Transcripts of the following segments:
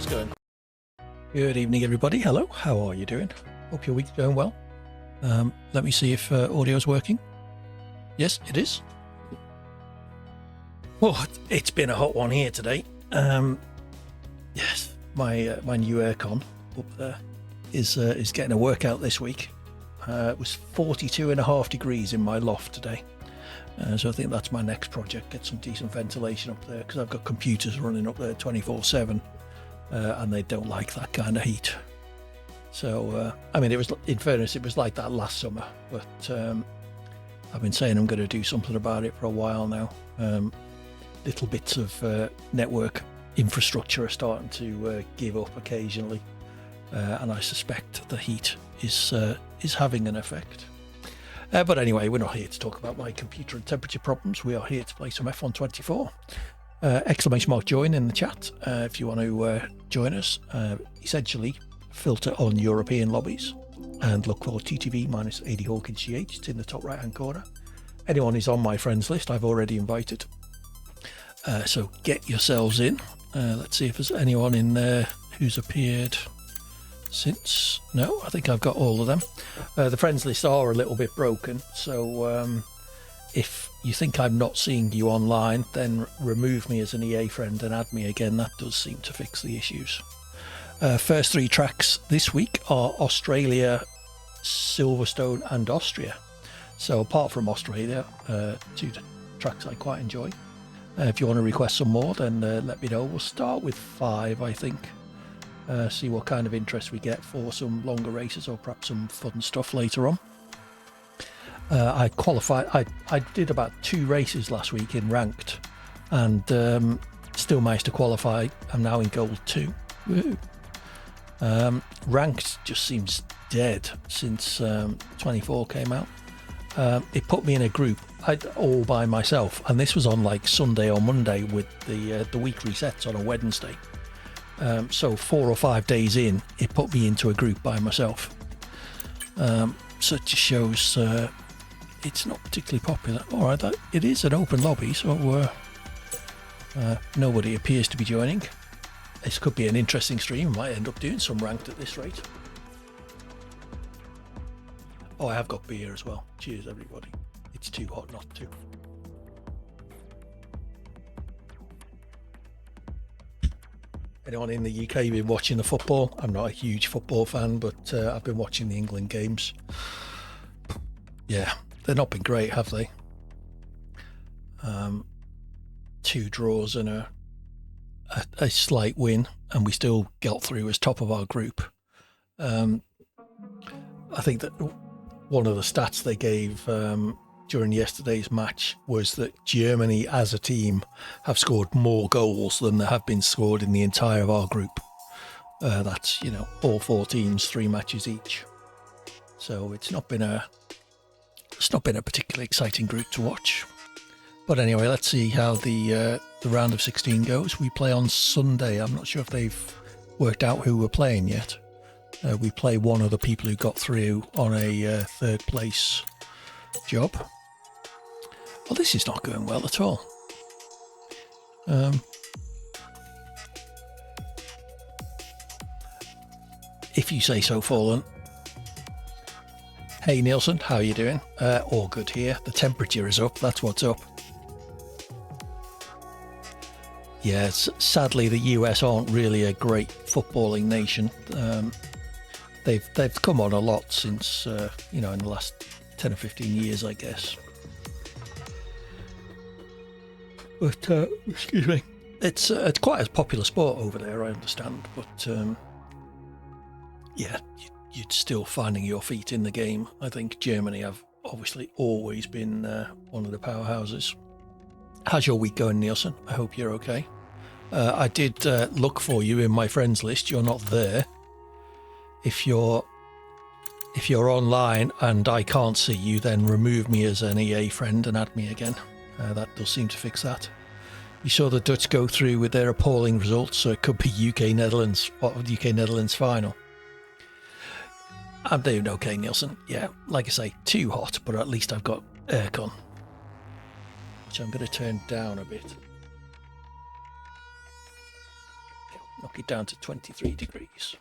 How's it going? Good evening, everybody. Hello. How are you doing? Hope your week's going well. Let me see if audio's working. Yes, it is. Well, it's been a hot one here today. Yes, my new aircon up there is getting a workout this week. It was 42.5 degrees in my loft today. So I think that's my next project, get some decent ventilation up there, because I've got computers running up there 24/7 and they don't like that kind of heat. So I mean, it was, in fairness, it was like that last summer, but I've been saying I'm going to do something about it for a while now. Little bits of network infrastructure are starting to give up occasionally, and I suspect the heat is having an effect. But anyway, we're not here to talk about my computer and temperature problems. We are here to play some F1 24. Exclamation mark join in the chat if you want to join us. Essentially, filter on European lobbies and look for TTV minus 80 Hawkins GH. It's in the top right hand corner. Anyone who's on my friends list, I've already invited. So get yourselves in. Let's see if there's anyone in there who's appeared since. No, I think I've got all of them. The friends list are a little bit broken, so if you think I'm not seeing you online, then remove me as an EA friend and add me again. That does seem to fix the issues. First three tracks this week are Australia, Silverstone and Austria. So apart from Australia, two tracks I quite enjoy. If you want to request some more, then let me know. We'll start with 5, I think. See what kind of interest we get for some longer races or perhaps some fun stuff later on. I qualified. I did about 2 races last week in ranked, and still managed to qualify. I'm now in gold 2. Woo. Ranked just seems dead since 24 came out. It put me in a group all by myself, and this was on like Sunday or Monday with the week resets on a Wednesday. So 4 or 5 days in, it put me into a group by myself. So it just shows it's not particularly popular. All right, it is an open lobby, so nobody appears to be joining. This could be an interesting stream. I might end up doing some ranked at this rate. Oh, I have got beer as well. Cheers, everybody. It's too hot not to. Anyone in the UK been watching the football? I'm not a huge football fan, but I've been watching the England games. Yeah, they've not been great, have they? 2 draws and a slight win, and we still got through as top of our group. I think that one of the stats they gave during yesterday's match was that Germany as a team have scored more goals than there have been scored in the entire of our group. That's, you know, all 4 teams, 3 matches each. So it's not been a particularly exciting group to watch. But anyway, let's see how the round of 16 goes. We play on Sunday. I'm not sure if they've worked out who we're playing yet. We play one of the people who got through on a 3rd place job. Well, this is not going well at all. If you say so, Fallen. Hey Nielsen, how are you doing? All good here. The temperature is up, that's what's up. Yes, sadly the US aren't really a great footballing nation. They've come on a lot since, in the last 10 or 15 years, I guess. But, excuse me, it's quite a popular sport over there, I understand. But, yeah, you're still finding your feet in the game. I think Germany have obviously always been one of the powerhouses. How's your week going, Nielsen? I hope you're okay. I did look for you in my friends list. You're not there. If you're online and I can't see you, then remove me as an EA friend and add me again. That does seem to fix that. You saw the Dutch go through with their appalling results, so it could be UK-Netherlands final. I'm doing okay, Nielsen. Yeah, like I say, too hot, but at least I've got aircon, which I'm going to turn down a bit. knock it down to 23 degrees.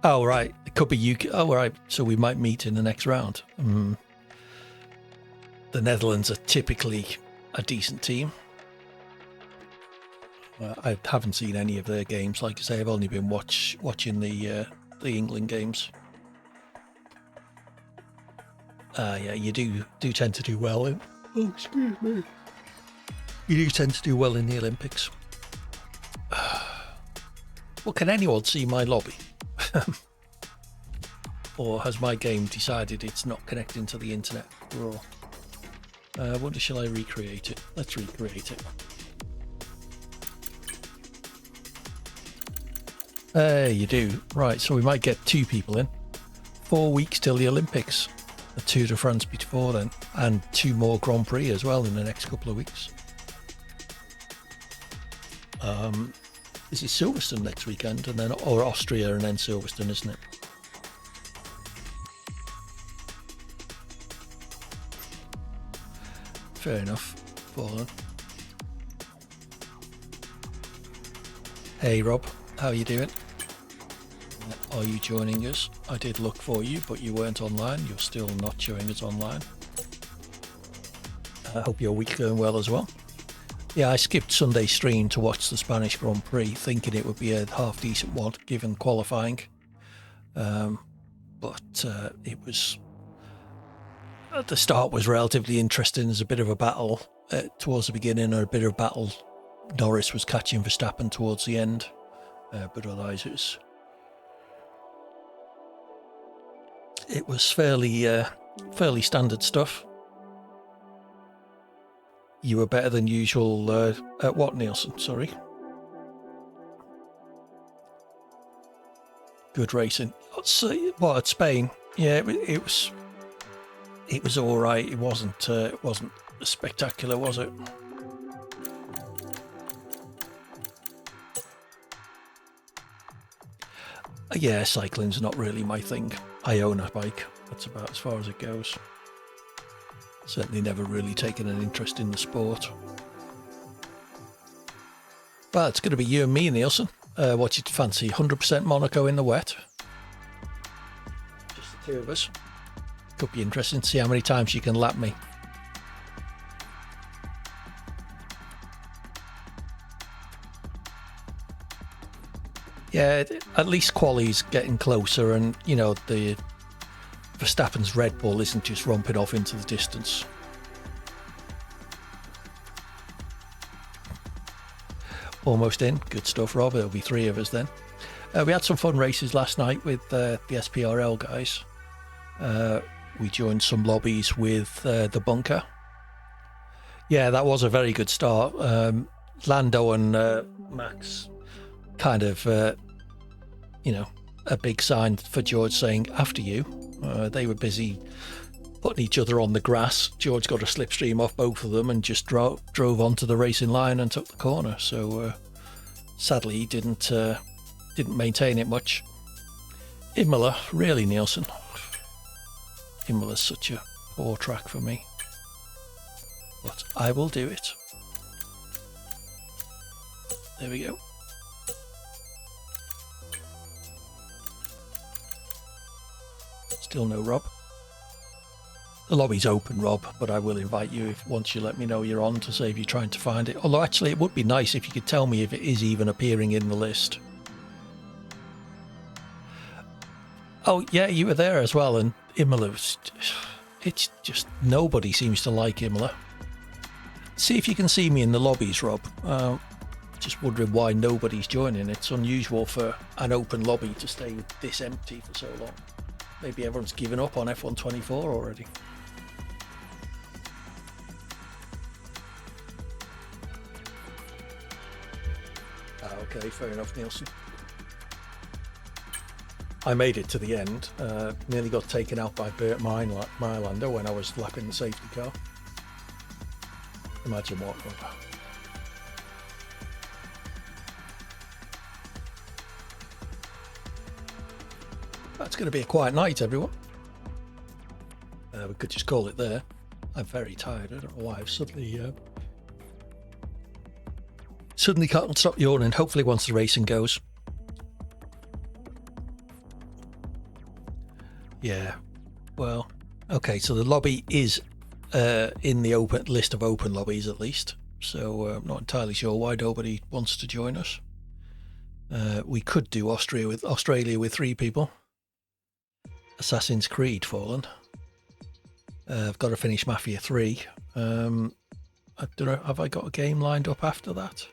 Oh, right. It could be UK. Oh, right. So we might meet in the next round. The Netherlands are typically a decent team. I haven't seen any of their games. Like I say, I've only been watching the England games. Yeah, you do tend to do well in. Oh, excuse me. You do tend to do well in the Olympics. Well, can anyone see my lobby? Or has my game decided it's not connecting to the internet? I wonder, shall I recreate it? Let's recreate it. There you do. Right, so we might get 2 people in. 4 weeks till the Olympics. The Tour de France before then. And 2 more Grand Prix as well in the next couple of weeks. This is Silverstone next weekend, and then or Austria and then Silverstone, isn't it? Fair enough. Fallen. Hey Rob, how are you doing? Are you joining us? I did look for you, but you weren't online. You're still not showing us online. I hope your week's going well as well. Yeah, I skipped Sunday's stream to watch the Spanish Grand Prix, thinking it would be a half decent one given qualifying. But it was... the start was relatively interesting. There's a bit of a battle towards the beginning, or a bit of a battle. Norris was catching Verstappen towards the end, but otherwise it was fairly standard stuff. You were better than usual at what, Nielsen? Sorry. Good racing. What, at Spain? Yeah, it was all right. It wasn't spectacular, was it? Yeah, cycling's not really my thing. I own a bike. That's about as far as it goes. Certainly never really taken an interest in the sport. Well, it's going to be you and me, Nielsen. What you'd fancy? 100% Monaco in the wet? Just the 2 of us. Could be interesting to see how many times you can lap me. Yeah, at least quali's getting closer, and you know the Verstappen's Red Bull isn't just romping off into the distance. Almost in. Good stuff, Rob. There'll be 3 of us then. We had some fun races last night with the SPRL guys. We joined some lobbies with the bunker. Yeah, that was a very good start. Lando and Max kind of, a big sign for George saying, after you. They were busy putting each other on the grass. George got a slipstream off both of them and just drove onto the racing line and took the corner. So sadly, he didn't maintain it much. Imola, really, Nielsen. Imola's such a poor track for me. But I will do it. There we go. Still no Rob. The lobby's open, Rob, but I will invite you once you let me know you're on to save you trying to find it. Although actually it would be nice if you could tell me if it is even appearing in the list. Oh yeah, you were there as well, and Imola was... It's just... Nobody seems to like Imola. See if you can see me in the lobbies, Rob. Just wondering why nobody's joining. It's unusual for an open lobby to stay this empty for so long. Maybe everyone's given up on F124 already. Okay, fair enough, Nielsen. I made it to the end. Nearly got taken out by Bert Mailander when I was lapping the safety car. Imagine what, Rob. It's going to be a quiet night, everyone. We could just call it there. I'm very tired. I don't know why I've suddenly Suddenly can't stop yawning. Hopefully once the racing goes. Yeah, well, okay, so the lobby is in the open list of open lobbies at least. So I'm not entirely sure why nobody wants to join us. We could do Australia with 3 people. Assassin's Creed Fallen. I've got to finish Mafia 3. I don't know, have I got a game lined up after that?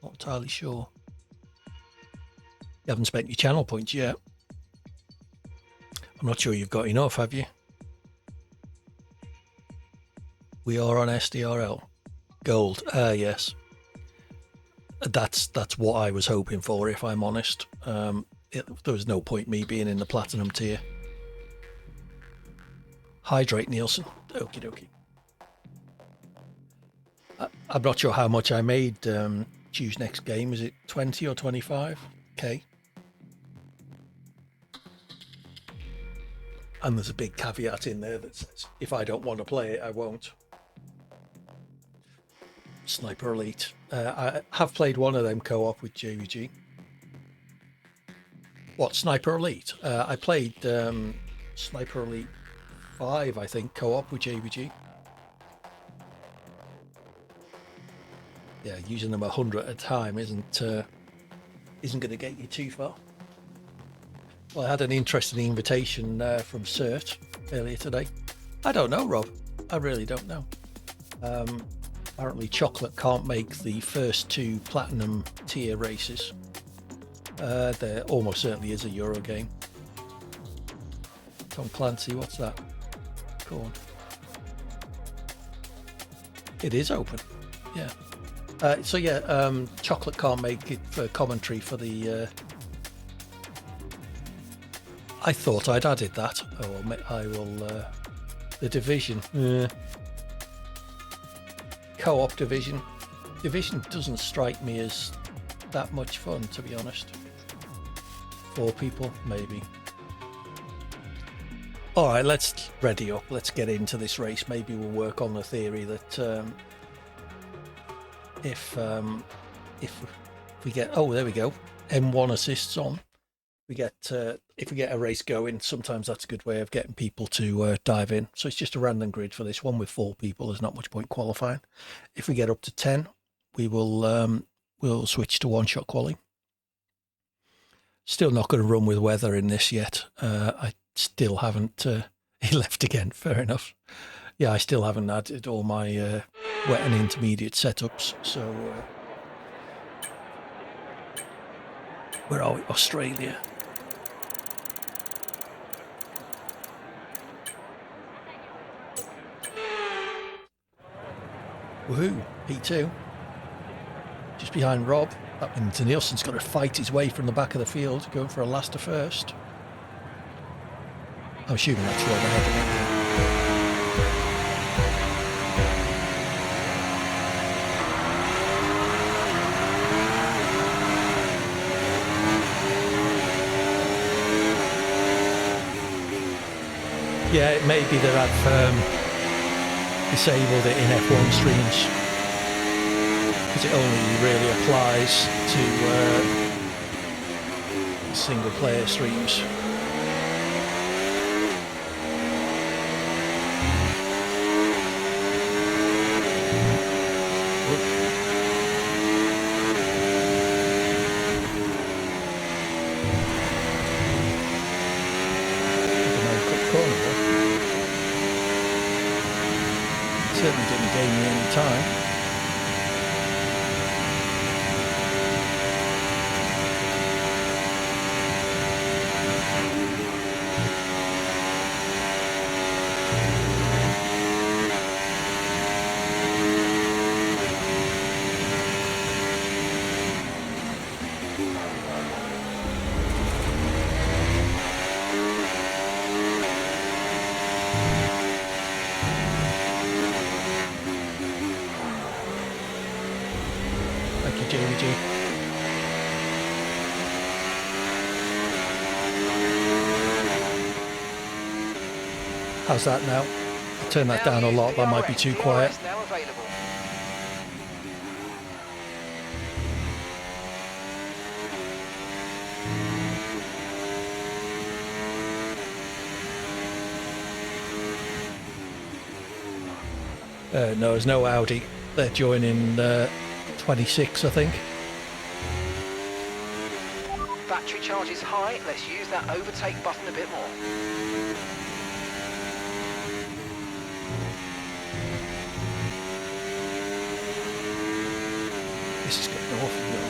Not entirely sure. You haven't spent your channel points yet. I'm not sure you've got enough, have you? We are on SDRL. Gold. Yes. That's what I was hoping for, if I'm honest. There was no point me being in the platinum tier. Hydrate, Nielsen. Okie dokie. I'm not sure how much I made choose next game. Is it 20 or 25? Okay. And there's a big caveat in there that says, if I don't want to play it, I won't. Sniper Elite. I have played one of them co-op with JVG. What, Sniper Elite? I played Sniper Elite 5, I think, co-op with JVG. Yeah, using them 100 at a time isn't going to get you too far. Well, I had an interesting invitation from Cert earlier today. I don't know, Rob. I really don't know. Apparently Chocolate can't make the first 2 platinum tier races. There almost certainly is a Euro game. Tom Clancy, what's that? Go on. It is open, yeah. So yeah, Chocolate can't make it for commentary for the... I thought I'd added that. Oh, I will... the Division. Co-op Division. Division doesn't strike me as that much fun, to be honest. 4 people, maybe. All right, let's ready up. Let's get into this race. Maybe we'll work on the theory that if we get... Oh, there we go. M1 assists on. If we get a race going, sometimes that's a good way of getting people to dive in. So it's just a random grid for this one with 4 people. There's not much point qualifying. If we get up to 10, we will we'll switch to one-shot quali. Still not going to run with weather in this yet. I still haven't. He left again. Fair enough. Yeah, I still haven't added all my wet and intermediate setups. So where are we? Australia. Woohoo, P2. Just behind Rob. That means Nielsen's got to fight his way from the back of the field, going for a last to first. I'm assuming that's Rob ahead. Yeah, it may be that I've disabled it in F1 streams, because it only really applies to single player streams. Certainly didn't gain me any time. How's that now? I'll turn that down a lot, that might be too quiet. No, there's no Audi. They're joining 26, I think. Battery charge is high. Let's use that overtake button a bit more. This is getting awful now.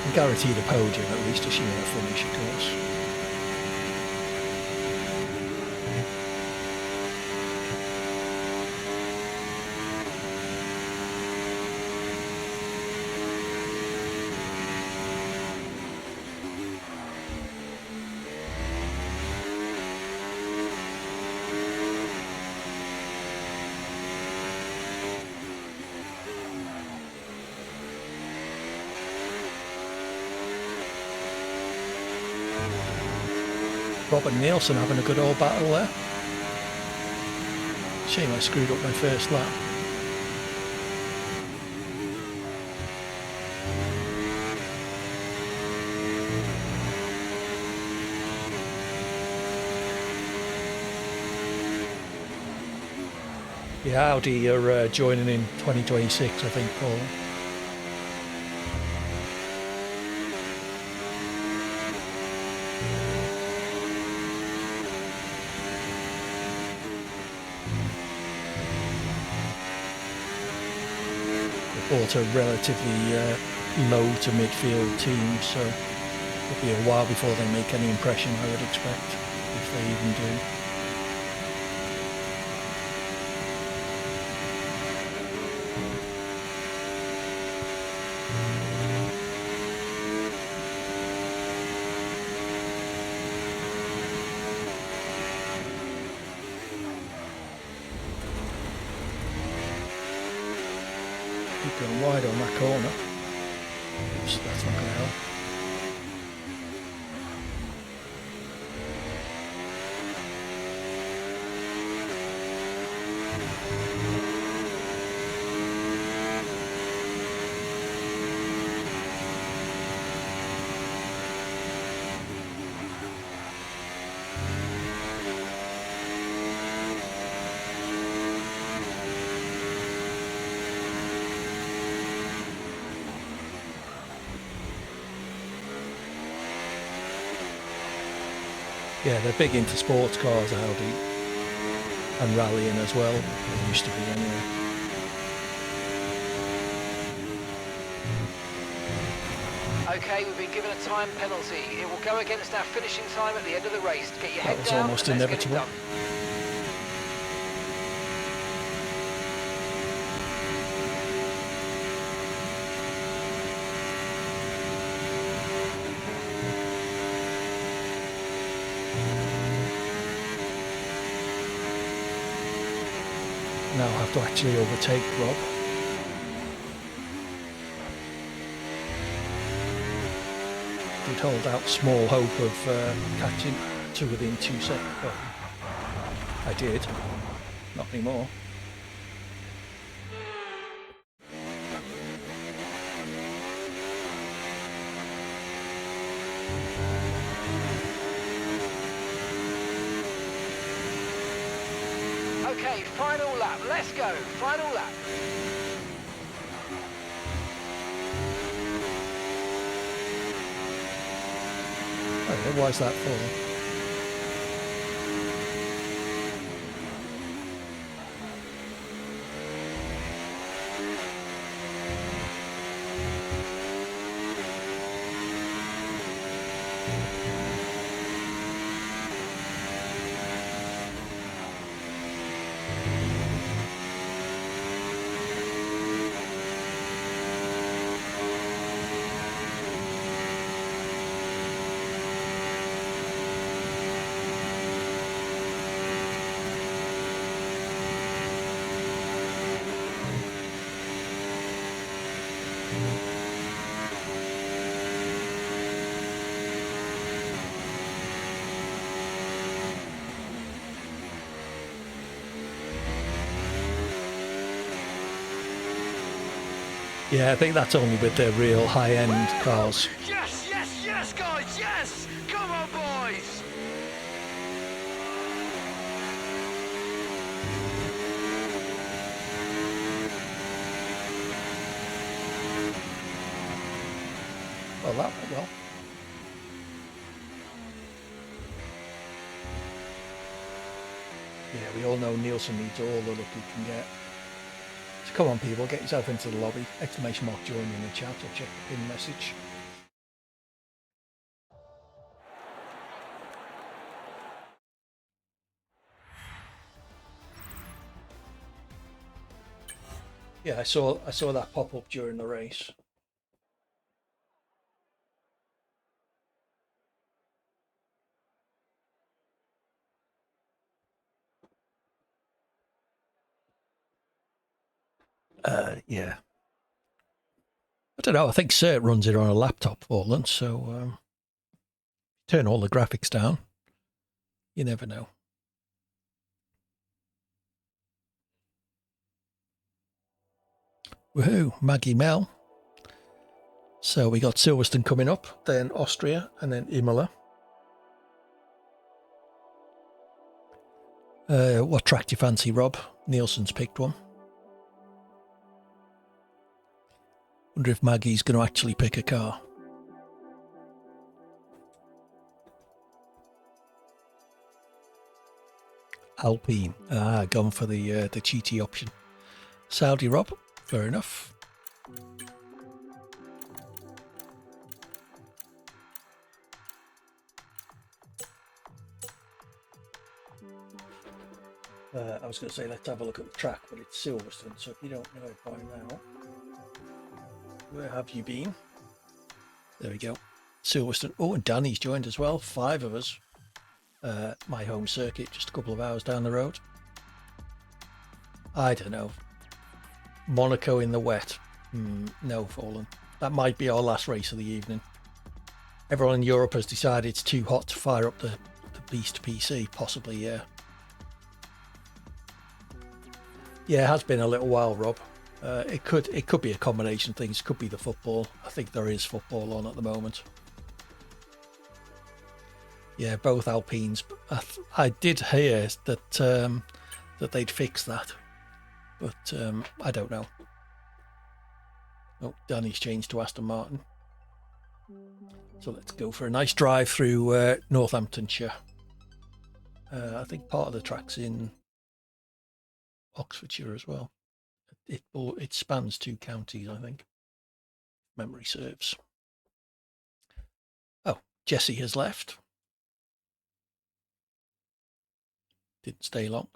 I'm guaranteed a podium at least, assuming I finish, of course. Robert Nielsen having a good old battle there. Shame I screwed up my first lap. Yeah, Audi are joining in 2026, I think, Paul. Bought a relatively low to midfield team, so it'll be a while before they make any impression, I would expect, if they even do. Going wide on that corner. Oops, that's not going to help. Yeah, they're big into sports cars, Audi, and rallying as well. They used to be anyway. Okay, we've been given a time penalty. It will go against our finishing time at the end of the race. Get your head down. That was almost inevitable. Now I have to actually overtake Rob. Did hold out small hope of catching to within 2 seconds. Well, I did. Not anymore. Okay, final lap. Let's go. Final lap. Okay, why is that for? Yeah, I think that's only with the real high-end cars. Yes, yes, yes, guys, yes! Come on, boys! Well, that went well. Yeah, we all know Nielsen needs all the luck he can get. So come on, people, get yourself into the lobby. Exclamation mark join in the chat or check the pin message. Yeah, I saw that pop up during the race. Yeah. I don't know. I think Cert runs it on a laptop, Orland. So turn all the graphics down. You never know. Woohoo, Maggie Mel. So we got Silverstone coming up, then Austria, and then Imola. What track do you fancy, Rob? Nielsen's picked one. Wonder if Maggie's going to actually pick a car. Alpine. Gone for the GT option. Saudi, Rob. Fair enough. I was going to say, let's have a look at the track, but it's Silverstone, so if you don't know it by now, where have you been? There we go. Silverstone. Oh, and Danny's joined as well. 5 of us. My home circuit, just a couple of hours down the road. I don't know. Monaco in the wet. No, Fallen. That might be our last race of the evening. Everyone in Europe has decided it's too hot to fire up the Beast PC. Possibly, yeah. Yeah, it has been a little while, Rob. It could be a combination of things. It could be the football. I think there is football on at the moment. Yeah, both Alpines. I did hear that that they'd fix that, but I don't know. Oh, Danny's changed to Aston Martin. So let's go for a nice drive through Northamptonshire. I think part of the track's in Oxfordshire as well. It spans 2 counties, I think. Memory serves. Oh, Jesse has left. Didn't stay long.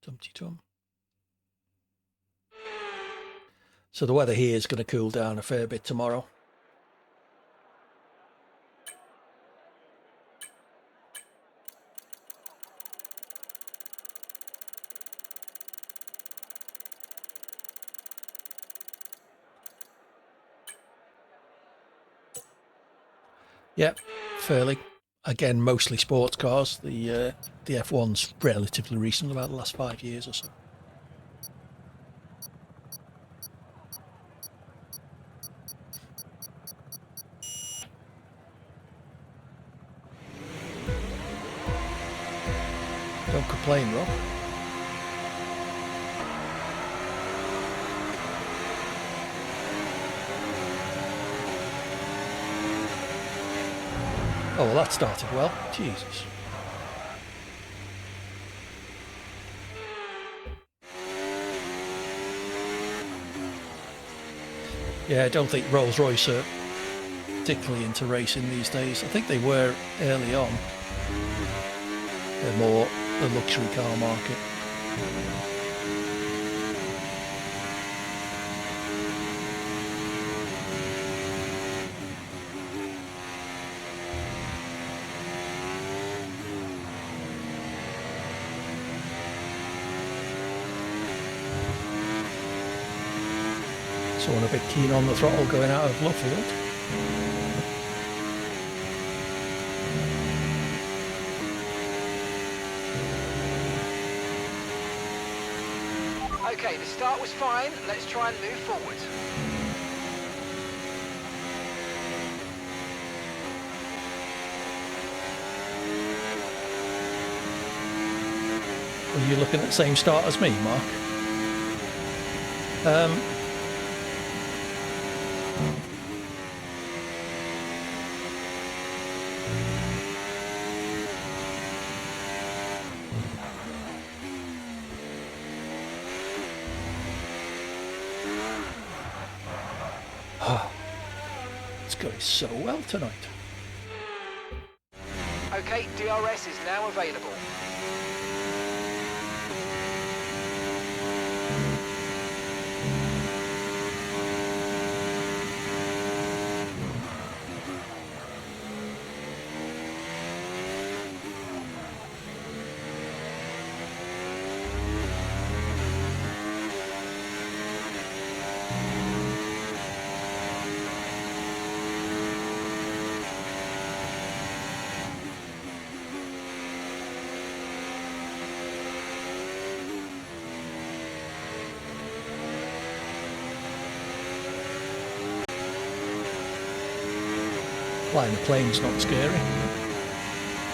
Tum-ty-tum. So the weather here is going to cool down a fair bit tomorrow. Yep, fairly. Again, mostly sports cars. The F1's relatively recent, about the last 5 years or so. Don't complain, Rob. Oh, well, that started well. Jesus. Yeah, I don't think Rolls-Royce are particularly into racing these days. I think they were early on. They're more the luxury car market. Someone a bit keen on the throttle going out of Luffield. Okay, the start was fine. Let's try and move forward. Are you looking at the same start as me, Mark? It's going so well tonight. Okay, DRS is now available. Flying a plane's not scary.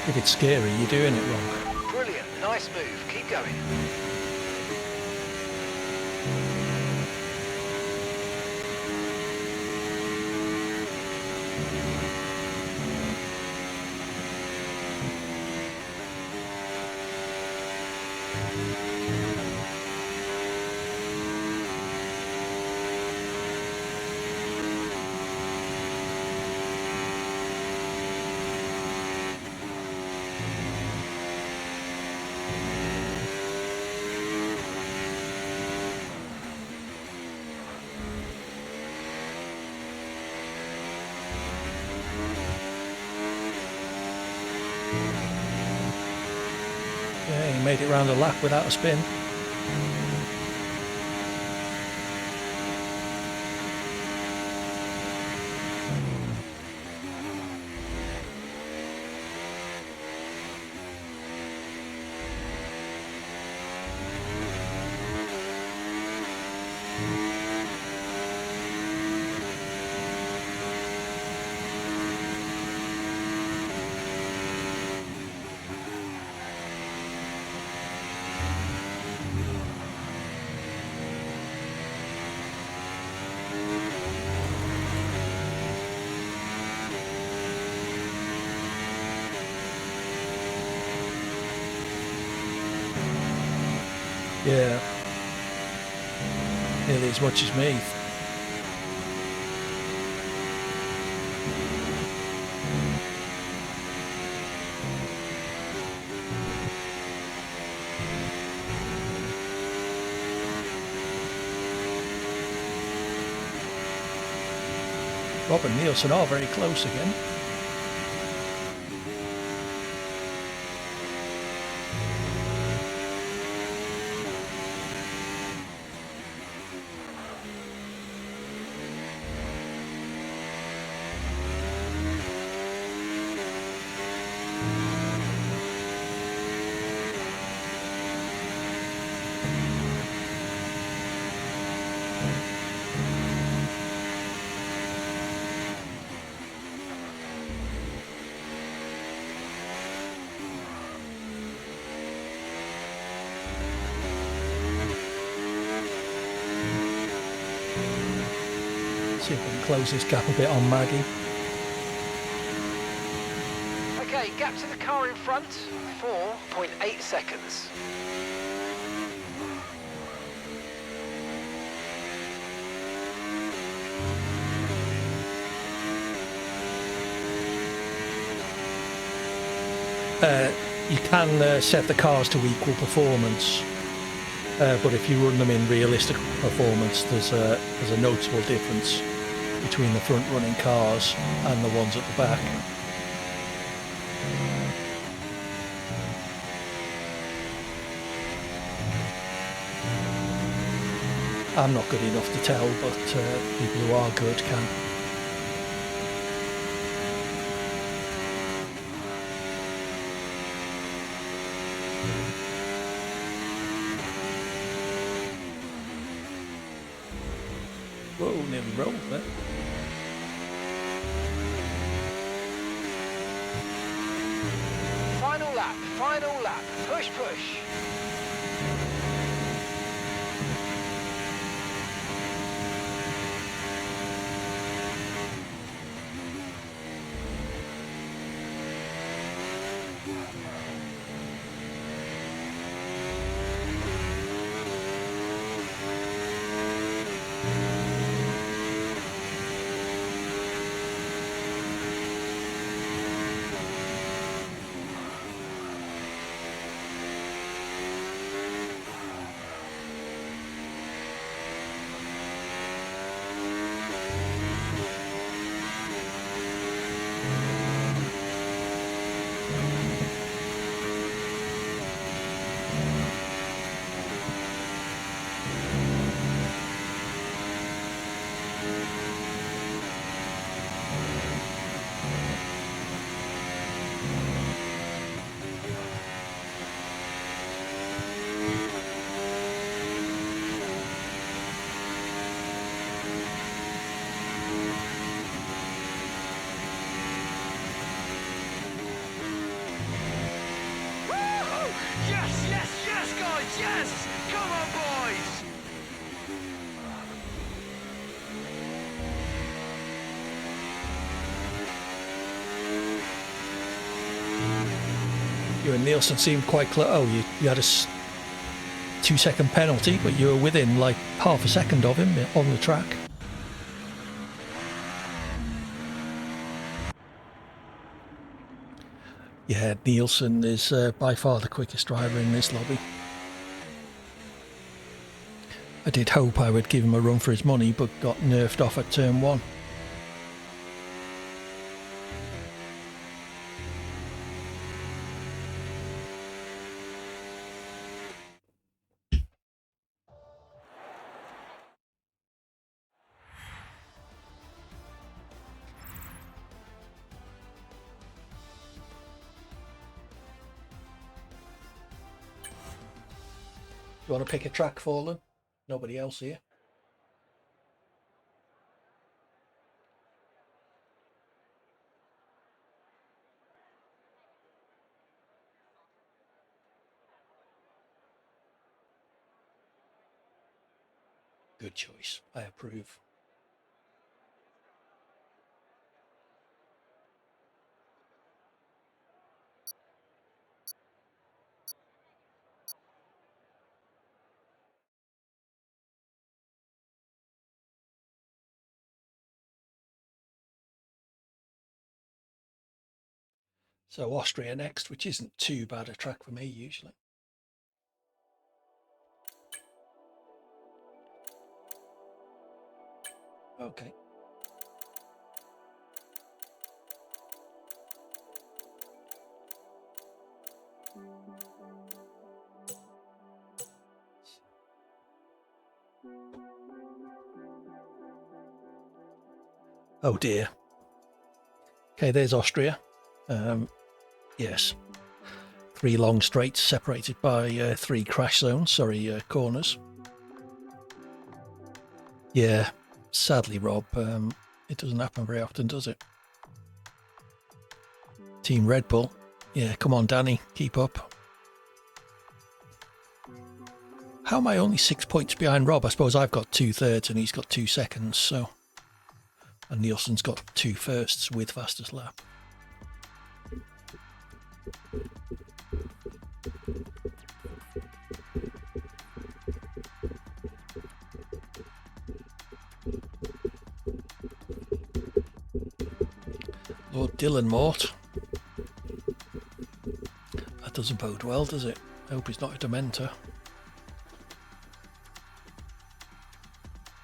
If it's scary, you're doing it wrong. Brilliant, nice move. Keep going. Yeah, he made it round the lap without a spin. Yeah. Nearly as much as me. Rob and Nielsen are very close again. See if we can close this gap a bit on Maggie. Okay, gap to the car in front, 4.8 seconds. You can set the cars to equal performance, but if you run them in realistic performance, there's a noticeable difference between the front running cars and the ones at the back. I'm not good enough to tell, but people who are good can. Whoa, nearly rolled there. Final lap, push, push. Yes, yes, yes, guys, yes! Come on, boys! You and Nielsen seemed quite close. Oh, you had a 2-second penalty, but you were within like half a second of him on the track. Yeah, Nielsen is by far the quickest driver in this lobby. I did hope I would give him a run for his money, but got nerfed off at turn 1. You want to pick a track for them? Nobody else here. Good choice. I approve. So Austria next, which isn't too bad a track for me usually. Okay. Oh dear. Okay, there's Austria. Yes. 3 long straights separated by 3 crash zones, corners. Yeah, sadly, Rob, it doesn't happen very often, does it? Team Red Bull. Yeah, come on, Danny, keep up. How am I only 6 points behind Rob? I suppose I've got 2/3 and he's got 2 seconds, so. And Nielsen's got 2 firsts with fastest lap. Lord Dylan Mort. That doesn't bode well, does it? I hope he's not a Dementor.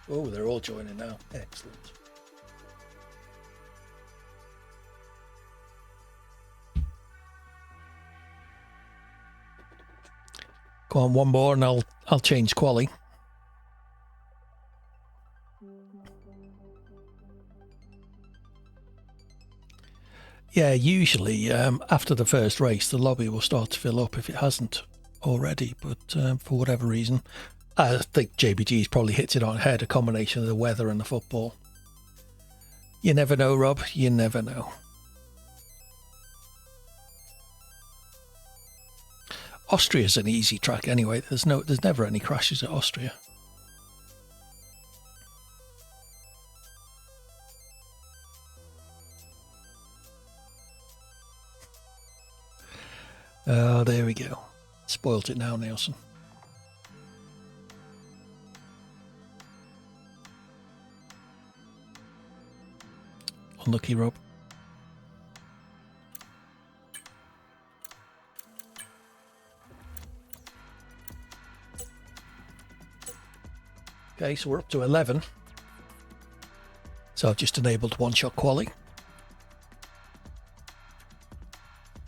Oh, they're all joining now. Excellent. Go on, one more and I'll change quali. Yeah, usually after the first race, the lobby will start to fill up if it hasn't already. But for whatever reason, I think JBG's probably hit it on head, a combination of the weather and the football. You never know, Rob. You never know. Austria's an easy track anyway. There's never any crashes at Austria. Oh, there we go. Spoilt it now, Nielsen. Unlucky, Rob. Okay, so we're up to 11. So I've just enabled one-shot quali.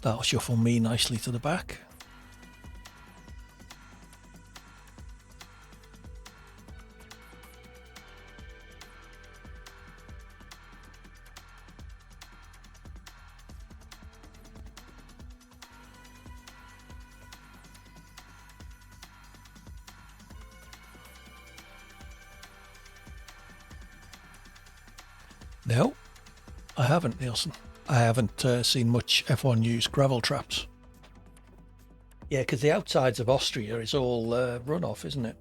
That'll shuffle me nicely to the back. No, I haven't, Nielsen. I haven't seen much F1 use gravel traps. Yeah, because the outsides of Austria is all runoff, isn't it?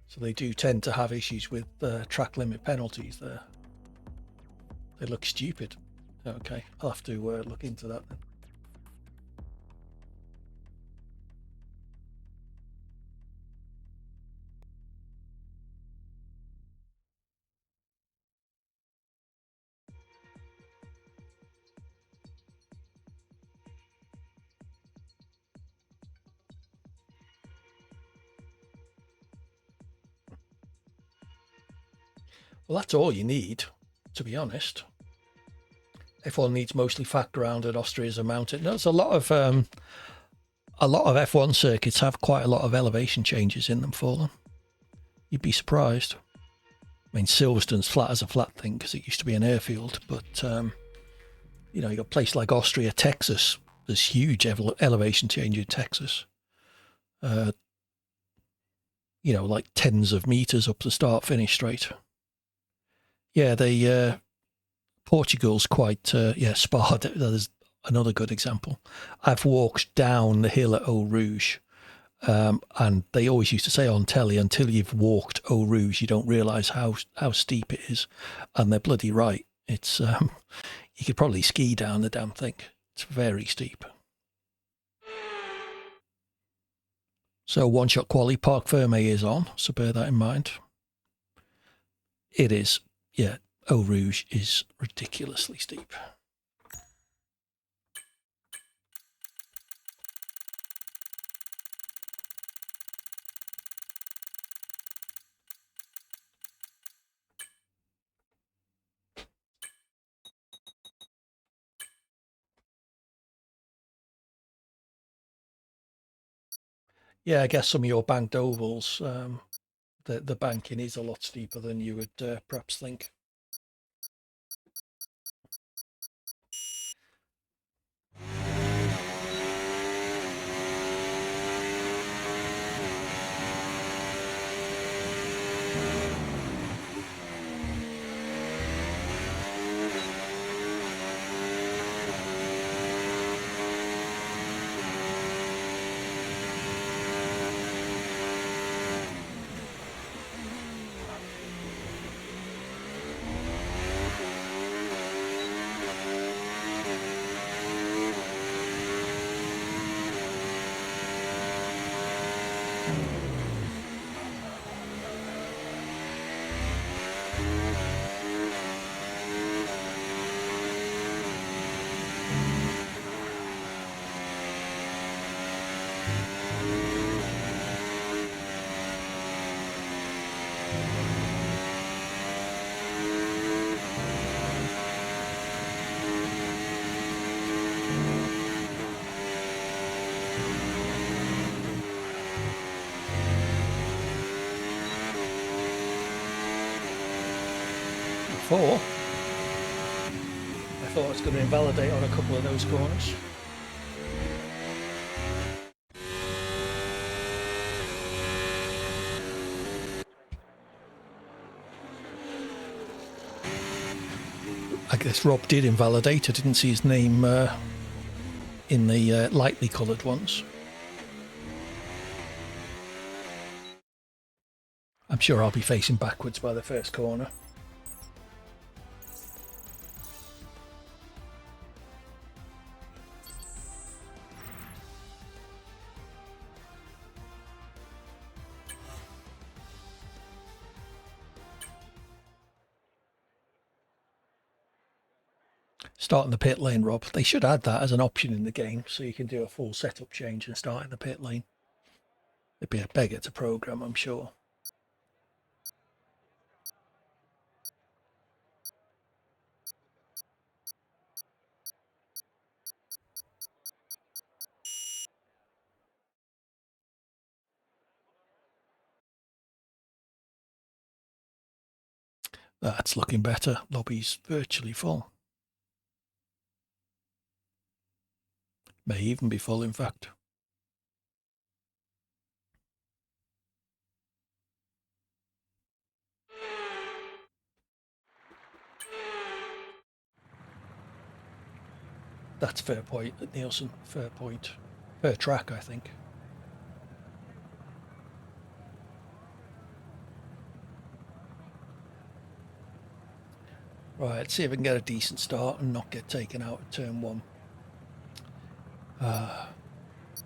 So they do tend to have issues with track limit penalties there. They look stupid. Okay, I'll have to look into that then. Well, that's all you need, to be honest. F1 needs mostly fat ground, and Austria's a mountain. There's a lot of F1 circuits have quite a lot of elevation changes in them for them. You'd be surprised. I mean, Silverstone's flat as a flat thing because it used to be an airfield, but you know, you got a place like Austria, Texas. There's huge elevation change in Texas. You know, like tens of meters up the start-finish straight. Yeah, Portugal's quite, Spa, there's another good example. I've walked down the hill at Eau Rouge, and they always used to say on telly, until you've walked Eau Rouge, you don't realise how steep it is. And they're bloody right. It's, you could probably ski down the damn thing. It's very steep. So one-shot quali, Parc Ferme is on, so bear that in mind. It is, yeah, Eau Rouge is ridiculously steep. Yeah, I guess some of your banked ovals, the banking is a lot steeper than you would perhaps think. Before, I thought I was going to invalidate on a couple of those corners. I guess Rob did invalidate. I didn't see his name in the lightly coloured ones. I'm sure I'll be facing backwards by the first corner. Start in the pit lane, Rob. They should add that as an option in the game so you can do a full setup change and start in the pit lane. It'd be a beggar to program, I'm sure. That's looking better. Lobby's virtually full. May even be full, in fact. That's fair point, Nielsen. Fair point. Fair track, I think. Right, let's see if we can get a decent start and not get taken out at turn 1.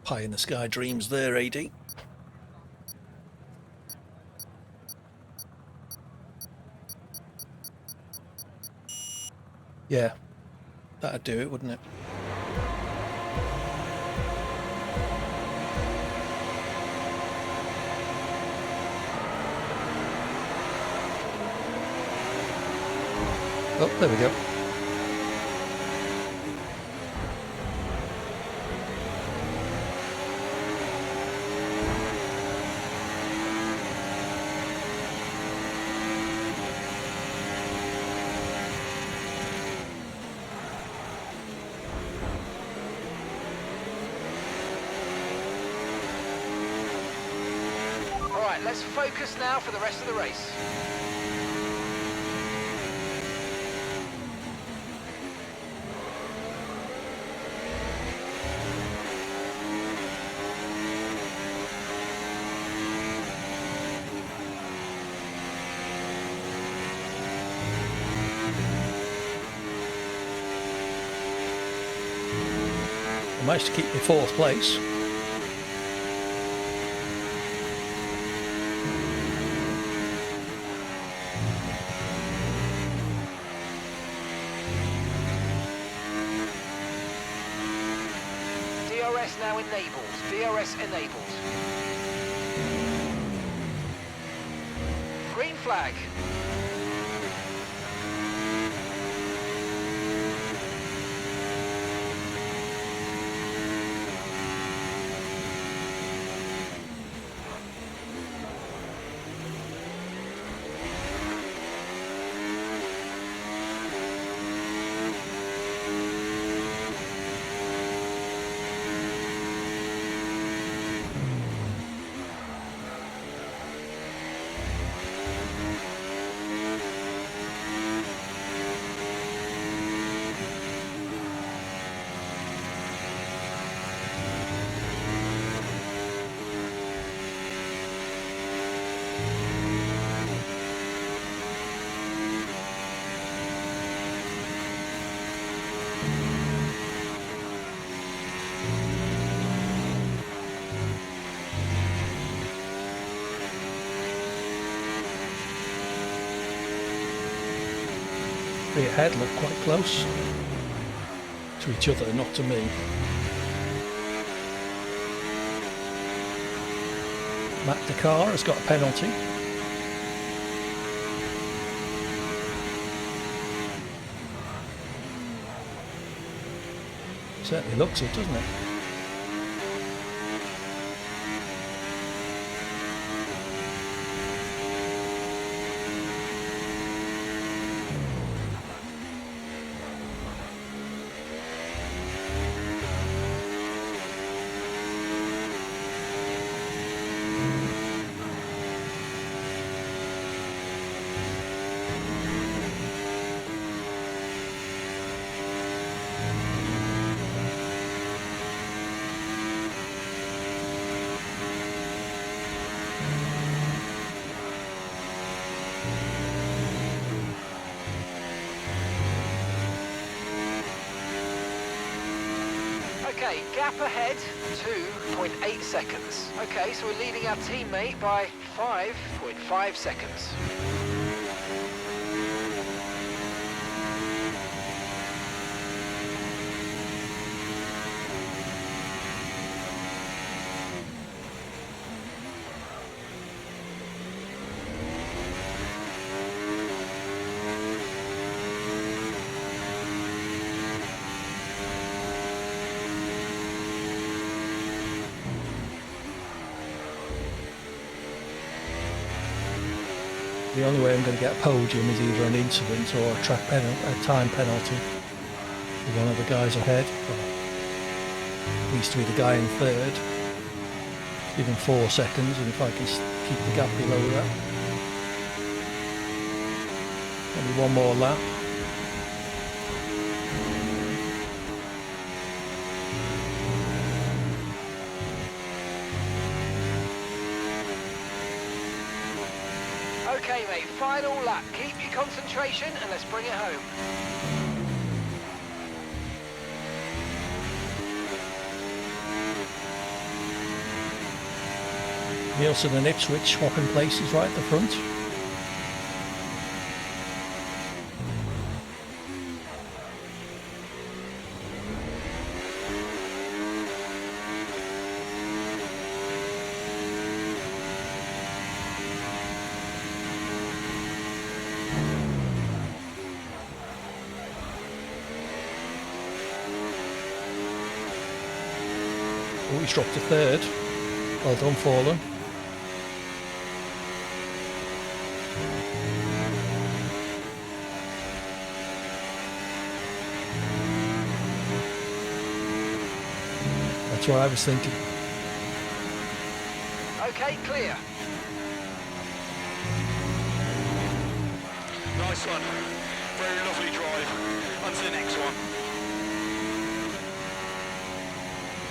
Pie in the sky dreams there, AD. Yeah, that'd do it, wouldn't it? Oh, there we go. All right, let's focus now for the rest of the race. I managed to keep me 4th place. DRS now enabled. DRS enabled. Green flag. The ahead look quite close to each other, not to me. Matt Dakar has got a penalty. Certainly looks it, doesn't it? Okay, gap ahead, 2.8 seconds. Okay, so we're leading our teammate by 5.5 seconds. I The only way I'm going to get a podium is either an incident or a time penalty for one of the guys ahead. Well, needs to be the guy in third. Give him 4 seconds, and if I can keep the gap below that. Only one more lap. Okay, mate, final lap. Keep your concentration and let's bring it home. Nielsen and Ipswich swapping places right at the front. Oh, he's dropped to third. Well done, Fallen. That's what I was thinking. Okay, clear. Nice one. Very lovely drive. On to the next one.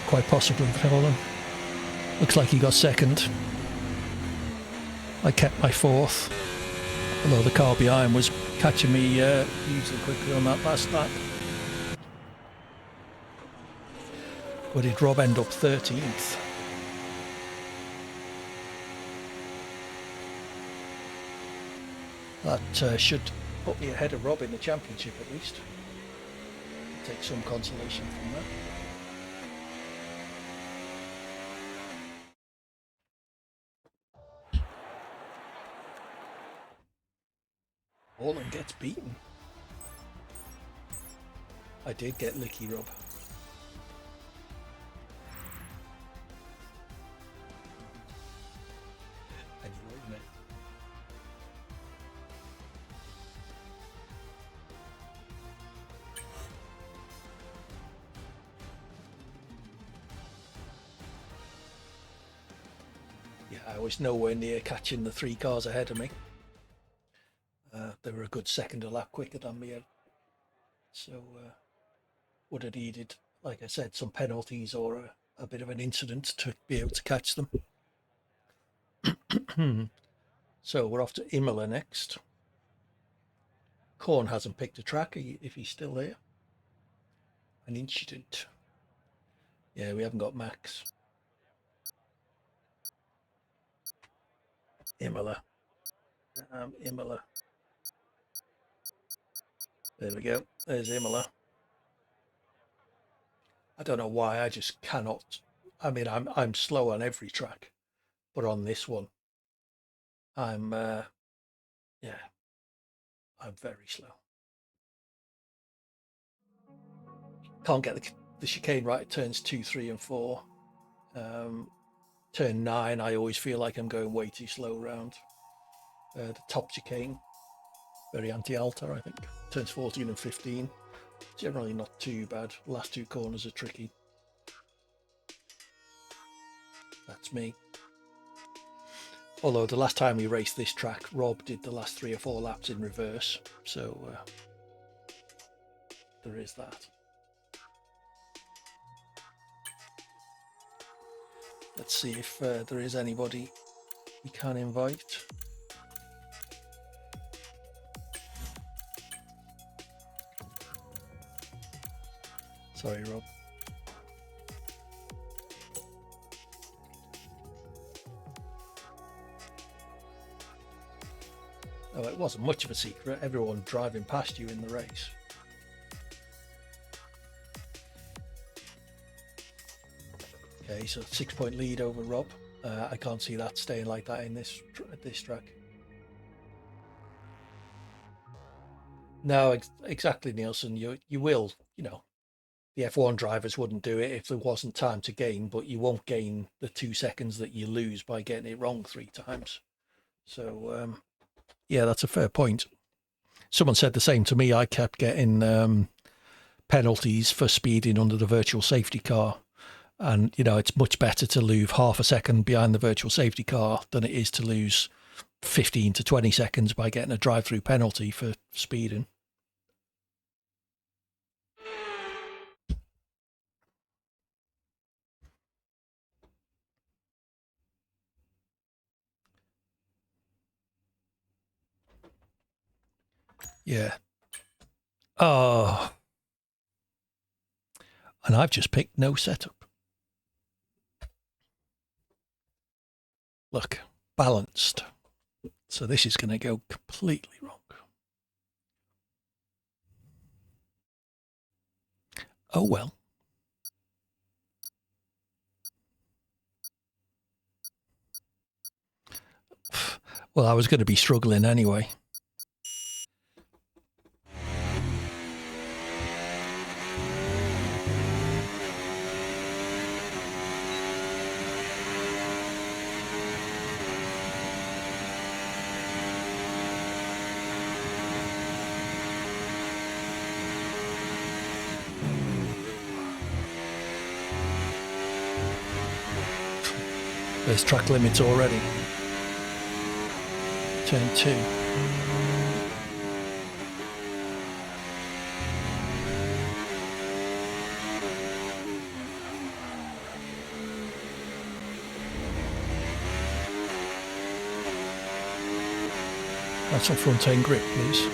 Quite possibly Fallen. Looks like he got second. I kept my fourth, although the car behind was catching me hugely quickly on that last lap. But did Rob end up 13th? That should put me ahead of Rob in the championship at least. Take some consolation from that. Holland gets beaten. I did get licky, Rob. Anyway, mate. Yeah, I was nowhere near catching the 3 cars ahead of me. They were a good second a lap quicker than me. So would have needed, like I said, some penalties or a bit of an incident to be able to catch them. So we're off to Imola next. Korn hasn't picked a track if he's still there. An incident. Yeah, we haven't got Max. Imola. Imola. There we go. There's Imola. I don't know why, I just cannot. I mean, I'm slow on every track, but on this one, I'm very slow. Can't get the chicane right at turns 2, 3, and 4. Turn 9, I always feel like I'm going way too slow around. The top chicane, very anti-alta, I think. Turns 14 and 15, generally not too bad. The last 2 corners are tricky. That's me. Although the last time we raced this track, Rob did the last 3 or 4 laps in reverse, so there is that. Let's see if there is anybody we can invite. Sorry, Rob. Oh, it wasn't much of a secret. Everyone driving past you in the race. Okay, so 6-point lead over Rob. I can't see that staying like that in this track. No, exactly, Nielsen. You will, the F1 drivers wouldn't do it if there wasn't time to gain, but you won't gain the 2 seconds that you lose by getting it wrong 3 times. So Yeah, that's a fair point. Someone said the same to me. I kept getting penalties for speeding under the virtual safety car. And, you know, it's much better to lose half a second behind the virtual safety car than it is to lose 15 to 20 seconds by getting a drive-through penalty for speeding. Yeah. Oh. And I've just picked no setup. Look, balanced. So this is going to go completely wrong. Oh well. Well, I was going to be struggling anyway. There's track limits already. Turn 2. That's on front end grip, please.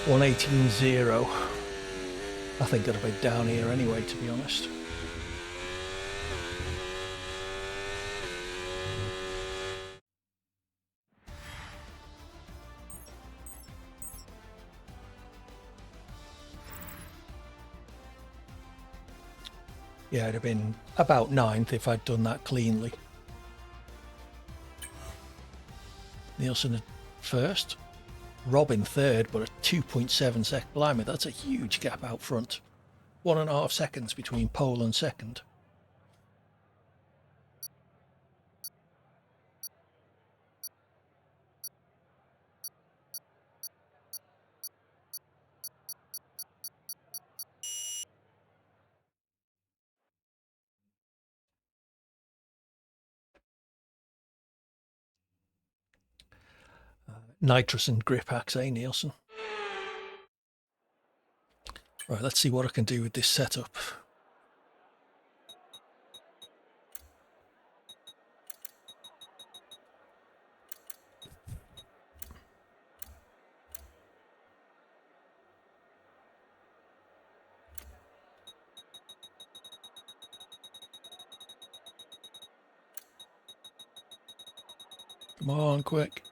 .118.0. I think it'll be down here anyway, to be honest. Yeah, it'd have been about 9th if I'd done that cleanly. Nielsen at first. Robin third, but a 2.7 sec. Blimey, that's a huge gap out front. 1.5 seconds between pole and second. Nitrous and grip axe, eh, Nielsen? Right, let's see what I can do with this setup. Come on, quick.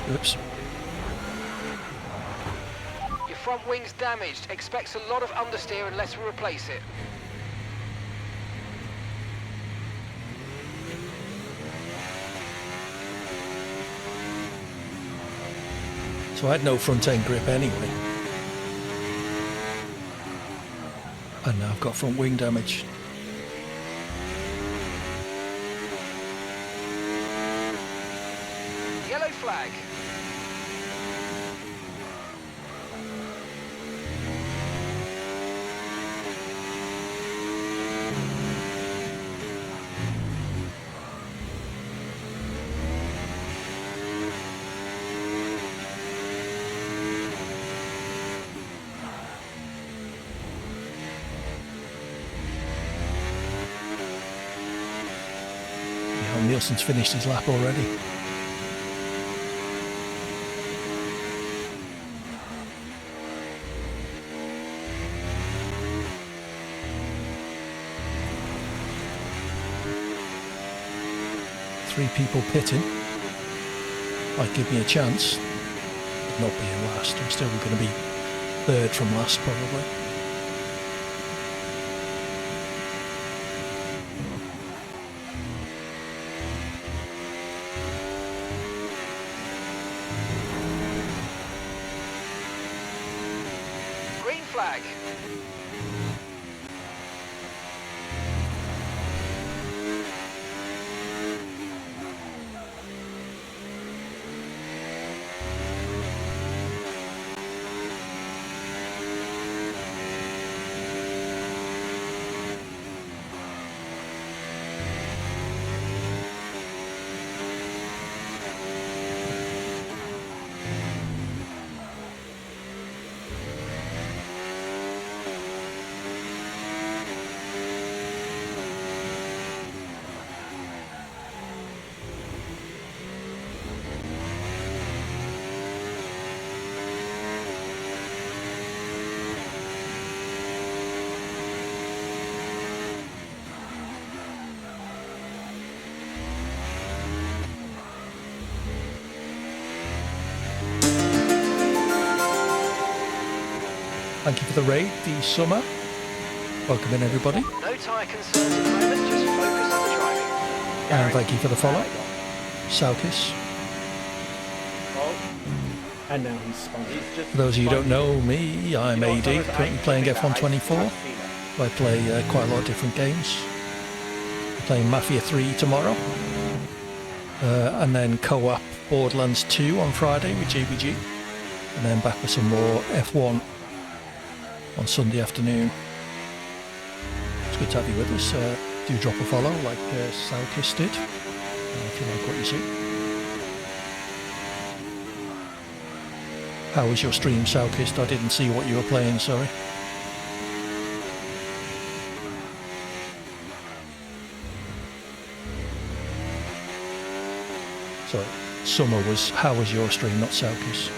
Oops. Your front wing's damaged. Expects a lot of understeer unless we replace it. It's So I had no front end grip anyway. And now I've got front wing damage. Yellow flag. Nielsen's finished his lap already. Three people pitting. Might give me a chance. Not being last. I'm still going to be third from last probably. Green flag. Thank you for the raid, the summer. Welcome in everybody. No tyre concerns at the moment, just focus on the driving. And thank you for the follow. Saukis. And now he's spun. For those of you who don't know me, I'm AD, currently playing F1 24. I play quite a lot of different games. I'm playing Mafia 3 tomorrow. And then co-op Borderlands 2 on Friday with JBG. And then back with some more F1 on Sunday afternoon. It's good to have you with us. Do drop a follow like Saukis did, if you like what you see. How was your stream, Saukis? I didn't see what you were playing, sorry. Sorry, Summer was, how was your stream, not Saukis?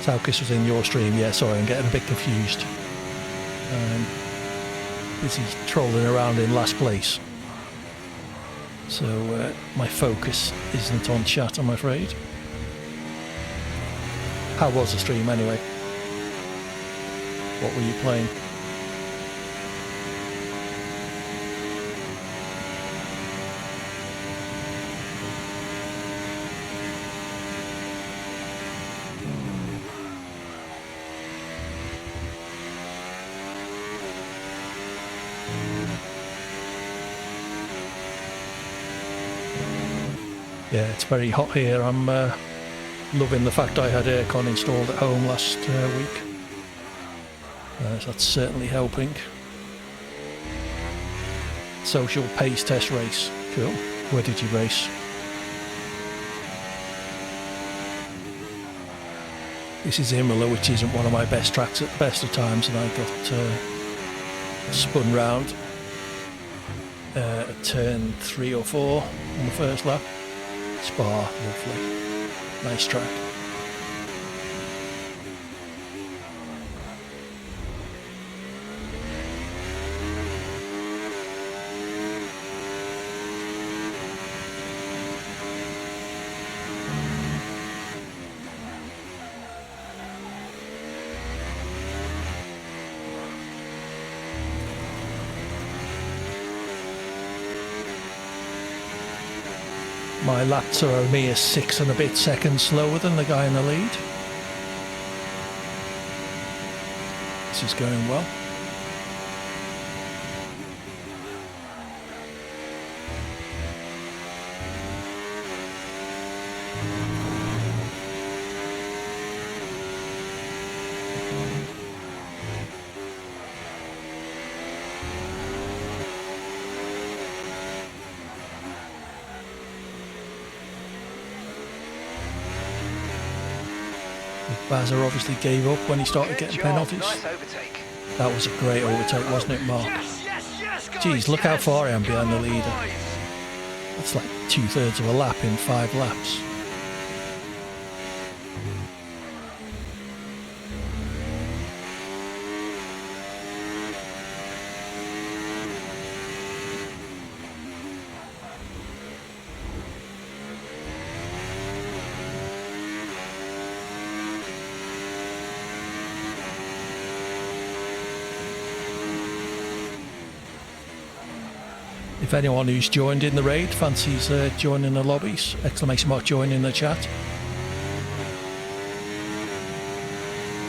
Saukis was in your stream, yeah, sorry, I'm getting a bit confused. Busy trolling around in last place. So my focus isn't on chat, I'm afraid. How was the stream anyway? What were you playing? Yeah, it's very hot here. I'm loving the fact I had aircon installed at home last week. So that's certainly helping. Social pace test race. Cool. Where did you race? This is Imola, which isn't one of my best tracks at the best of times, and I got spun round at turn 3 or 4 on the first lap. Spa, lovely. Nice track. my laps are a mere 6 and a bit seconds slower than the guy in the lead. This is going well. Bazza obviously gave up when he started getting penalties. Nice overtake. That was a great overtake, wasn't it, Mark? Yes, guys, Jeez, look how yes. far I am behind the leader. Five. That's like 2/3 of a lap in 5 laps. If anyone who's joined in the raid fancies joining the lobbies, exclamation mark join in the chat.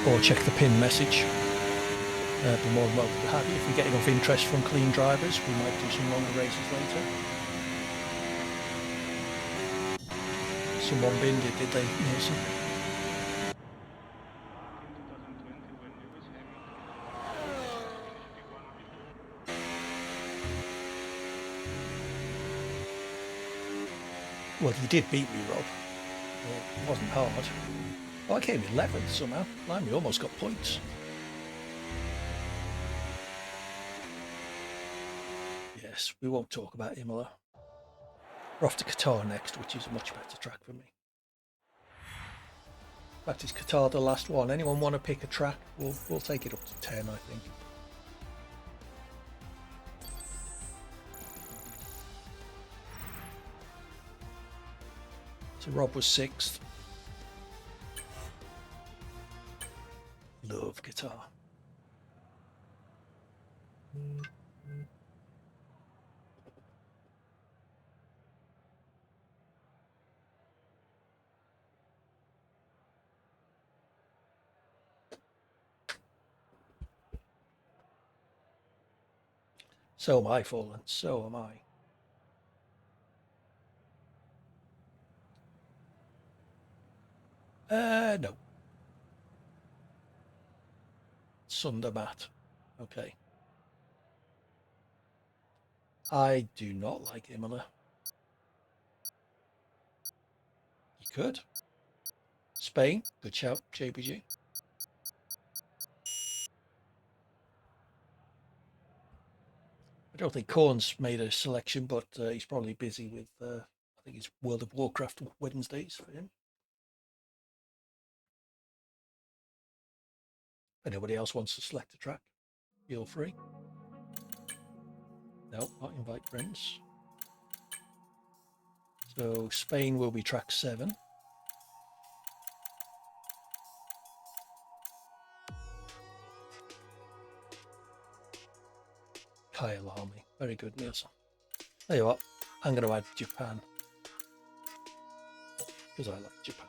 Or check the pin message. Be more than welcome to have you. If we get enough interest from clean drivers, we might do some longer races later. Someone binned it, did they, Nielsen? Well, you did beat me, Rob. It wasn't hard. Oh, I came 11th somehow. Blimey, almost got points. Yes, we won't talk about Imola. We're off to Qatar next, which is a much better track for me. In fact, is Qatar the last one? Anyone want to pick a track? We'll take it up to 10, I think. So Rob was 6th. Love guitar. So am I, Fallen. So am I. No. Sundermat. Okay. I do not like Imola. You could. Spain. Good shout, JPG. I don't think Korn's made a selection, but he's probably busy with, I think it's World of Warcraft Wednesdays for him. If anybody else wants to select a track, feel free. No, not invite friends. So Spain will be track 7. Kyle Army. Very good, Nielsen. Tell you what, I'm going to add Japan. Because I like Japan.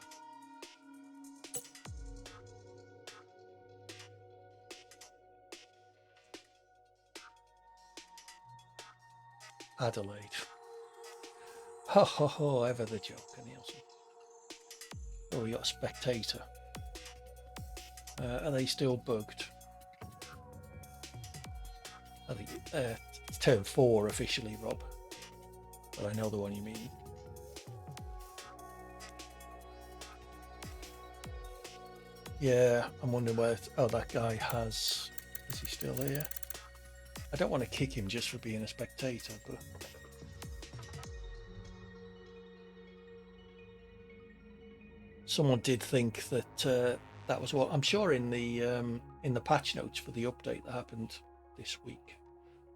Adelaide. Ho ho ho, ever the joker, Nielsen. Oh, we got a spectator. Are they still bugged? I think it's turn 4 officially, Rob. But I know the one you mean. Yeah, I'm wondering where. Oh, that guy has. Is he still here? I don't want to kick him just for being a spectator, but. Someone did think that that was what I'm sure in the patch notes for the update that happened this week.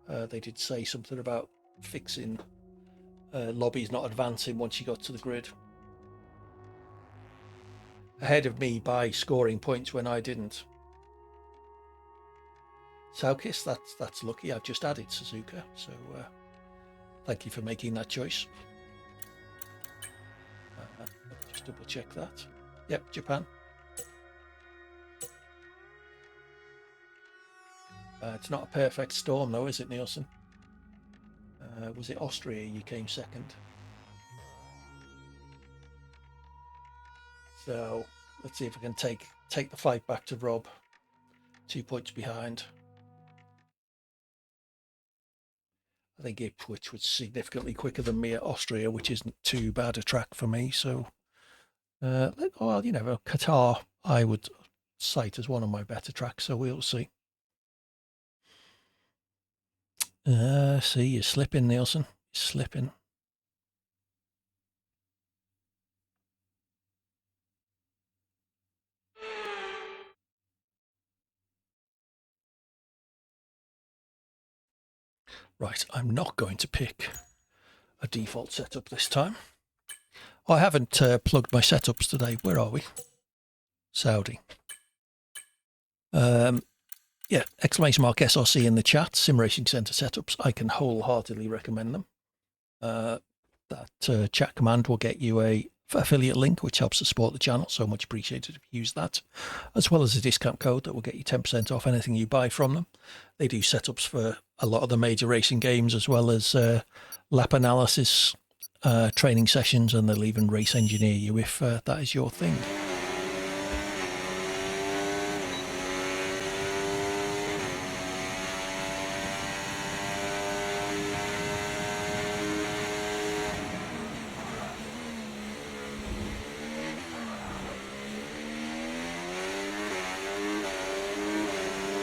They did say something about fixing lobbies not advancing once you got to the grid. Ahead of me by scoring points when I didn't. Saukis, that's lucky. I've just added Suzuka, so thank you for making that choice. double check that. Yep, Japan. It's not a perfect storm though, is it, Nielsen? Was it Austria you came second? So let's see if I can take the fight back to Rob. 2 points behind. I think Ipswich was significantly quicker than me at Austria, which isn't too bad a track for me. So, well, you know, Qatar I would cite as one of my better tracks. So we'll see. See, you're slipping, Nielsen. You're slipping. Right, I'm not going to pick a default setup this time. I haven't plugged my setups today. Where are we? Saudi. Yeah, exclamation mark SRC in the chat. Sim Racing Centre setups. I can wholeheartedly recommend them. That chat command will get you a affiliate link, which helps to support the channel. So much appreciated if you use that, as well as a discount code that will get you 10% off anything you buy from them. They do setups for a lot of the major racing games, as well as lap analysis, training sessions, and they'll even race engineer you if that is your thing.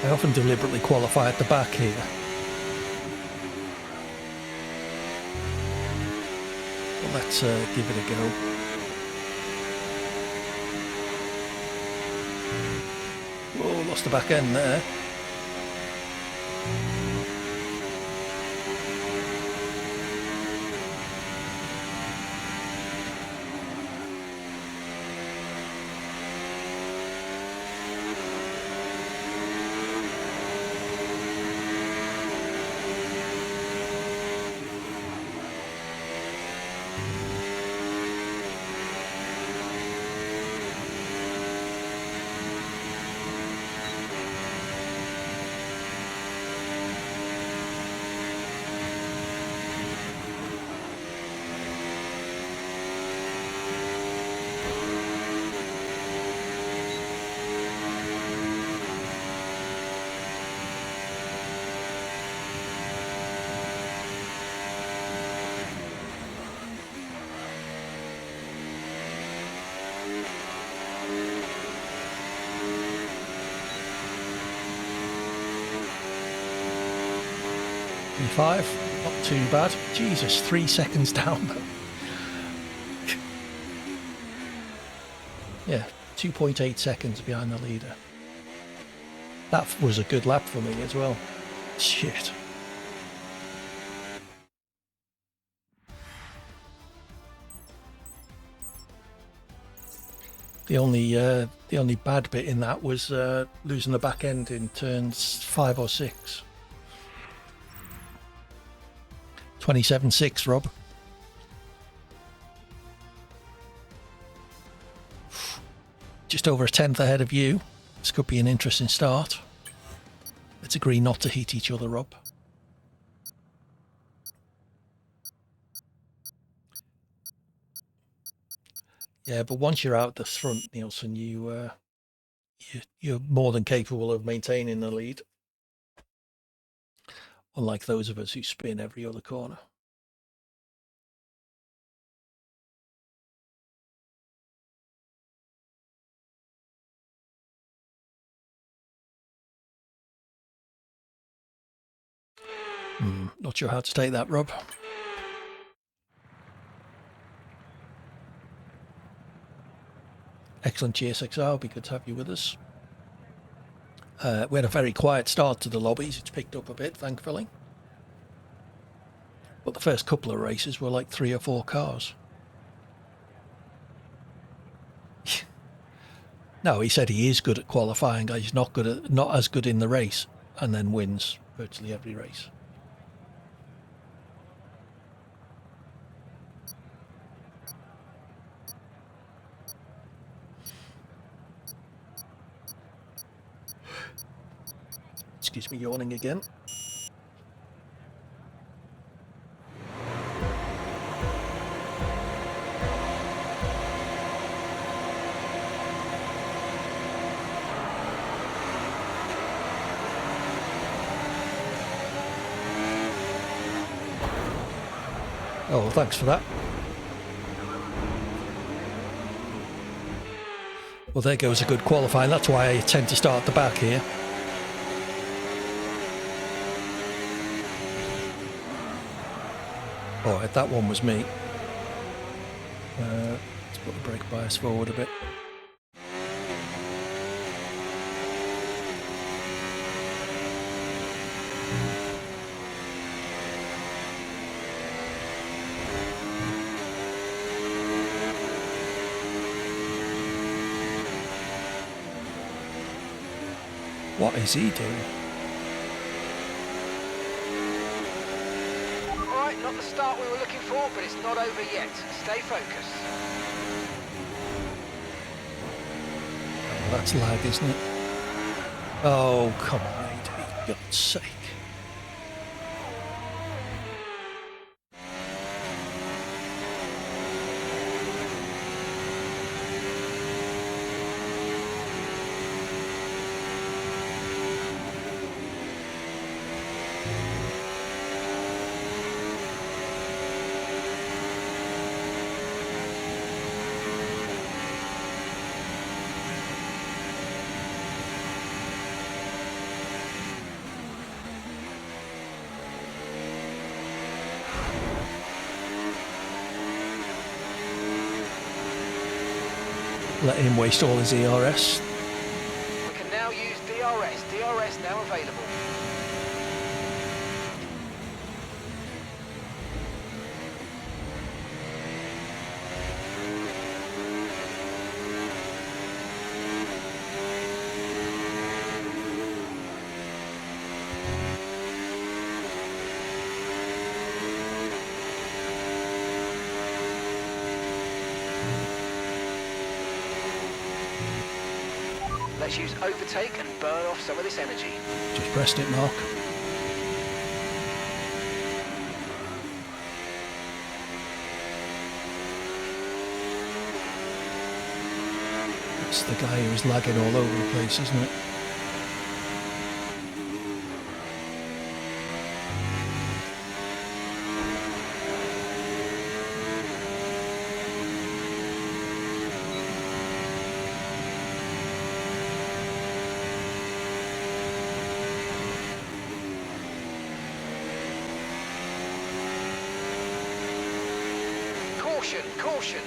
I often deliberately qualify at the back here. But let's give it a go. Whoa, lost the back end there. Five, not too bad. Jesus, 3 seconds down though. Yeah, 2.8 seconds behind the leader. That was a good lap for me as well. Shit. The only bad bit in that was losing the back end in turns 5 or 6. 27.6, Rob. Just over a tenth ahead of you. This could be an interesting start. Let's agree not to hit each other, Rob. Yeah, but once you're out the front, Nielsen, you're more than capable of maintaining the lead. Unlike those of us who spin every other corner. Not sure how to take that, Rob. Excellent GSXR, be good to have you with us. We had a very quiet start to the lobbies. It's picked up a bit, thankfully. But the first couple of races were like 3 or 4 cars. No, he said he is good at qualifying. He's not as good in the race, and then wins virtually every race. Excuse me yawning again. Oh, well, thanks for that. Well, there goes a good qualifying. That's why I tend to start at the back here. All right, that one was me. Let's put the brake bias forward a bit. What is he doing? Alright, not the start we were looking for, but it's not over yet. Stay focused. Oh, that's lag, isn't it? Oh, come on, AD, for God's sake. Let him waste all his ERS. We can now use DRS. DRS now available. Let's use overtake and burn off some of this energy. Just pressed it, Mark. It's the guy who was lagging all over the place, isn't it? Caution, caution.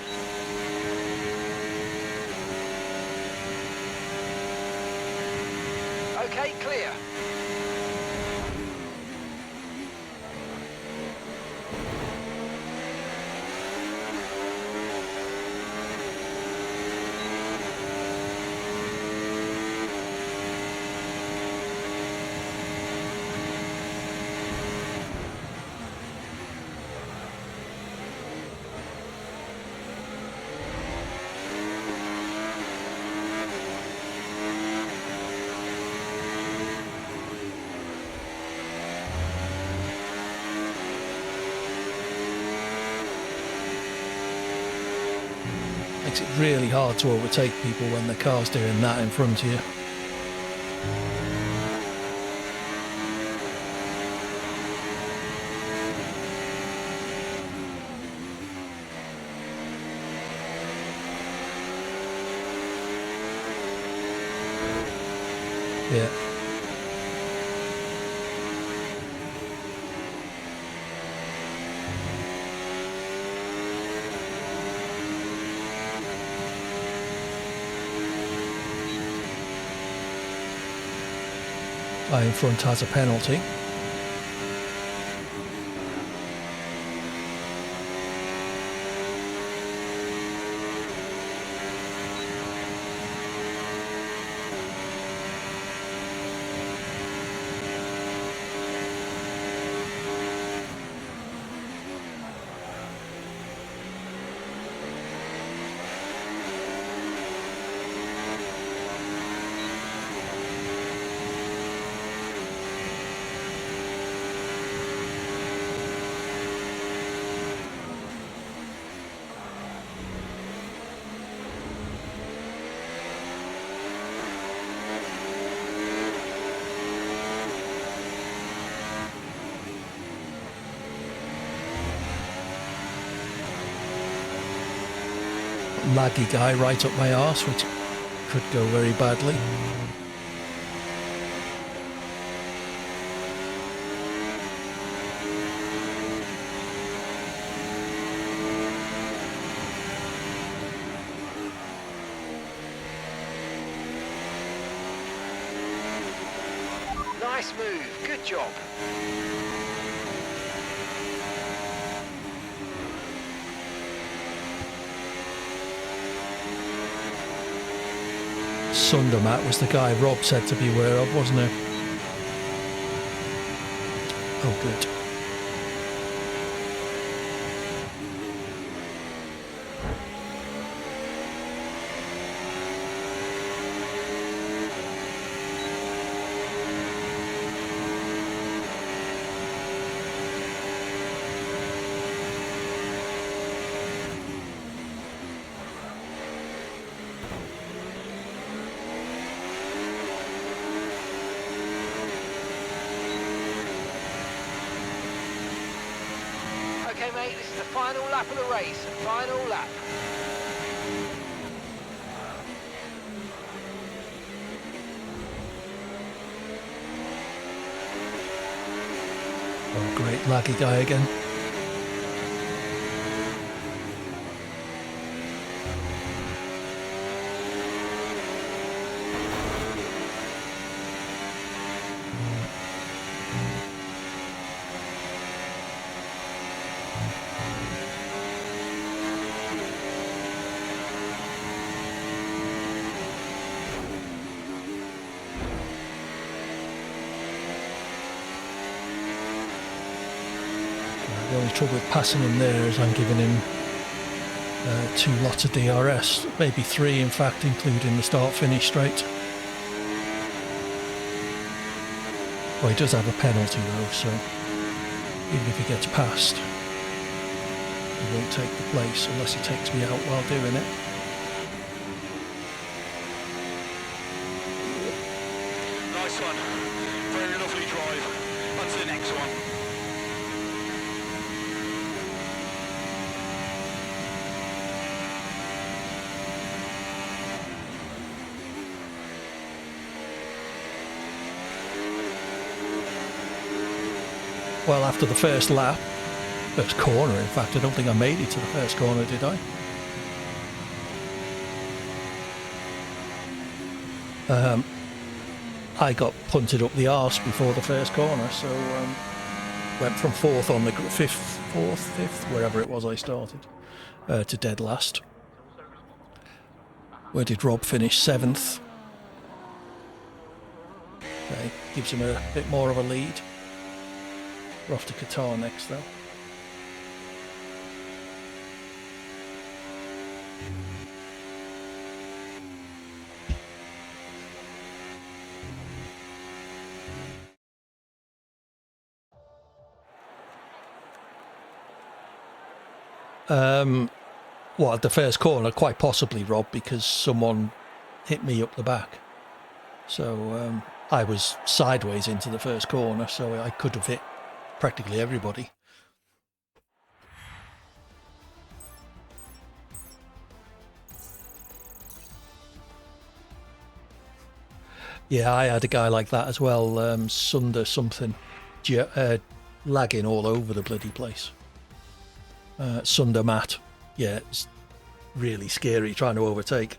Okay, clear. Makes it really hard to overtake people when the car's doing that in front of you. Yeah. Guy in front has a penalty. laggy guy right up my arse, which could go very badly. Nice move, good job. Sundermat was the guy Rob said to beware of, wasn't it? Oh, good. Okay, mate, this is the final lap of the race. Final lap. Oh, great laggy guy again. The only trouble with passing him there is I'm giving him 2 lots of DRS, maybe 3 in fact, including the start-finish straight. Well, he does have a penalty though, so even if he gets past, he won't take the place unless he takes me out while doing it. Nice one. Very lovely drive. On to the next one. Well, after the first lap, first corner in fact, I don't think I made it to the first corner, did I? I got punted up the arse before the first corner, so went from 4th on the 5th, wherever it was I started, to dead last. Where did Rob finish? 7th. Okay, gives him a bit more of a lead. We're off to Qatar next though. Well, at the first corner, quite possibly, Rob, because someone hit me up the back. So I was sideways into the first corner, so I could have hit practically everybody. Yeah, I had a guy like that as well, Sunder something, lagging all over the bloody place. Sundermat. Yeah, it's really scary trying to overtake.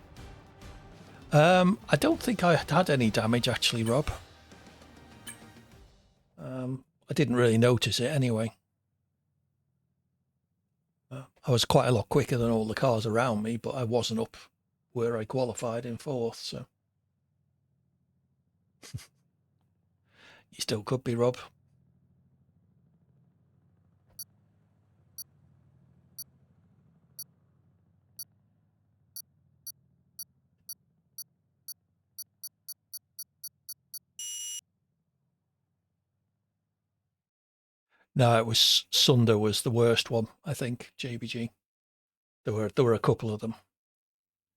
I don't think I had any damage actually, Rob. I didn't really notice it anyway. I was quite a lot quicker than all the cars around me, but I wasn't up where I qualified in 4th, so. You still could be, Rob. No, it was Sunder was the worst one, I think, JBG. There were a couple of them.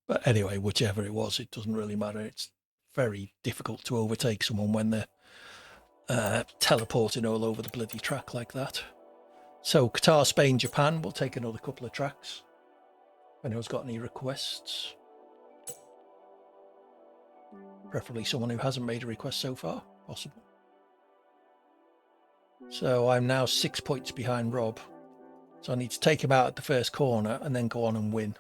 But anyway, whichever it was, it doesn't really matter. It's very difficult to overtake someone when they're teleporting all over the bloody track like that. So Qatar, Spain, Japan, we'll take another couple of tracks. anyone's got any requests, preferably someone who hasn't made a request so far, possible. So I'm now 6 points behind Rob. So I need to take him out at the first corner and then go on and win.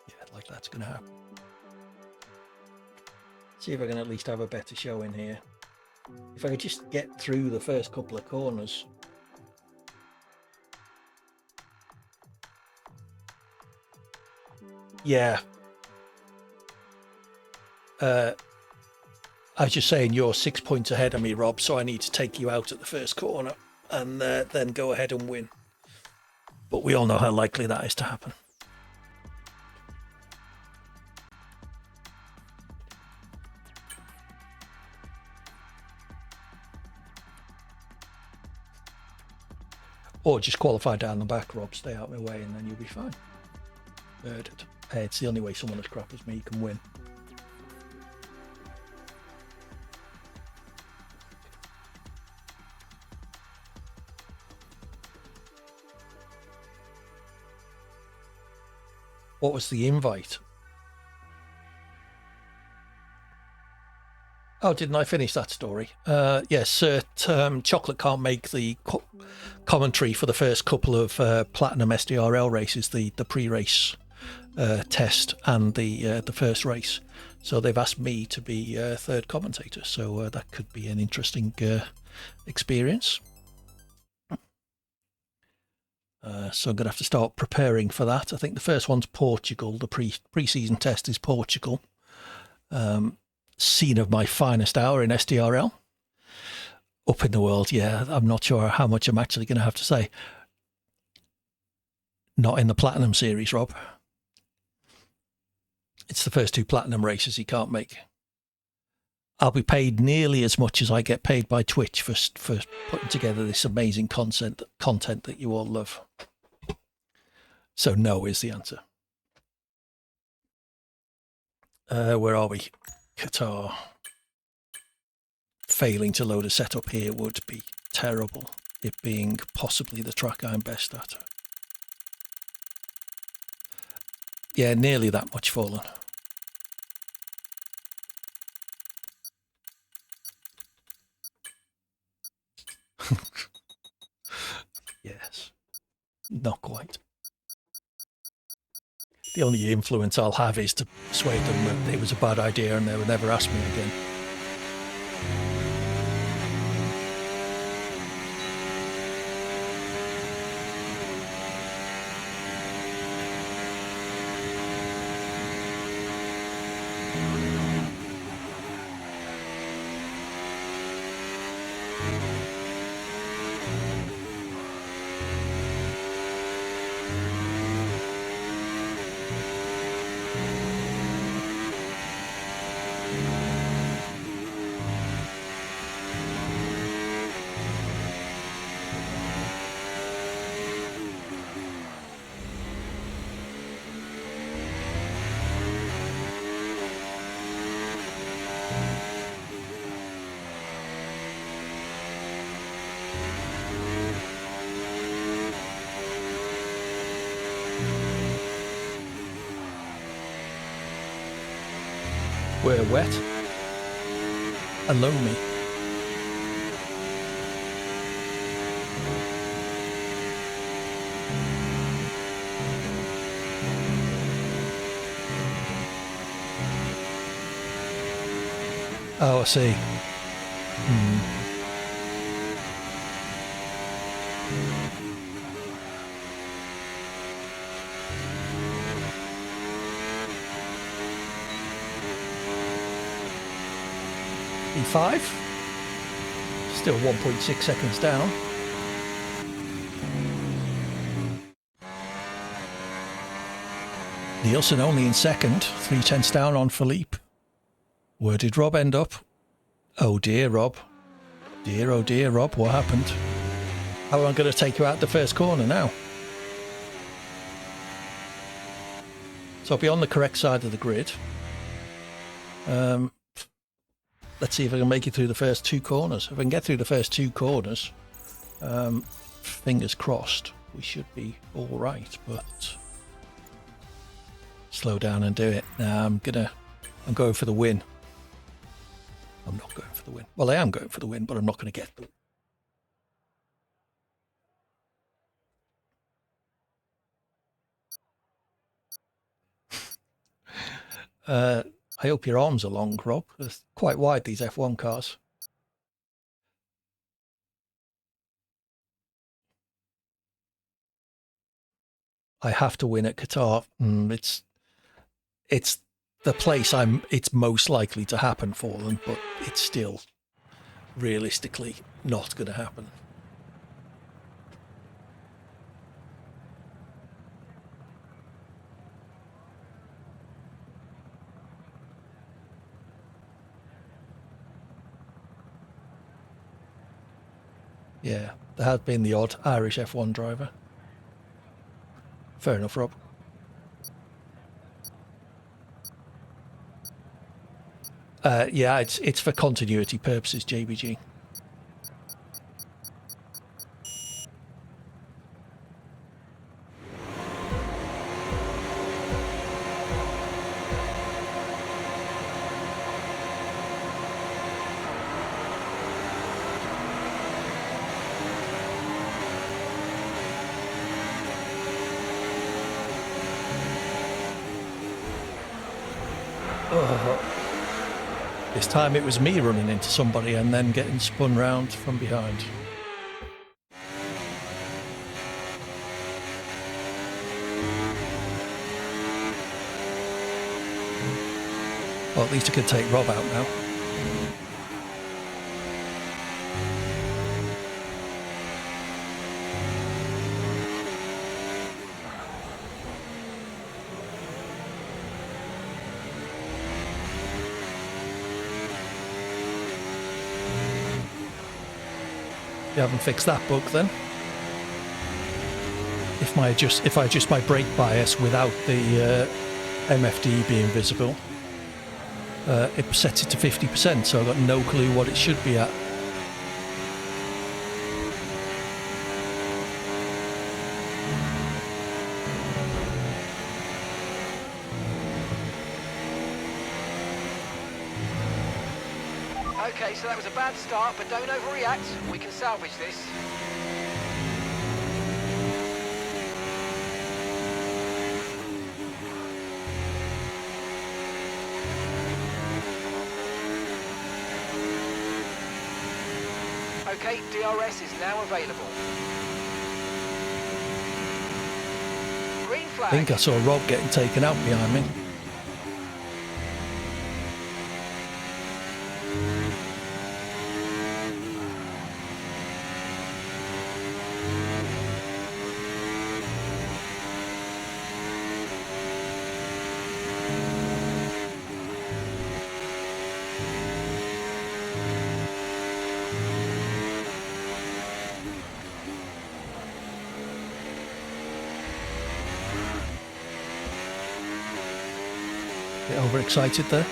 Yeah, like that's going to happen. See if I can at least have a better show in here. If I could just get through the first couple of corners. Yeah. I was just saying you're 6 points ahead of me, Rob, so I need to take you out at the first corner and then go ahead and win. But we all know how likely that is to happen. Or just qualify down the back, Rob, stay out of my way, and then you'll be fine. Murdered. Hey, it's the only way someone as crap as me can win. What was the invite? Oh, didn't I finish that story? Yes, Chocolate can't make the commentary for the first couple of Platinum SDRL races, the pre-race test and the first race. So they've asked me to be third commentator. So that could be an interesting experience. So I'm going to have to start preparing for that. I think the first one's Portugal. The pre-season test is Portugal. Scene of my finest hour in SDRL. Up in the world, yeah. I'm not sure how much I'm actually going to have to say. Not in the Platinum series, Rob. It's the first two Platinum races he can't make. I'll be paid nearly as much as I get paid by Twitch for putting together this amazing content that you all love. So no is the answer. Where are we? Qatar. Failing to load a setup here would be terrible, it being possibly the track I'm best at. Yeah, nearly that much fallen. Yes, not quite. The only influence I'll have is to persuade them that it was a bad idea and they would never ask me again. We're wet and lonely. Oh, I see. E5. Still 1.6 seconds down. Nielsen only in second, 3/10 down on Philippe. Where did Rob end up? Oh dear, Rob. Dear, oh dear, Rob, what happened? How am I going to take you out the first corner now? So I'll be on the correct side of the grid. Let's see if I can make it through the first two corners. If I can get through the first two corners, fingers crossed, we should be all right. But slow down and do it. Now I'm going for the win. I'm not going for the win. Well, I am going for the win, but I'm not going to get the win. I hope your arms are long, Rob. They're quite wide, these F1 cars. I have to win at Qatar. It's the place it's most likely to happen for them, but it's still realistically not going to happen. Yeah, there has been the odd Irish F1 driver. Fair enough, Rob. Yeah, it's for continuity purposes, JBG. This time it was me running into somebody and then getting spun round from behind. Well, at least I could take Rob out now. You haven't fixed that bug then. If I adjust my brake bias without the MFD being visible, it sets it to 50%, so I've got no clue what it should be at. Okay, so that was a bad start, but don't overreact. We can salvage this. Okay, DRS is now available. Green flag. I think I saw Rob getting taken out behind me. Bit overexcited there.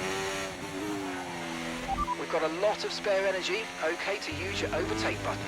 We've got a lot of spare energy. Okay to use your overtake button.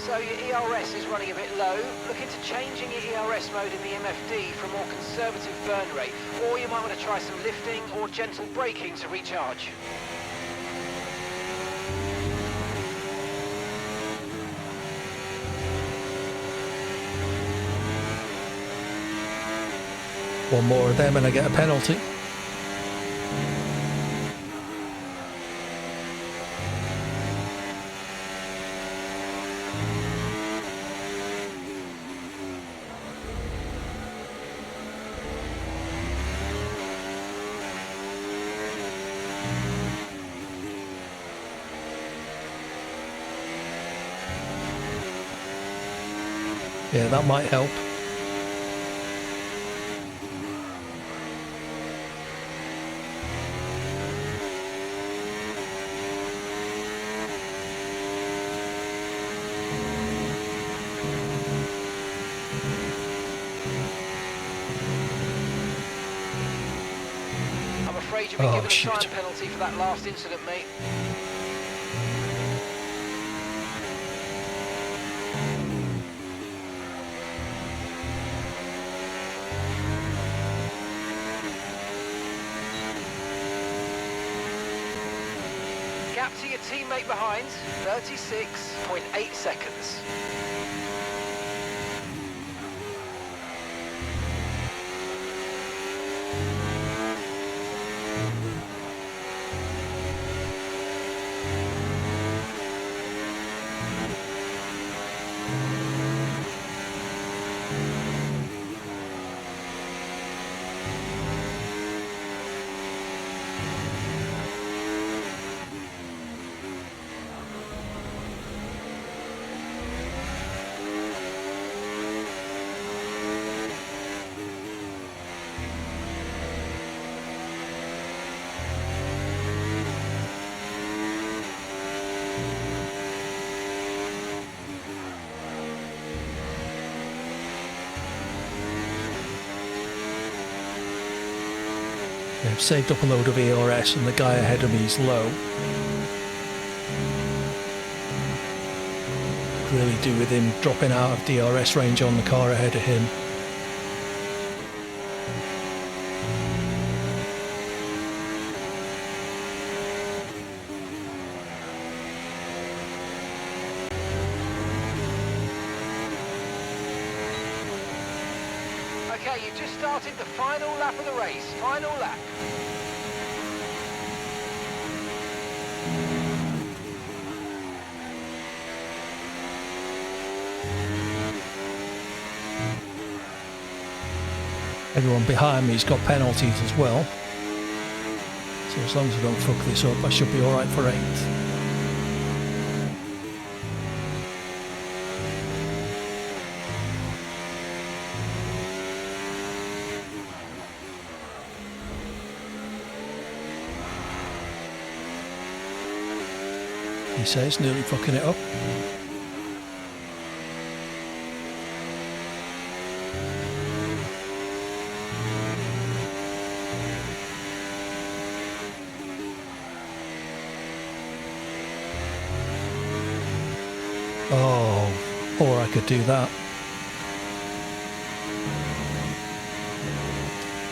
So your ERS is running a bit low. Look into changing your ERS mode in the MFD for a more conservative burn rate, or you might want to try some lifting or gentle braking to recharge. One more of them and I get a penalty. Yeah, that might help. I'm afraid you've been Oh, given a shit. time penalty for that last incident, mate. Gap to your teammate behind, 36.8 seconds. Yeah, I've saved up a load of ERS and the guy ahead of me is low. Could really do with him dropping out of DRS range on the car ahead of him. Okay, you've just started the final lap of the race. Final lap. Everyone behind me's got penalties as well. So as long as I don't fuck this up, I should be alright for 8th. He says, nearly fucking it up. Oh, or I could do that.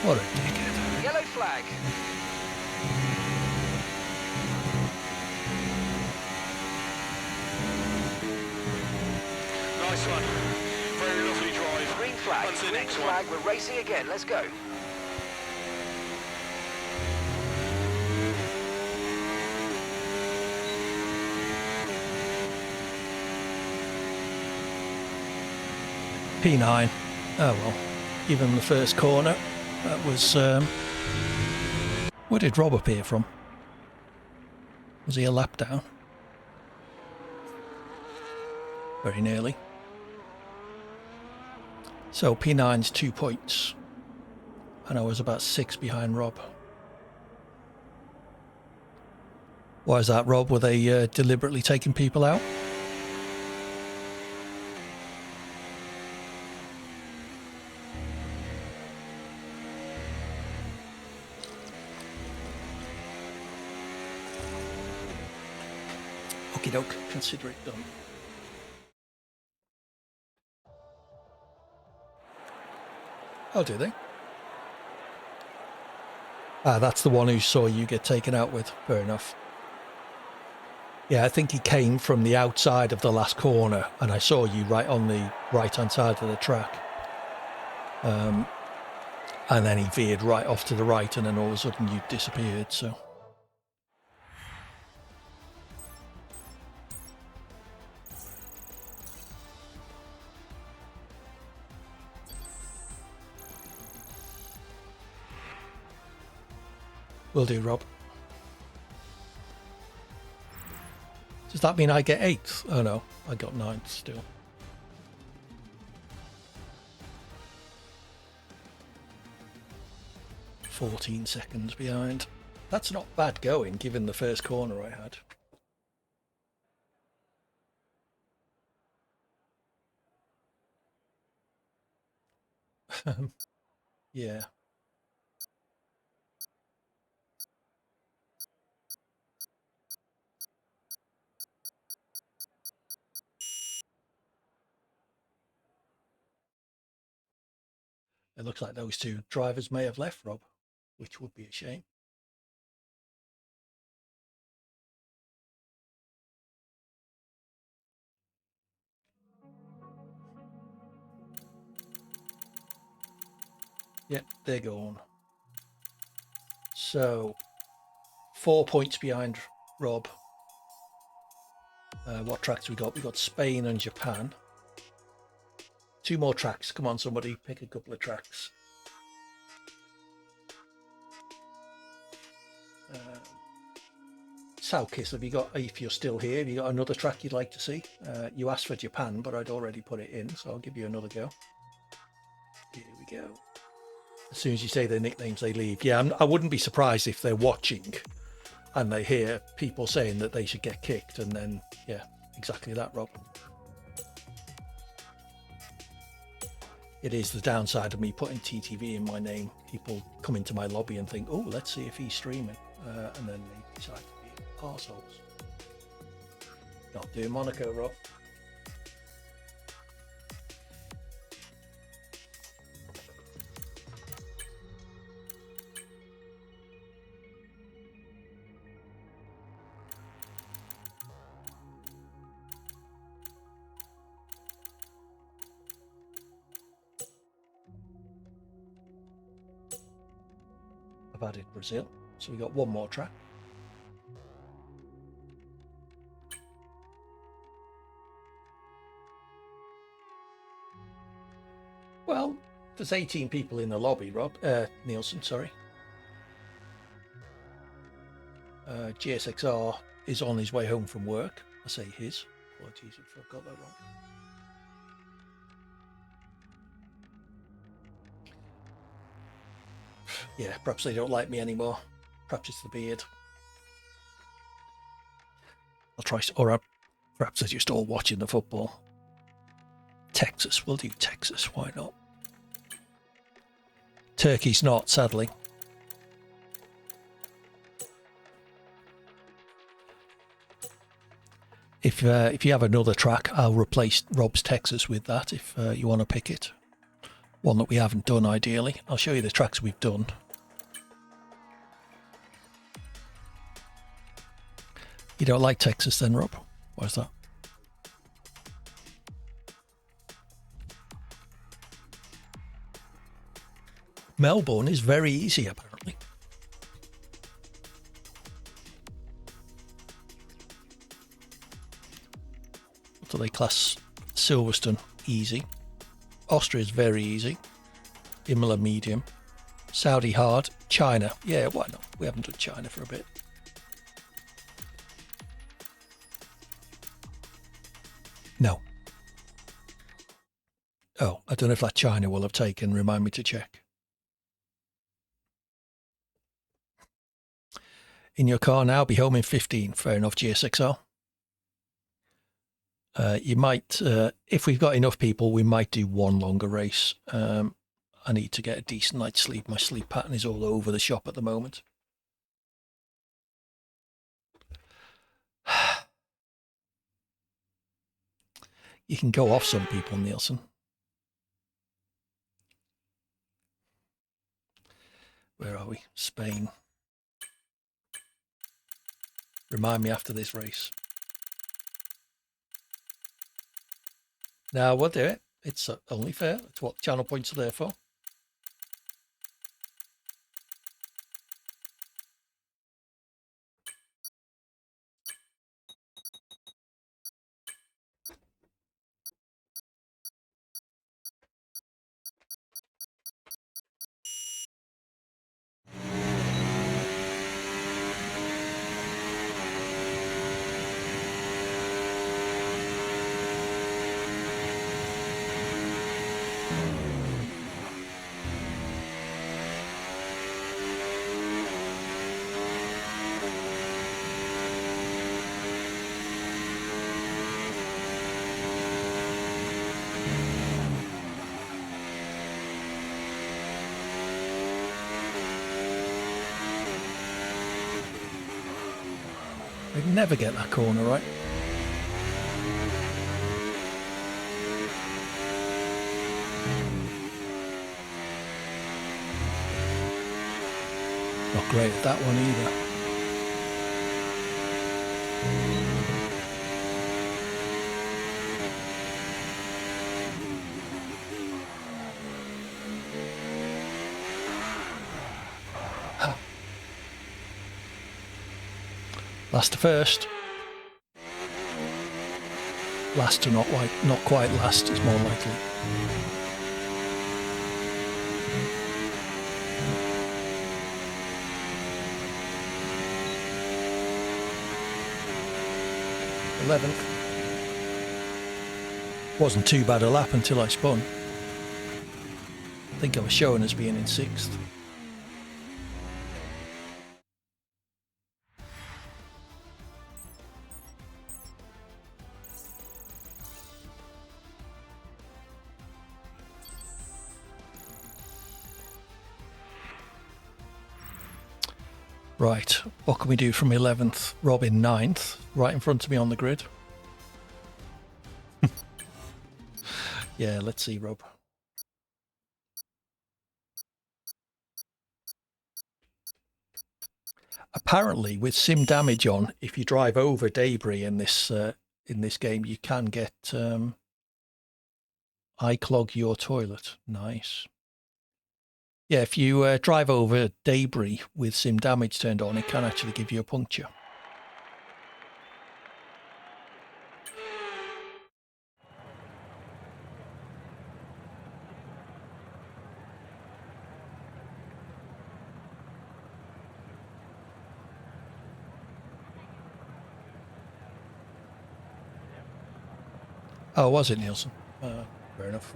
What a dickhead. Yellow flag. Nice one. Very lovely drive. Green flag. On to the Green next flag. one. We're racing again. Let's go. P9. Oh well. Even the first corner. That was... where did Rob appear from? Was he a lap down? Very nearly. So P9's 2 points. And I was about 6 behind Rob. Why is that, Rob? Were they deliberately taking people out? Okie doke, consider it done. Oh, do they? Ah, that's the one who saw you get taken out with. Fair enough. Yeah, I think he came from the outside of the last corner and I saw you right on the right-hand side of the track. And then he veered right off to the right and then all of a sudden you disappeared, so... Will do, Rob. Does that mean I get 8th? Oh no, I got 9th still. 14 seconds behind. That's not bad going, given the first corner I had. Yeah. It looks like those two drivers may have left, Rob, which would be a shame. Yep, they're gone. So, 4 points behind Rob. What tracks we got? We got Spain and Japan. 2 more tracks. Come on, somebody, pick a couple of tracks. Salkis, have you got, if you're still here, have you got another track you'd like to see? You asked for Japan, but I'd already put it in, so I'll give you another go. Here we go. As soon as you say their nicknames, they leave. Yeah, I wouldn't be surprised if they're watching and they hear people saying that they should get kicked, and then, yeah, exactly that, Rob. It is the downside of me putting TTV in my name. People come into my lobby and think, oh, let's see if he's streaming. And then they decide to be arseholes. Not doing Monaco, Rob. I've added Brazil, so we got one more track. Well, there's 18 people in the lobby, Rob. Nielsen, sorry. GSXR is on his way home from work. I say his. Apologies if I've got that wrong. Yeah, perhaps they don't like me anymore. Perhaps it's the beard. I'll try, or perhaps they're just all watching the football. Texas, we'll do Texas, why not? Turkey's not, sadly. If you have another track, I'll replace Rob's Texas with that if you want to pick it. One that we haven't done, ideally. I'll show you the tracks we've done. You don't like Texas then, Rob? Why is that? Melbourne is very easy, apparently. So they class Silverstone easy. Austria is very easy. Imola medium. Saudi hard. China. Yeah, why not? We haven't done China for a bit. No. Oh, I don't know if that China will have taken. Remind me to check. In your car now, be home in 15. Fair enough, GSXR. You might, if we've got enough people, we might do one longer race. I need to get a decent night's sleep. My sleep pattern is all over the shop at the moment. You can go off some people, Nielsen. Where are we? Spain. Remind me after this race. Now we'll do it. It's only fair. That's what channel points are there for. I never get that corner right. Not great at that one either. Last to first. Last to not quite last is more likely. .11th. Wasn't too bad a lap until I spun. I think I was showing as being in 6th. Right, what can we do from 11th? Robin 9th, right in front of me on the grid. Yeah, let's see, Rob. Apparently, with sim damage on, if you drive over debris in this game, you can get I clog your toilet. Nice. Yeah, if you drive over debris with sim damage turned on, it can actually give you a puncture. Oh, was it, Nielsen? Fair enough.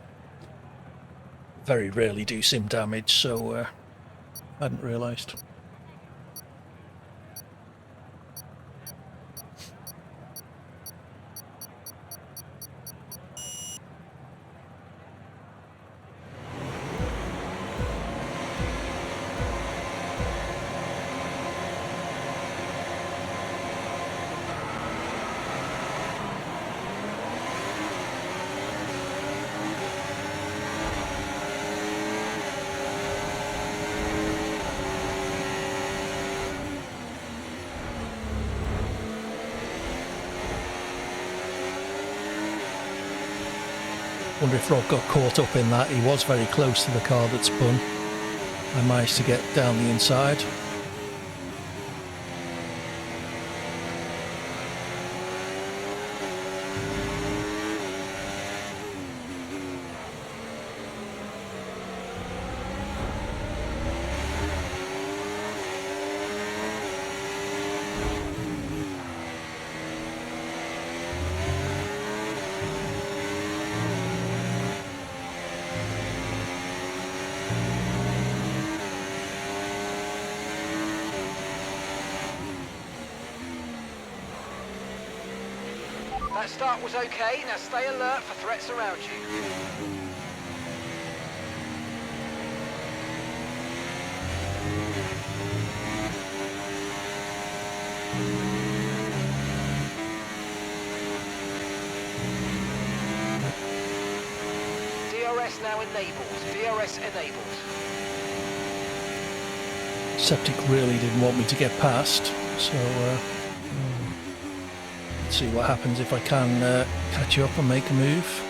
Very rarely do sim damage, so I hadn't realised. Wonder if Rob got caught up in that. He was very close to the car that spun. I managed to get down the inside. That start was okay, now stay alert for threats around you. DRS now enabled. DRS enabled. Septic really didn't want me to get past, so let's see what happens if I can catch up and make a move.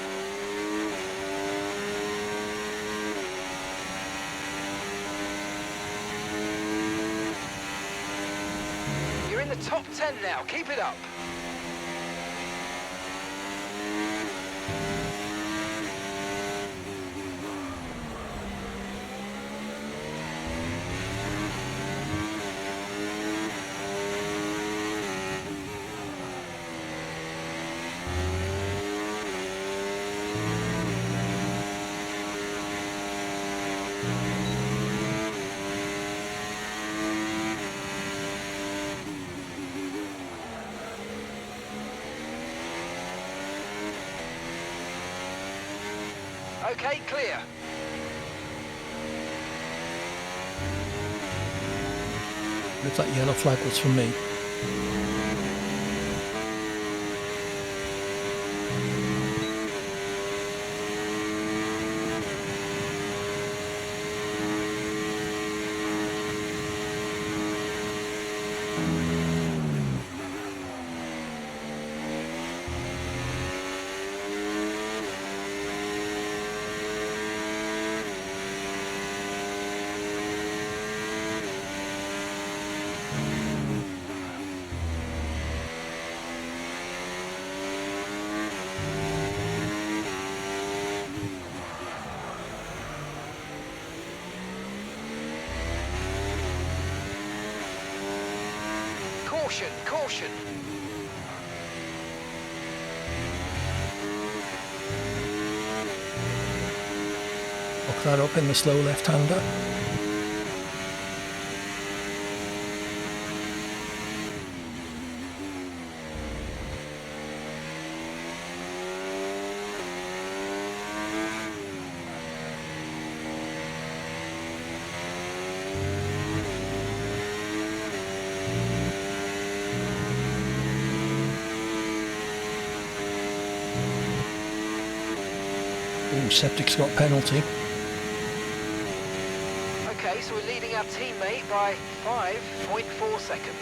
You're in the top 10 now, keep it up. Okay, clear. Looks like yellow flag was for me. Caution, caution. Lock that up in the slow left-hander. Ooh, Septic's got penalty. Okay, so we're leading our teammate by 5.4 seconds.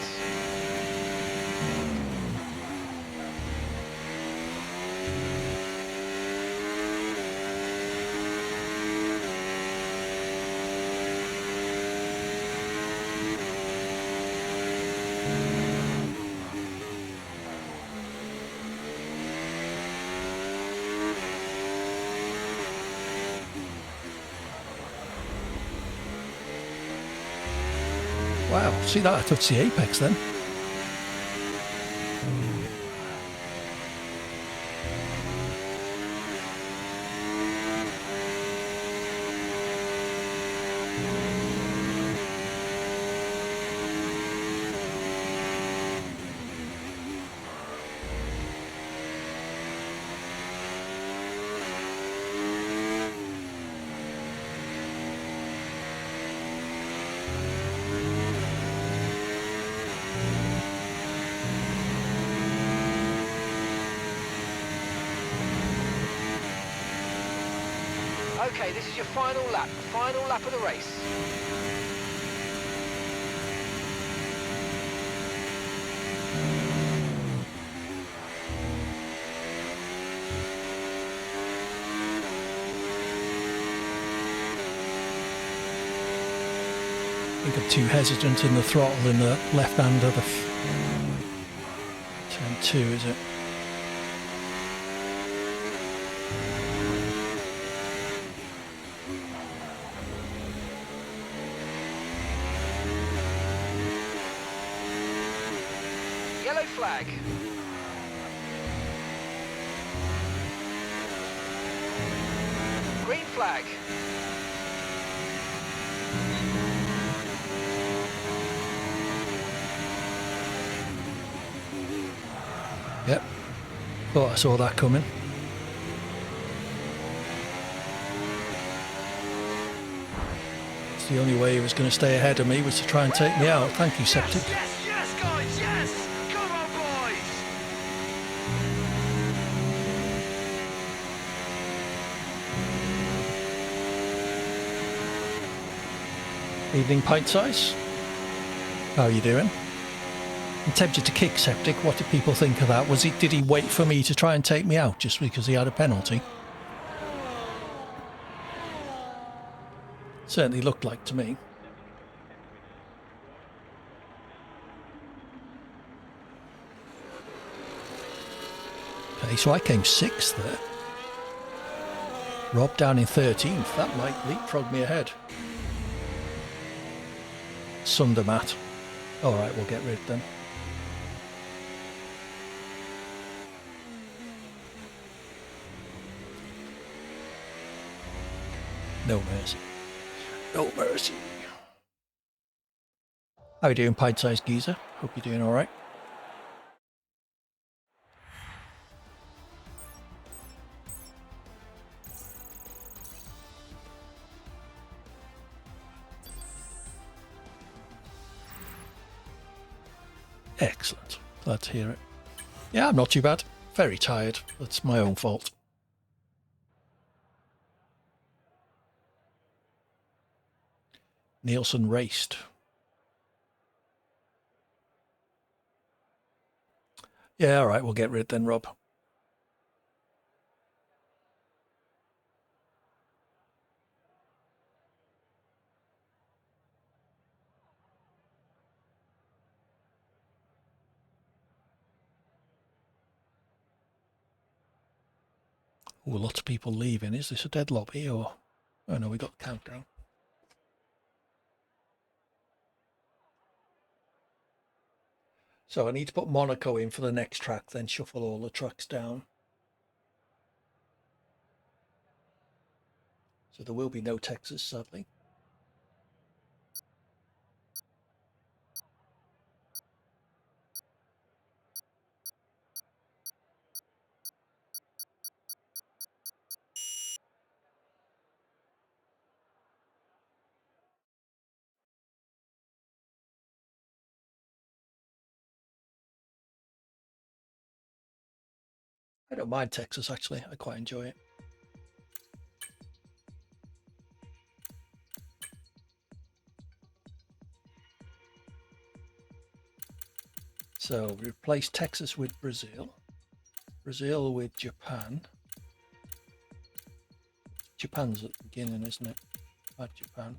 Wow, see that? I thought it's the apex then. Okay, this is your final lap of the race. I think I'm too hesitant in the throttle in the left hand of the turn 2, is it? Yellow flag. Green flag. Yep. Thought I saw that coming. It's the only way he was going to stay ahead of me was to try and take me out. Thank you, Septic. Yes, yes, guys, yes! Come on, boys! Evening pint size. How are you doing? I'm tempted to kick Septic. What did people think of that? Did he wait for me to try and take me out just because he had a penalty? Certainly looked like to me. Okay, so I came 6th there. Rob down in 13th. That might leapfrog me ahead. Sundermat. Alright, we'll get rid of them. No mercy. No mercy. How you doing, pint-sized geezer? Hope you're doing alright. Excellent. Glad to hear it. Yeah, I'm not too bad. Very tired. That's my own fault. Nielsen raced. Yeah, all right, we'll get rid then, Rob. Oh, lots of people leaving. Is this a dead lobby or... Oh no, we got the countdown. So I need to put Monaco in for the next track, then shuffle all the tracks down. So there will be no Texas, sadly. I don't mind Texas, actually. I quite enjoy it. So replace Texas with Brazil. Brazil with Japan. Japan's at the beginning, isn't it? Add Japan.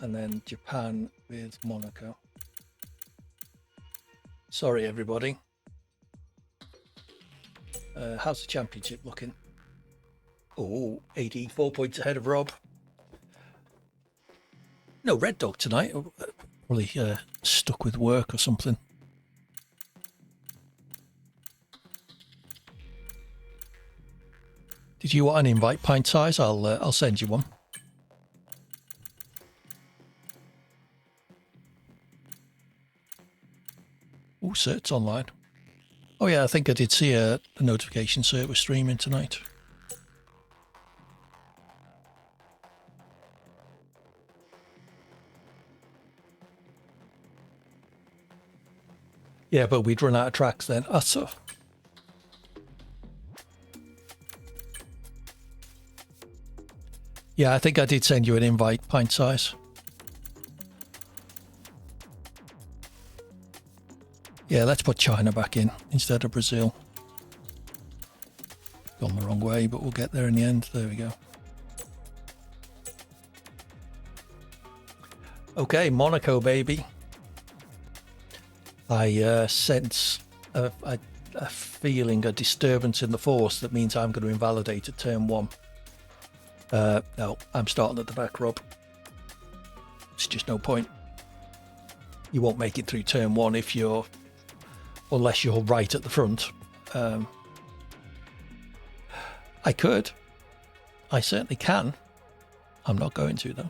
And then Japan with Monaco. Sorry, everybody. How's the championship looking? Oh, 84 points ahead of Rob. No Red Dog tonight. Probably stuck with work or something. Did you want an invite pint size? I'll send you one. Oh, Cert's online. Oh yeah, I think I did see a notification Cert was streaming tonight. Yeah, but we'd run out of tracks then. So. Yeah, I think I did send you an invite, pint size. Yeah, let's put China back in instead of Brazil. Gone the wrong way, but we'll get there in the end. There we go. Okay, Monaco, baby. I sense a feeling, a disturbance in the force that means I'm going to invalidate at turn 1. No, I'm starting at the back, Rob. It's just no point. You won't make it through turn 1 unless you're right at the front. I could. I certainly can. I'm not going to, though.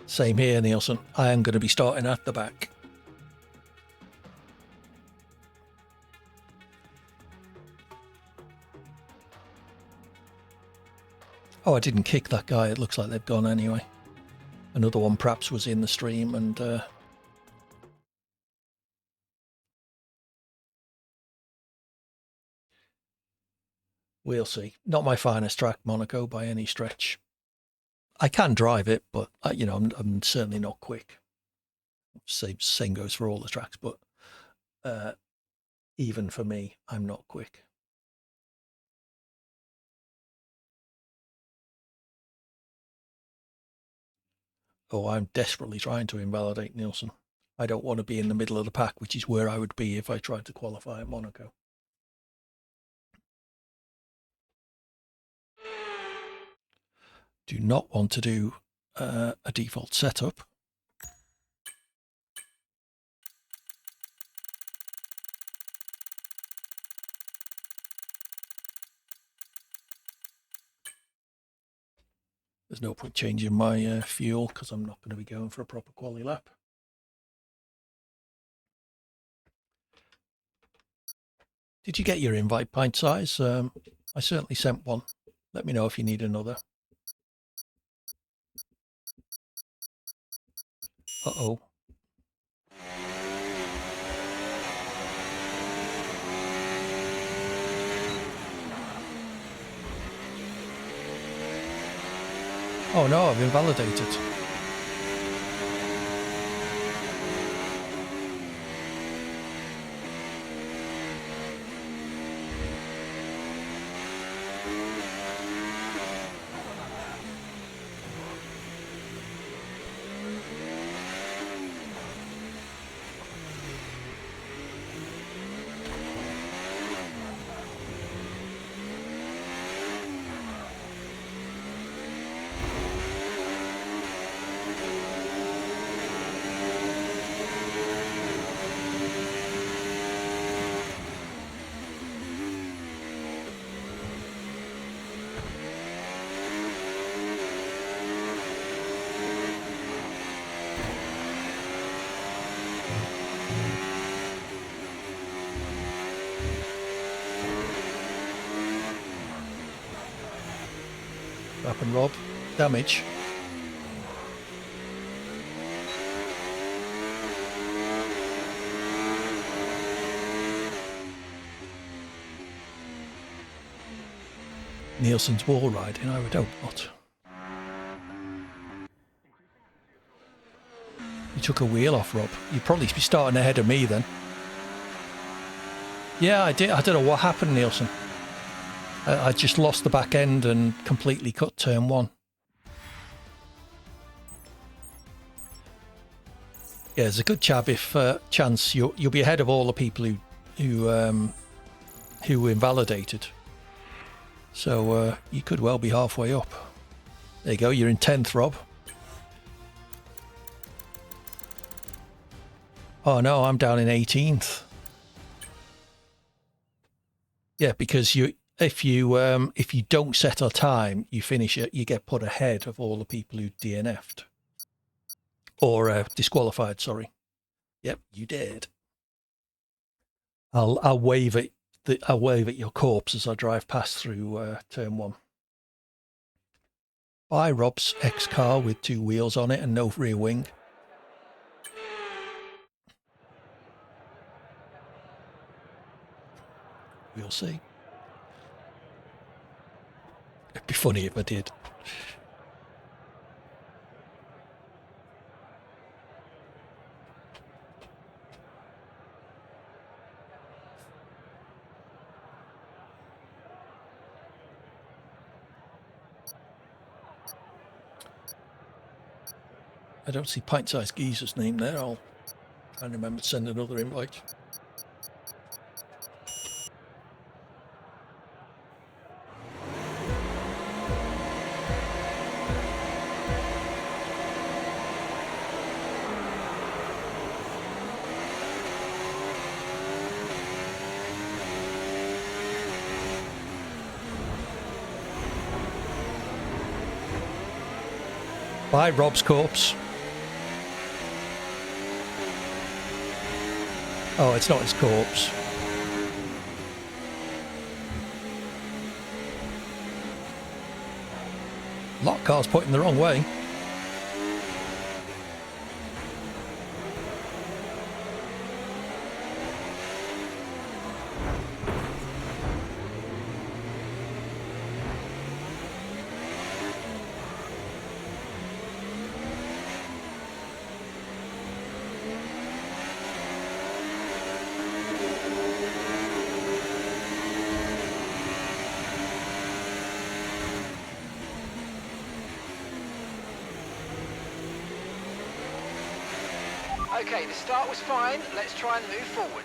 Same here, Nielsen. I am going to be starting at the back. Oh, I didn't kick that guy. It looks like they've gone anyway. Another one perhaps was in the stream and... we'll see. Not my finest track, Monaco, by any stretch. I can drive it, but, I'm certainly not quick. Same goes for all the tracks, but even for me, I'm not quick. Oh, I'm desperately trying to invalidate Nielsen. I don't want to be in the middle of the pack, which is where I would be if I tried to qualify at Monaco. Do not want to do a default setup. There's no point changing my fuel because I'm not going to be going for a proper quali lap. Did you get your invite pint size? I certainly sent one. Let me know if you need another. Uh-oh. Oh no, I've invalidated. happened, Rob? Damage? Nielsen's wall riding? I would hope not. You took a wheel off, Rob. You'd probably be starting ahead of me then. Yeah, I did. I don't know what happened, Nielsen. I just lost the back end and completely cut turn one. Yeah, there's a good chance you'll be ahead of all the people who invalidated. So you could well be halfway up. There you go. You're in 10th, Rob. Oh no, I'm down in 18th. Yeah, because if you don't set a time, you finish it, you get put ahead of all the people who DNF'd or disqualified. Sorry. Yep, you did. I'll wave at your corpse as I drive past through turn one. Buy Rob's X car with 2 wheels on it and no rear wing. We'll see. It'd be funny if I did. I don't see Pint-Sized Geezer's name there. I'll try and remember to send another invite. Bye, Rob's corpse. Oh, it's not his corpse. Lot car's pointing the wrong way. Okay, the start was fine. Let's try and move forward.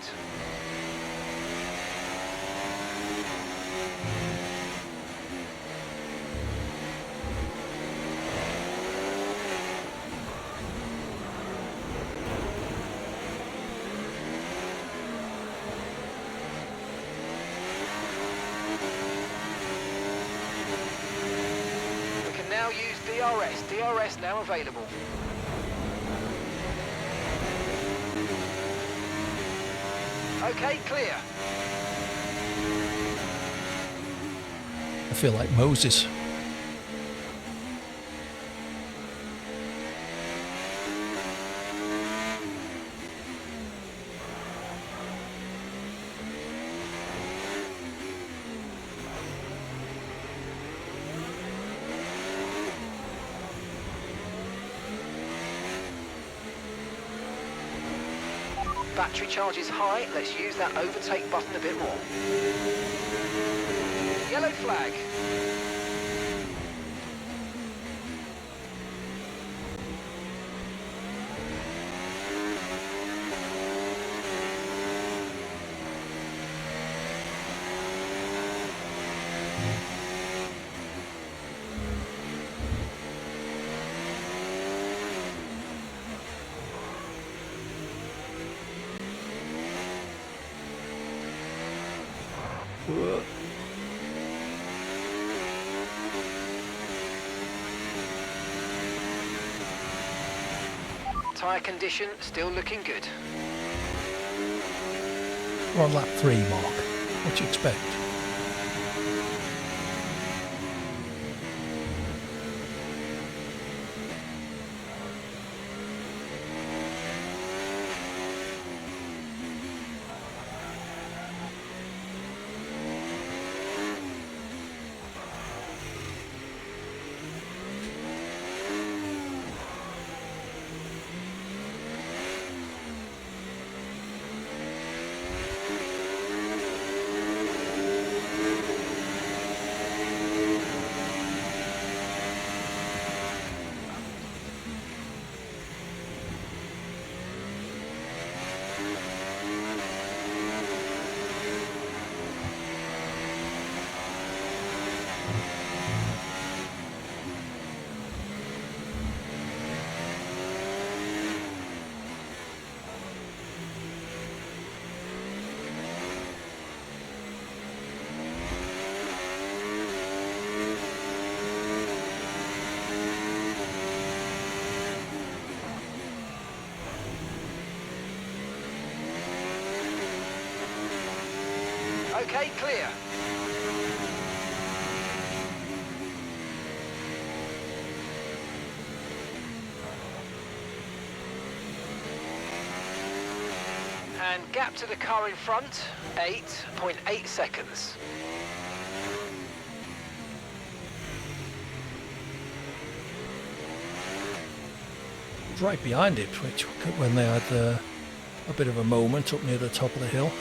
We can now use DRS. DRS now available. Okay, clear. I feel like Moses. Battery charge is high. Let's use that overtake button a bit more. Yellow flag. Tyre condition still looking good. We're on lap 3, Mark. What do you expect? Okay, clear. And gap to the car in front, 8.8 seconds. Right behind it, which when they had a bit of a moment up near the top of the hill.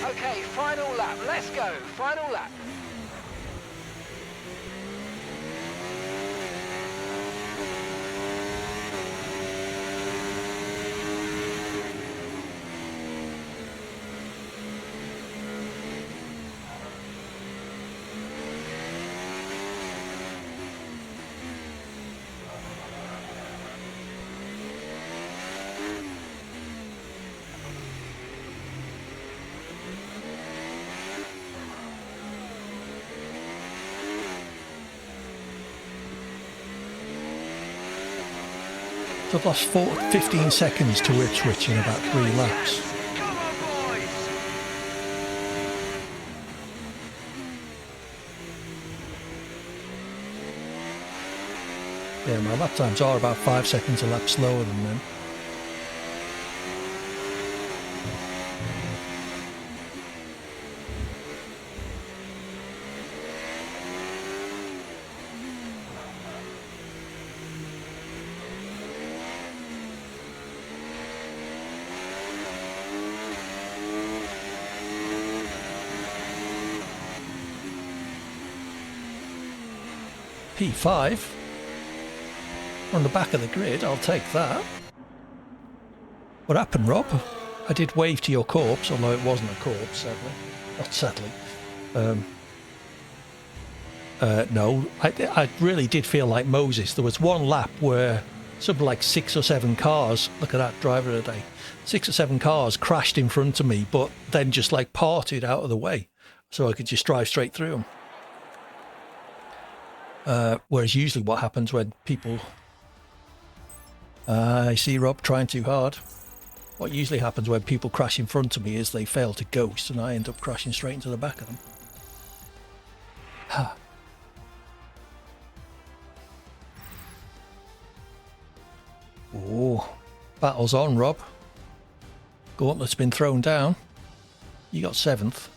Okay, final lap. Let's go. Final lap. So I've lost 15 seconds to Ipswich in about 3 laps. Come on, boys. Yeah, my lap times are about 5 seconds a lap slower than them. P5 on the back of the grid, I'll take that. What happened, Rob? I did wave to your corpse, although it wasn't a corpse, sadly. Not sadly. No, I really did feel like Moses. There was one lap where something like 6 or 7 cars, look at that, driver of the day, 6 or 7 cars crashed in front of me, but then just like parted out of the way so I could just drive straight through them. Whereas usually what happens when people... I see Rob trying too hard. What usually happens when people crash in front of me is they fail to ghost and I end up crashing straight into the back of them. Ha. Oh, battle's on, Rob. Gauntlet's been thrown down. You got 7th.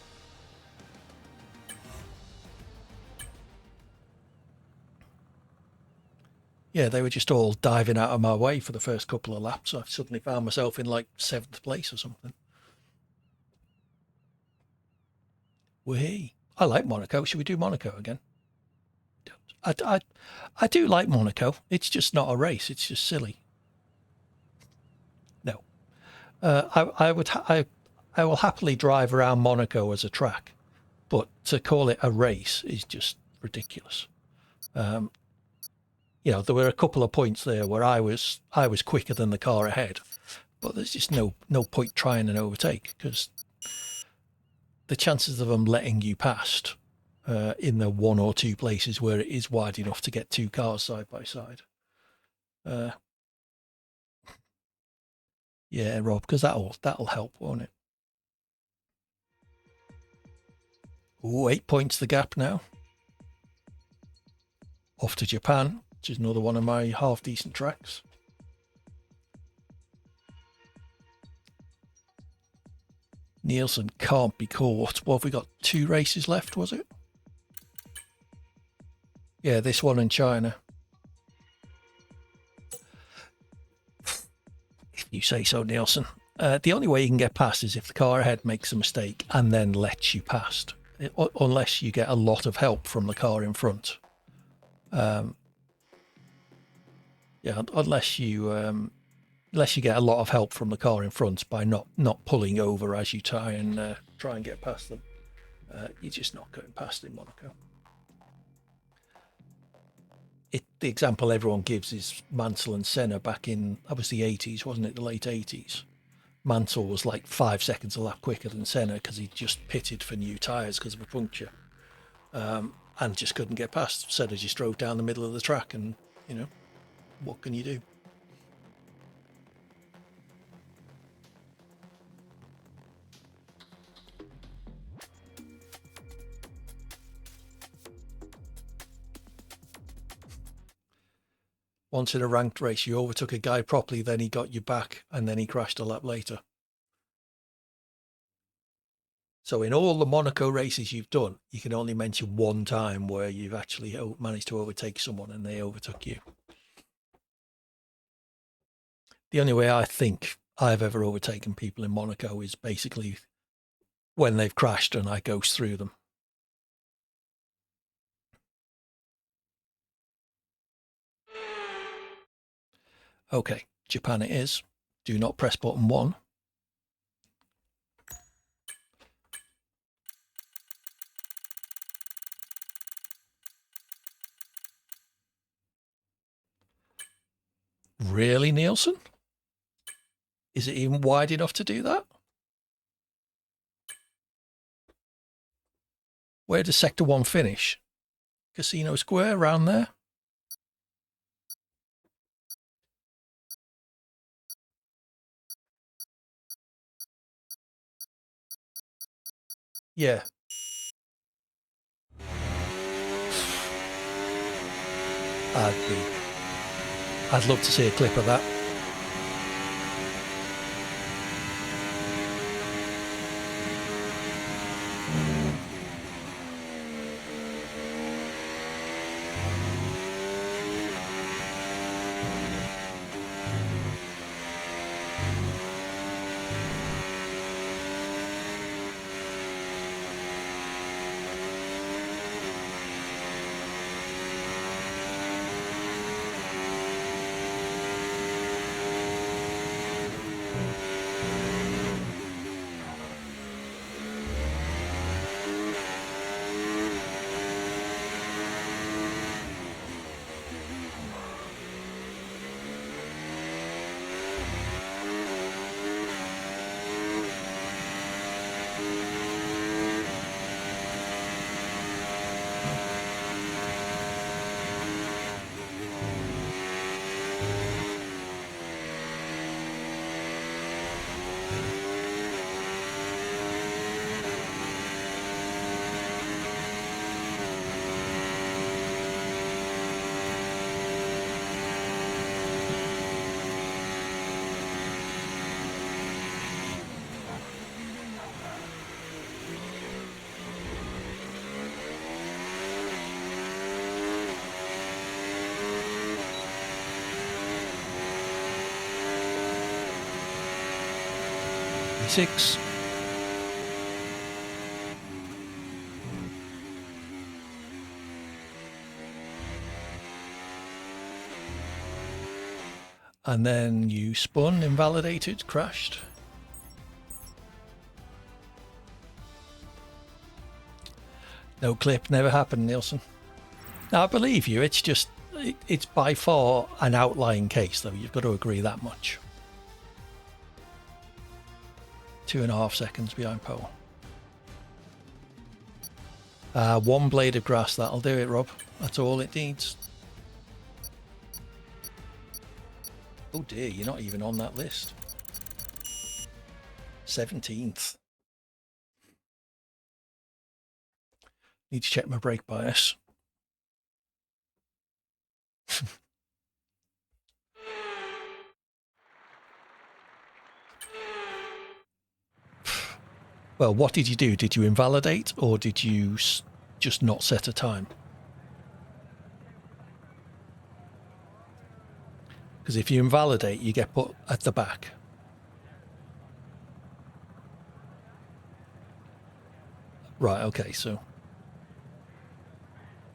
Yeah, they were just all diving out of my way for the first couple of laps. I suddenly found myself in like 7th place or something. Whee! I like Monaco. Should we do Monaco again? I do like Monaco. It's just not a race. It's just silly. No, I will happily drive around Monaco as a track, but to call it a race is just ridiculous. You know, there were a couple of points there where I was quicker than the car ahead, but there's just no point trying and overtake because the chances of them letting you past in the 1 or 2 places where it is wide enough to get 2 cars side by side. Yeah, Rob, because that'll help, won't it? Ooh, 8 points the gap now. Off to Japan, which is another one of my half-decent tracks. Nielsen can't be caught. What have we got? 2 races left, was it? Yeah, this one in China. If you say so, Nielsen. The only way you can get past is if the car ahead makes a mistake and then lets you past. Unless you get a lot of help from the car in front. Yeah, unless you get a lot of help from the car in front by not pulling over as you try and get past them, you're just not going past in Monaco. The example everyone gives is Mansell and Senna back in, that was the 80s, wasn't it? The late 80s. Mansell was like 5 seconds a lap quicker than Senna because he just pitted for new tyres because of a puncture, and just couldn't get past. Senna just drove down the middle of the track, and what can you do? Once in a ranked race, you overtook a guy properly, then he got you back, and then he crashed a lap later. So in all the Monaco races you've done, you can only mention one time where you've actually managed to overtake someone and they overtook you. The only way I think I've ever overtaken people in Monaco is basically when they've crashed and I ghost through them. Okay, Japan it is. Do not press button 1. Really, Nielsen? Is it even wide enough to do that? Where does Sector 1 finish? Casino Square, around there? Yeah. I'd love to see a clip of that. Six. And then you spun, invalidated, crashed. No clip, never happened, Nielsen. Now, I believe you. It's just, it's by far an outlying case, though. You've got to agree that much. 2.5 seconds behind pole. 1 blade of grass, that'll do it, Rob. That's all it needs. Oh dear, you're not even on that list. 17th. Need to check my brake bias. Well, what did you do? Did you invalidate, or did you just not set a time? Because if you invalidate, you get put at the back. Right, okay, so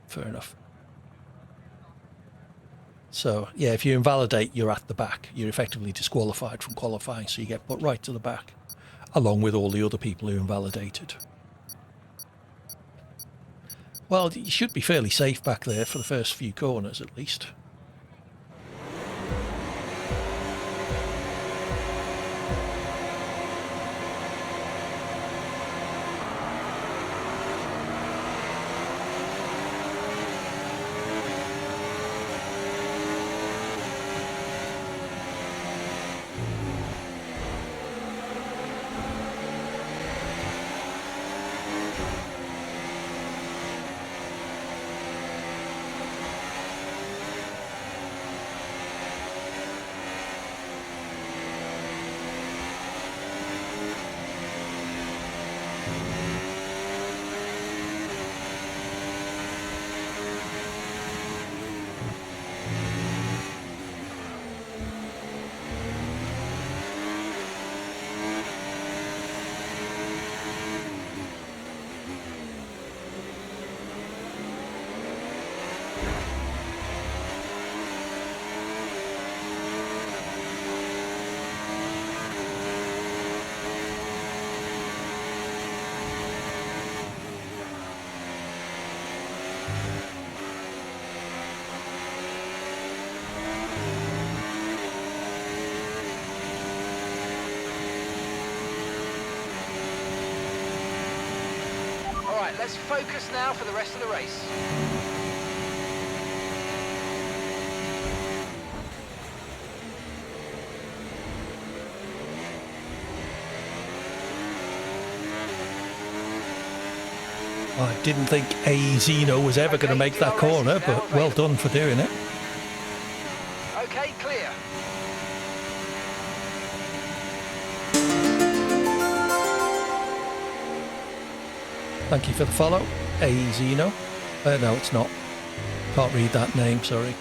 fair enough. So, yeah, if you invalidate, you're at the back. You're effectively disqualified from qualifying, so you get put right to the back, along with all the other people who invalidated. Well, you should be fairly safe back there for the first few corners, at least. Alright, let's focus now for the rest of the race. I didn't think A Zeno was ever going to make that corner, but well done for doing it. Okay, clear. Thank you for the follow, A Zeno. No, it's not. Can't read that name, sorry.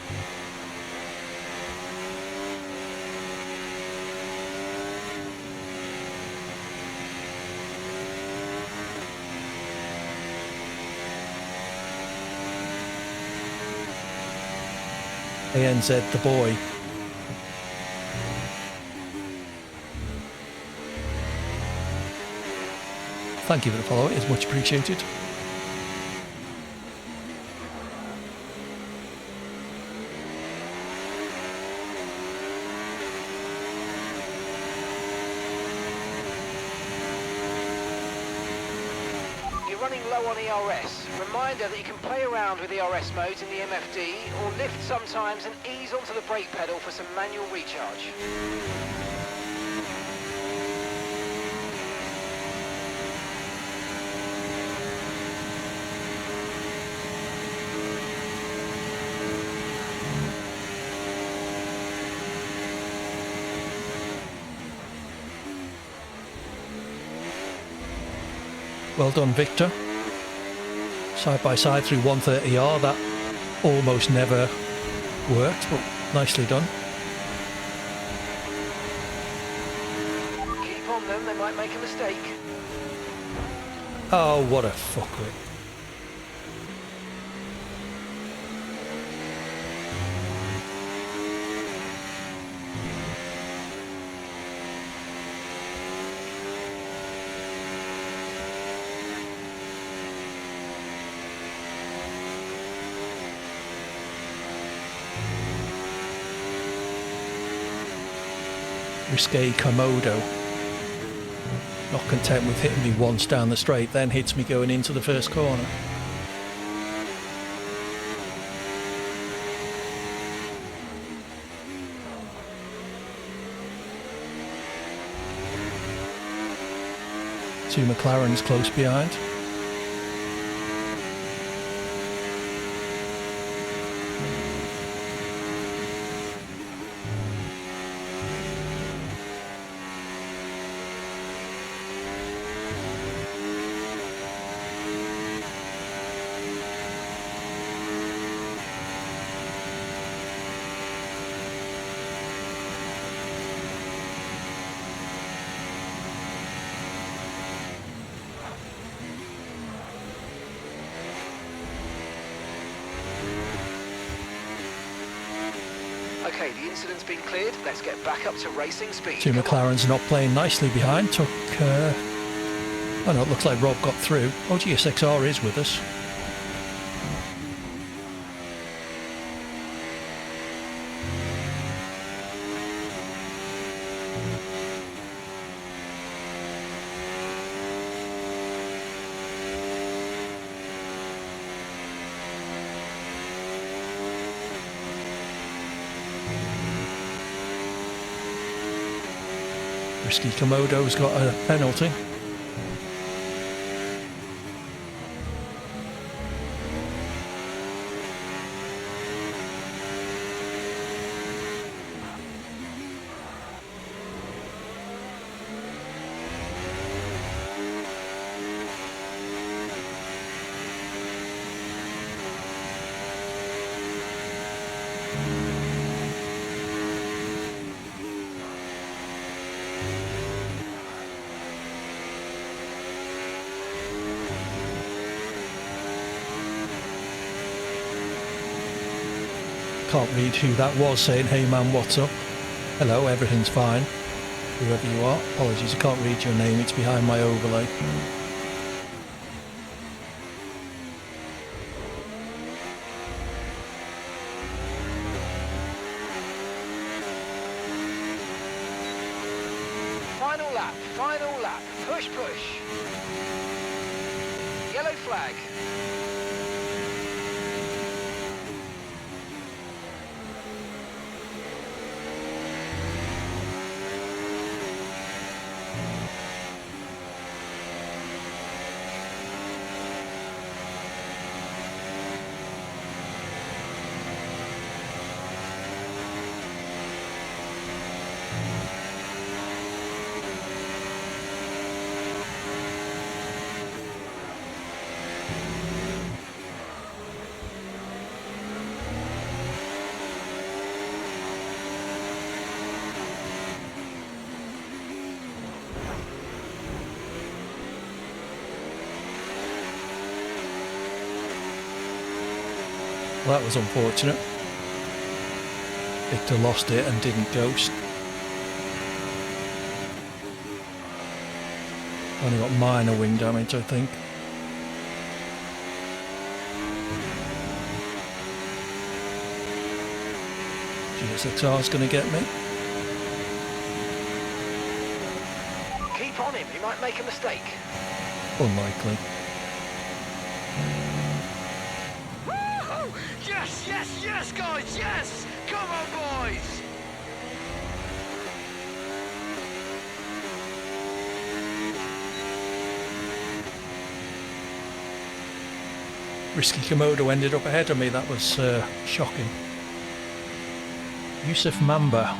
ANZ the boy. Thank you for the follow, it is much appreciated. You're running low on ERS. Reminder that you can play around with ERS modes in the MFD or lift sometimes and ease onto the brake pedal for some manual recharge. Well done, Victor. Side by side through 130R, that almost never worked, but nicely done. Keep on them, they might make a mistake. Oh, what a fuckery. Risque Komodo. Not content with hitting me once down the straight, then hits me going into the first corner. Two McLarens close behind. Okay, the incident's been cleared. Let's get back up to racing speed. Two Come on. McLarens not playing nicely behind. Took. Oh no, it looks like Rob got through. Oh, GSXR is with us. Risky Komodo's got a penalty. Can't read who that was saying, "Hey man, what's up?" Hello, everything's fine. Whoever you are. Apologies, I can't read your name, it's behind my overlay. Final lap, final lap. Push, push. Yellow flag. Well, that was unfortunate. Victor lost it and didn't ghost. Only got minor wing damage, I think. GSXR's going to get me. Keep on him, he might make a mistake. Unlikely. Woo! Yes, yes, yes, guys, yes! Come on, boys! Risky Komodo ended up ahead of me. That was shocking. Yusuf Mamba.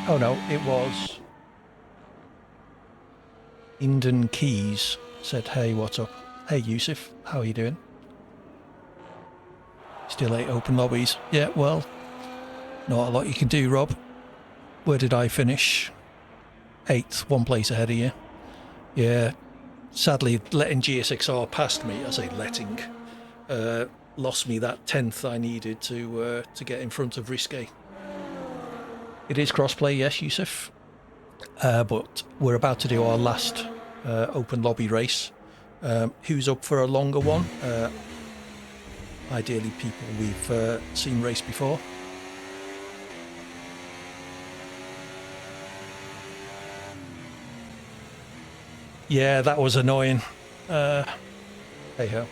Oh no, it was Inden Keys said, "Hey, what's up?" Hey Yusuf, how are you doing? Still 8 open lobbies. Yeah, well, not a lot you can do, Rob. Where did I finish? 8th, one place ahead of you. Yeah, sadly letting GSXR past me, I say letting, lost me that 10th I needed to get in front of Risque. It is crossplay, yes, Yusuf. But we're about to do our last open lobby race. Who's up for a longer one? Ideally people we've seen race before. Yeah, that was annoying. Hey ho.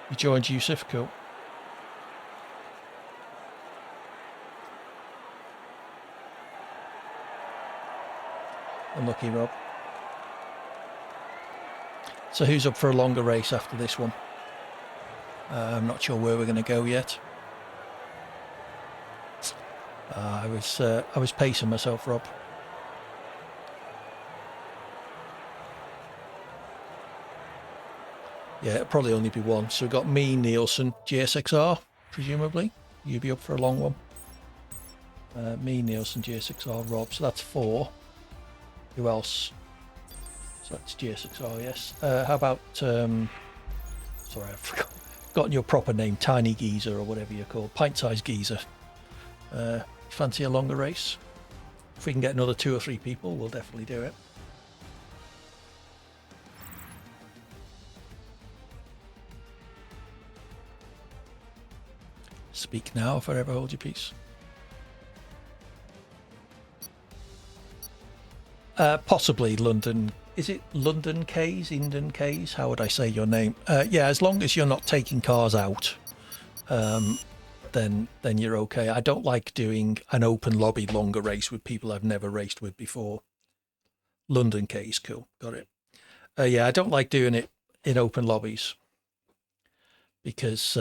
You joined Yusuf, cool. Unlucky, Rob. So who's up for a longer race after this one? I'm not sure where we're going to go yet. I was pacing myself, Rob. Yeah, it'll probably only be one. So we've got me, Nielsen, GSXR, presumably. You'll be up for a long one. Me, Nielsen, GSXR, Rob. So that's 4. Who else? So that's GSXR, yes. How about Sorry, I've forgotten your proper name. Tiny Geezer or whatever you're called. Pint-sized Geezer. Fancy a longer race? If we can get another 2 or 3 people, we'll definitely do it. Speak now, forever hold your peace. Possibly London. Is it London K's? Indon K's? How would I say your name? Yeah, as long as you're not taking cars out, then you're okay. I don't like doing an open lobby longer race with people I've never raced with before. London K's, cool, got it. Yeah, I don't like doing it in open lobbies because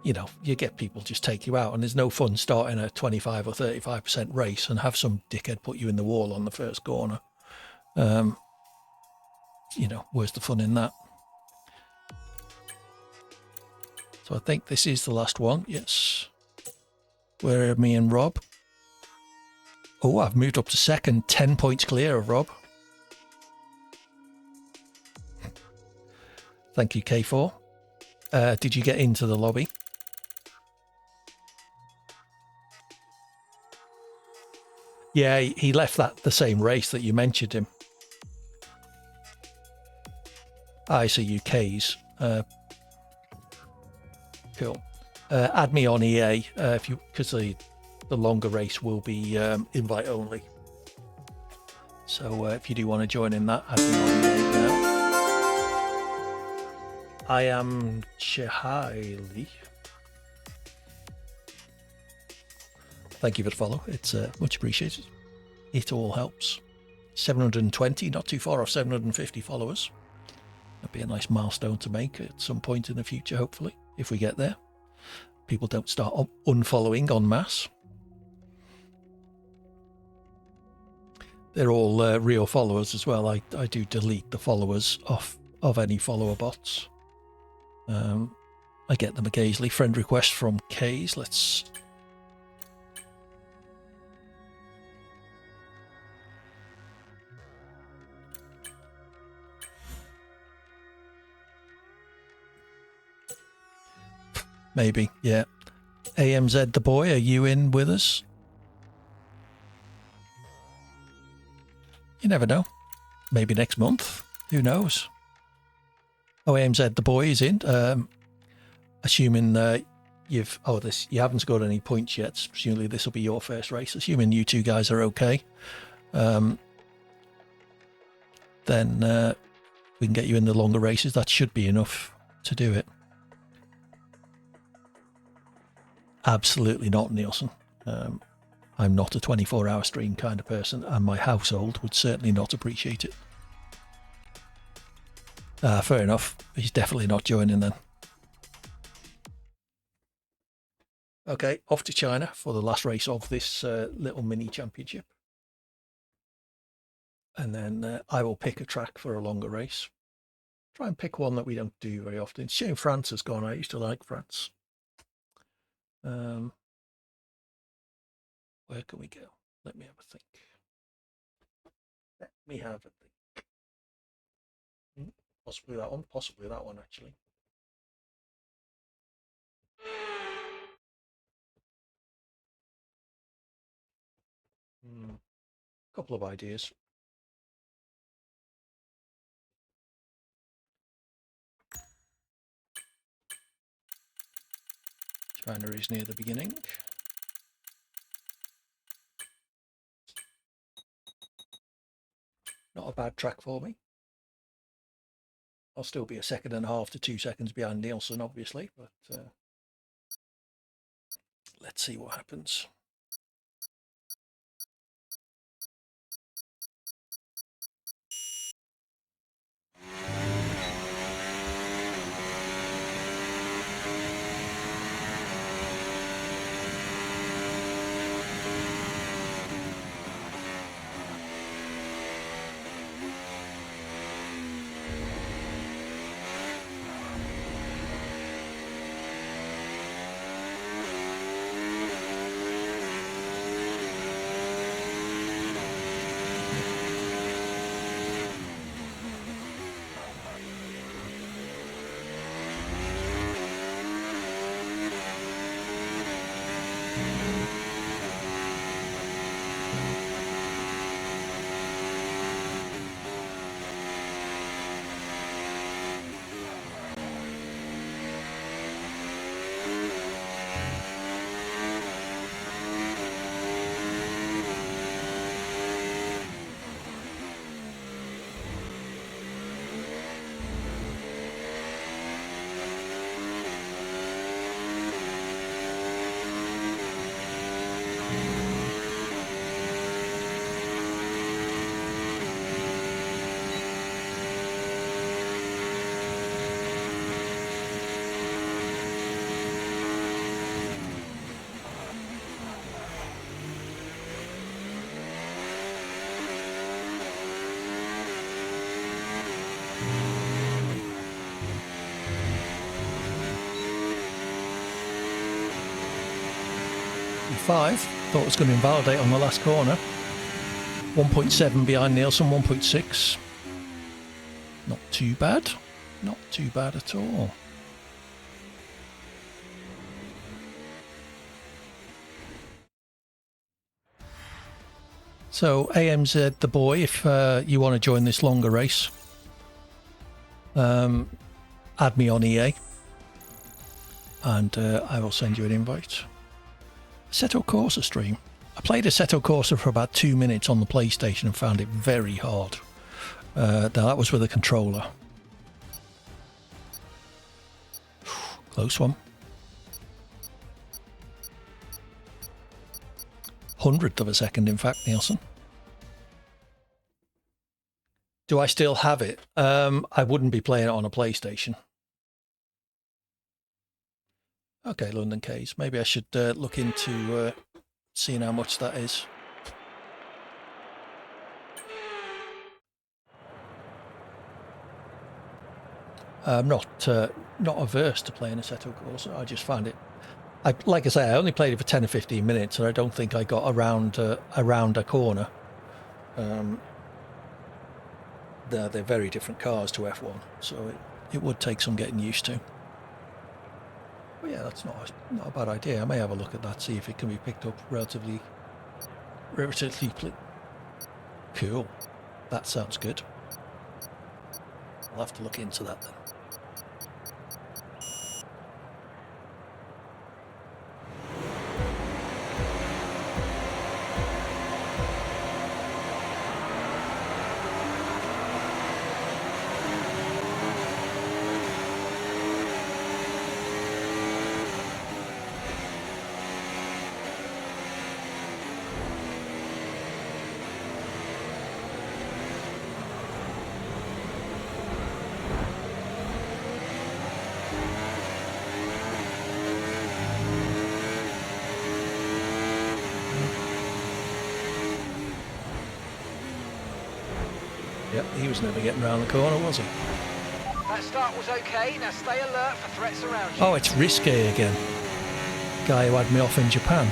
you know, you get people just take you out, and there's no fun starting a 25 or 35% race and have some dickhead put you in the wall on the first corner. You know, where's the fun in that? So I think this is the last one. Yes. Where are me and Rob? Oh, I've moved up to second, 10 points clear of Rob. Thank you, K4. Did you get into the lobby? Yeah, he left the same race that you mentioned him. I see UK's. Cool. Add me on EA if you, because the longer race will be invite only. So if you do want to join in that, add me on EA now. I am Chihali. Thank you for the follow. It's much appreciated. It all helps. 720, not too far off 750 followers. That'd be a nice milestone to make at some point in the future, hopefully, if we get there. People don't start unfollowing en masse. They're all real followers as well. I do delete the followers off of any follower bots. I get them occasionally. Friend request from K's. Let's... Maybe, yeah. AMZ the boy, are you in with us? You never know. Maybe next month. Who knows? Oh, AMZ the boy is in. Assuming you haven't scored any points yet. Presumably this will be your first race. Assuming you two guys are okay, then we can get you in the longer races. That should be enough to do it. Absolutely not, Nielsen. I'm not a 24-hour stream kind of person, and my household would certainly not appreciate it. Fair enough. He's definitely not joining then. Okay, off to China for the last race of this little mini championship. And then I will pick a track for a longer race. Try and pick one that we don't do very often. It's a shame France has gone. I used to like France. Where can we go? Let me have a think. Let me have a think. Possibly that one. Possibly that one, actually. Couple of ideas. China is near the beginning. Not a bad track for me. I'll still be 1.5 to 2 seconds behind Nielsen, obviously, but let's see what happens. 1.5. Thought it was going to invalidate on the last corner. 1.7 behind Nielsen, 1.6. Not too bad. Not too bad at all. So AMZ the boy, if you want to join this longer race, add me on EA and I will send you an invite. Assetto Corsa stream. I played Assetto Corsa for about 2 minutes on the PlayStation and found it very hard. That was with a controller. Close one. 100th of a second, in fact, Nielsen. Do I still have it? I wouldn't be playing it on a PlayStation. Okay, London K's. Maybe I should look into seeing how much that is. I'm not averse to playing Assetto Corsa. I just found it. Like I say, I only played it for 10 or 15 minutes, and I don't think I got around a corner. They're very different cars to F1, so it would take some getting used to. But yeah, that's not a bad idea. I may have a look at that, see if it can be picked up relatively cool. That sounds good. I'll have to look into that then. Yep, he was never getting around the corner, was he? That start was okay. Now stay alert for threats around you. Oh, it's Risque again. Guy who had me off in Japan.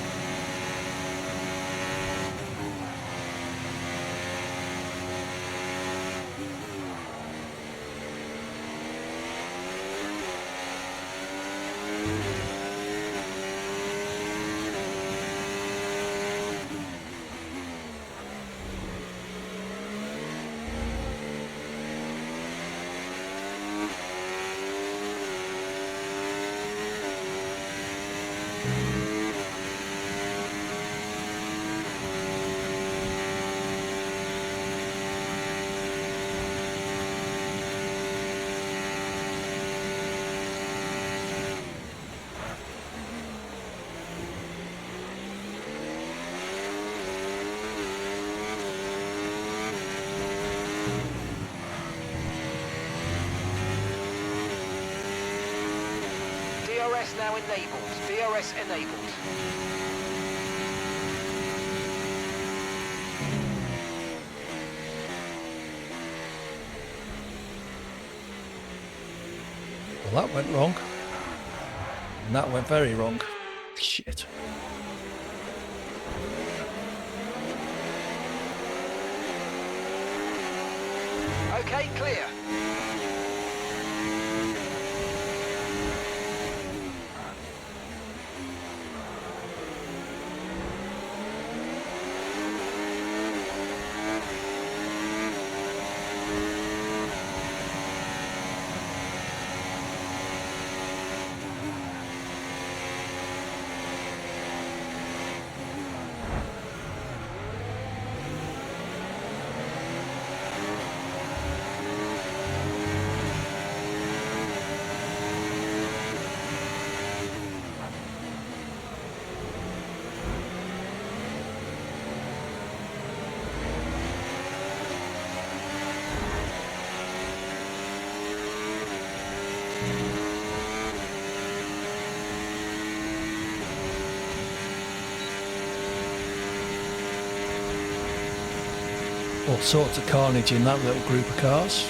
DRS now enabled. DRS enabled. Well, that went wrong. And that went very wrong. Shit. Okay, clear. All sorts of carnage in that little group of cars.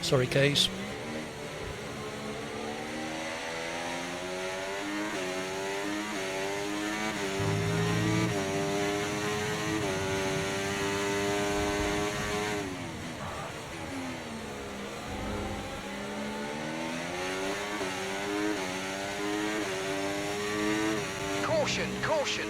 Sorry, Case. Caution, caution.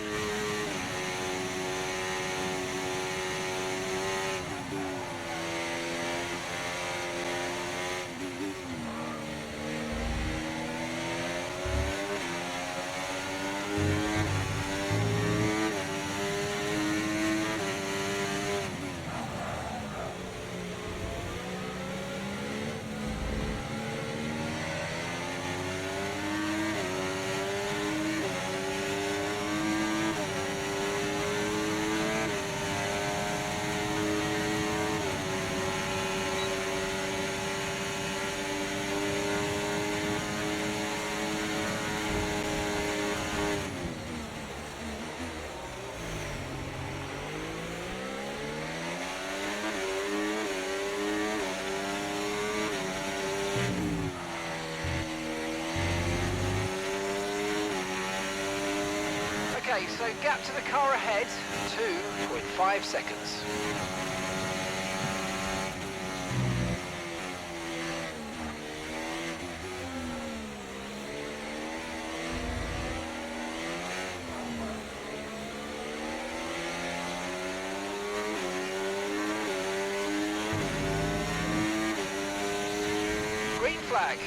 Okay, so gap to the car ahead, 2.5 seconds. Green flag.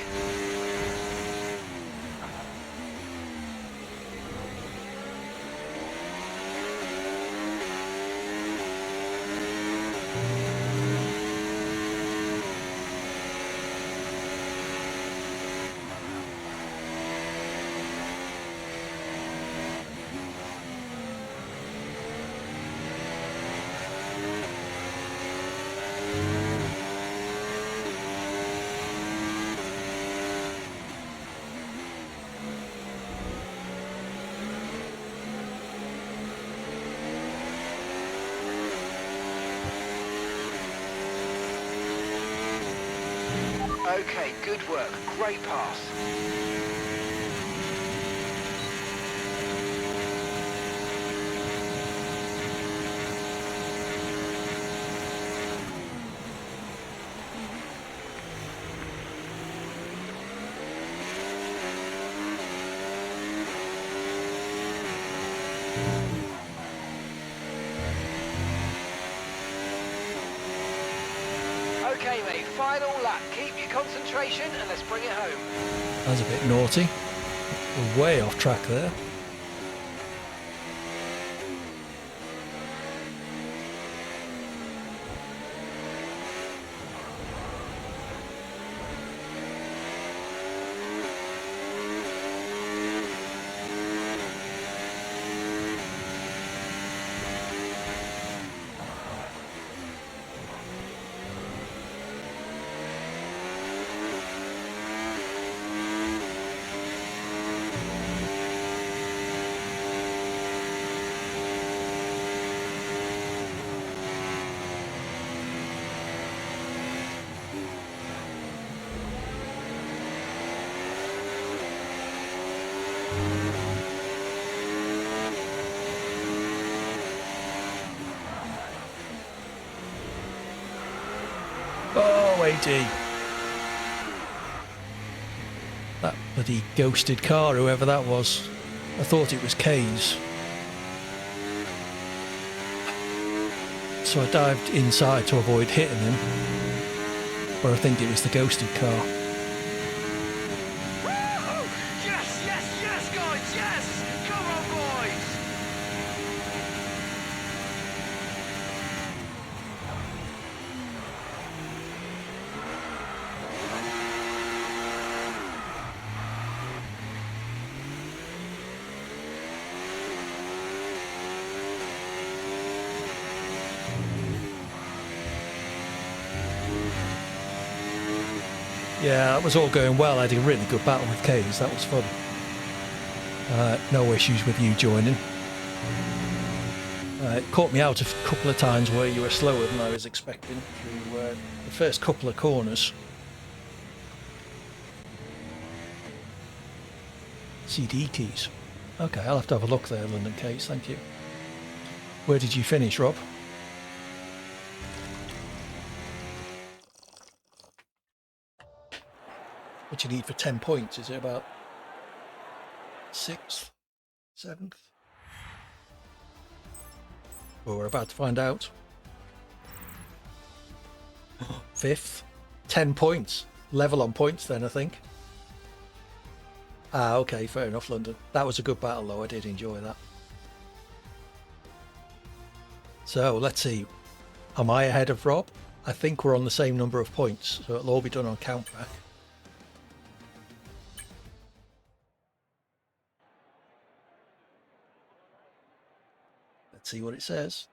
Okay, good work. Great pass. Okay, mate, final lap. Keep your concentration and let's bring it home. That's a bit naughty. We're way off track there. Oh, AD. That bloody ghosted car, whoever that was. I thought it was Kay's. So I dived inside to avoid hitting him. But I think it was the ghosted car. Woo-hoo! Yes, yes, yes, guys, yes! Come on, boys! Yeah, that was all going well. I had a really good battle with Kays. That was fun. No issues with you joining. It caught me out a couple of times where you were slower than I was expecting through the first couple of corners. CD keys. Okay, I'll have to have a look there, London Case, thank you. Where did you finish, Rob? What do you need for 10 points? Is it about 6th, 7th? Well, we're about to find out. 5th, 10 points. Level on points then, I think. Ah, okay, fair enough, London. That was a good battle, though. I did enjoy that. So, let's see. Am I ahead of Rob? I think we're on the same number of points, so it'll all be done on countback. Let's see what it says.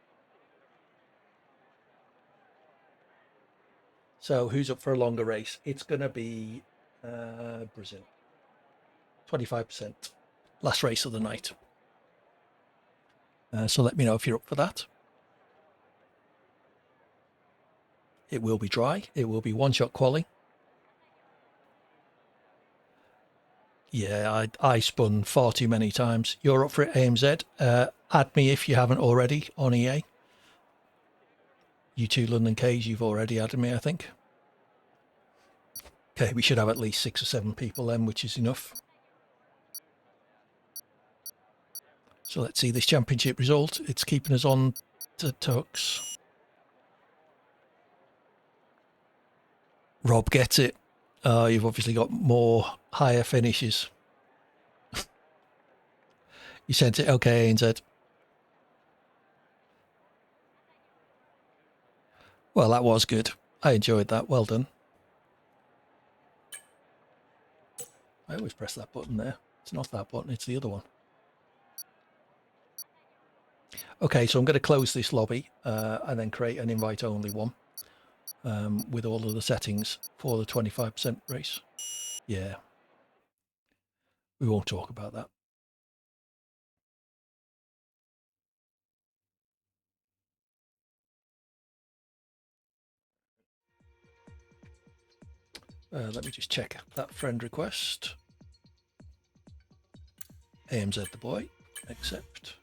So, who's up for a longer race? It's going to be Brazil. 25%. Last race of the night. So let me know if you're up for that. It will be dry. It will be one-shot quali. Yeah, I spun far too many times. You're up for it, AMZ. Add me if you haven't already on EA. You two London K's, you've already added me, I think. Okay, we should have at least 6 or 7 people then, which is enough. So let's see this championship result. It's keeping us on to Tux. Rob gets it. You've obviously got more higher finishes. You sent it. Okay, ANZ. Well, that was good. I enjoyed that. Well done. I always press that button there. It's not that button, it's the other one. Okay, so I'm going to close this lobby and then create an invite-only one with all of the settings for the 25% race. Yeah. We won't talk about that. Let me just check that friend request. AMZ the boy. Accept.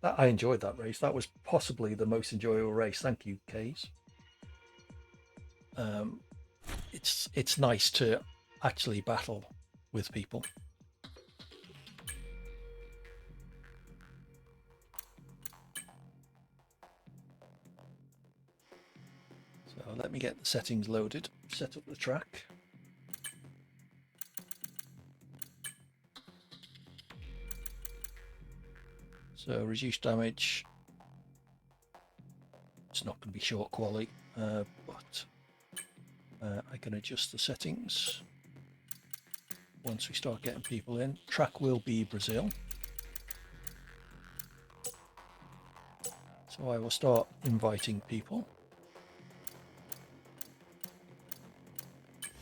I enjoyed that race. That was possibly the most enjoyable race. Thank you, Kays. It's nice to actually battle with people. So let me get the settings loaded. Set up the track. So reduce damage. It's not going to be short quality, but I can adjust the settings once we start getting people in. Track will be Brazil. So I will start inviting people.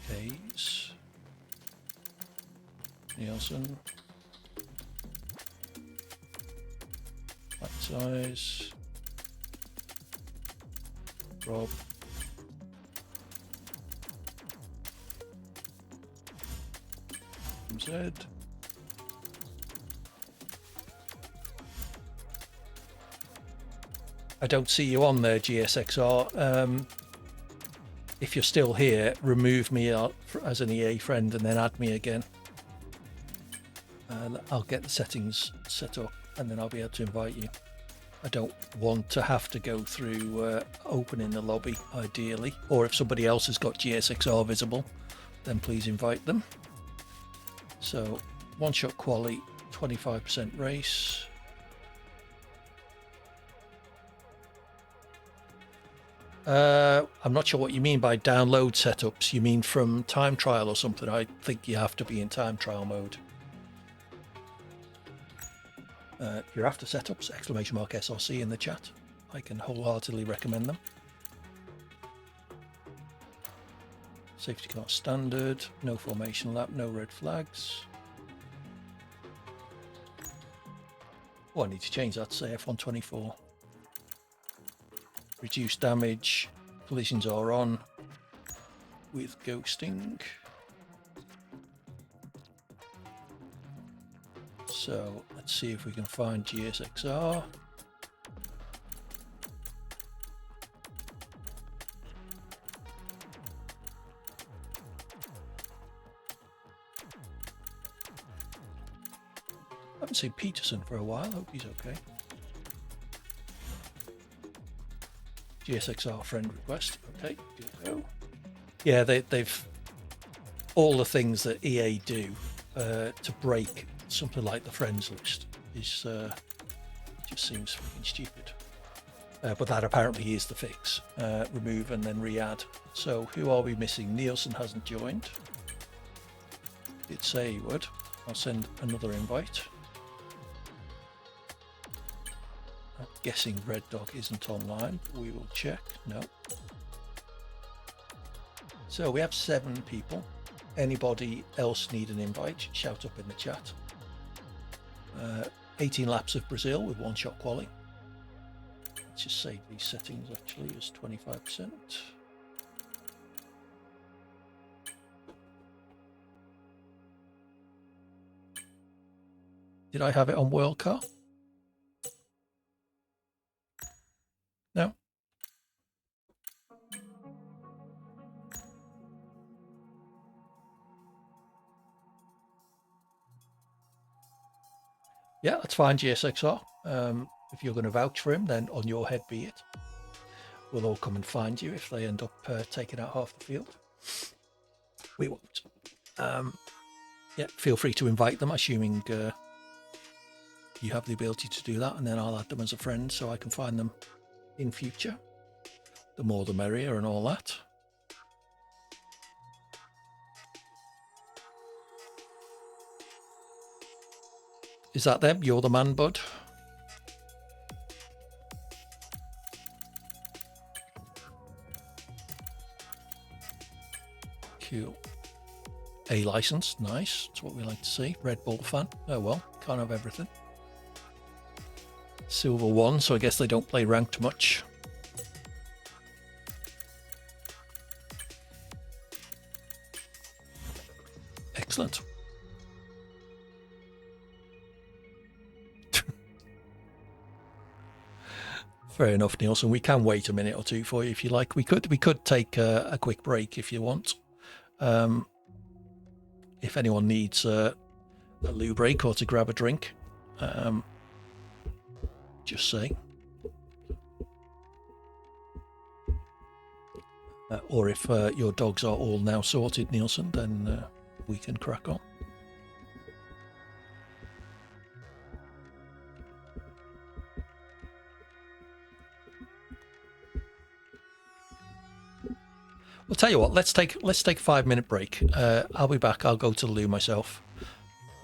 Kays. Nielsen. Flat size. Rob. Z. I don't see you on there, GSXR. If you're still here, remove me as an EA friend and then add me again. I'll get the settings set up and then I'll be able to invite you. I don't want to have to go through opening the lobby, ideally. Or if somebody else has got GSXR visible, then please invite them. So, one-shot quali, 25% race. I'm not sure what you mean by download setups. You mean from time trial or something? I think you have to be in time trial mode. If you're after setups, !SRC in the chat. I can wholeheartedly recommend them. Safety car standard, no formation lap, no red flags. Oh, I need to change that to say F124. reduce damage. Collisions are on with ghosting. So let's see if we can find GSXR. I haven't seen Peterson for a while. Hope he's okay. GSXR friend request. Okay, good go. Yeah, they've all the things that EA do to break something like the friends list is just seems fucking stupid. But that apparently is the fix. Remove and then re-add. So who are we missing? Nielsen hasn't joined. Did say he would. I'll send another invite. I'm guessing Red Dog isn't online. We will check. No. So we have 7 people. Anybody else need an invite? Shout up in the chat. 18 laps of Brazil with 1-shot quali. Let's just save these settings actually as 25%. Did I have it on World Car? No. Yeah, that's fine, GSXR. If you're going to vouch for him, then on your head be it. We'll all come and find you if they end up taking out half the field. We won't. Yeah, feel free to invite them, assuming you have the ability to do that, and then I'll add them as a friend so I can find them in future. The more the merrier and all that. Is that them? You're the man, bud. Cool. A license, nice. That's what we like to see. Red Bull fan. Oh well, can't have everything. Silver 1, so I guess they don't play ranked much. Excellent. Fair enough, Nielsen. We can wait a minute or two for you if you like. We could take a quick break if you want. If anyone needs a loo break or to grab a drink, just say. Or if your dogs are all now sorted, Nielsen, then we can crack on. I'll tell you what. Let's take a 5-minute break. I'll be back. I'll go to the loo myself.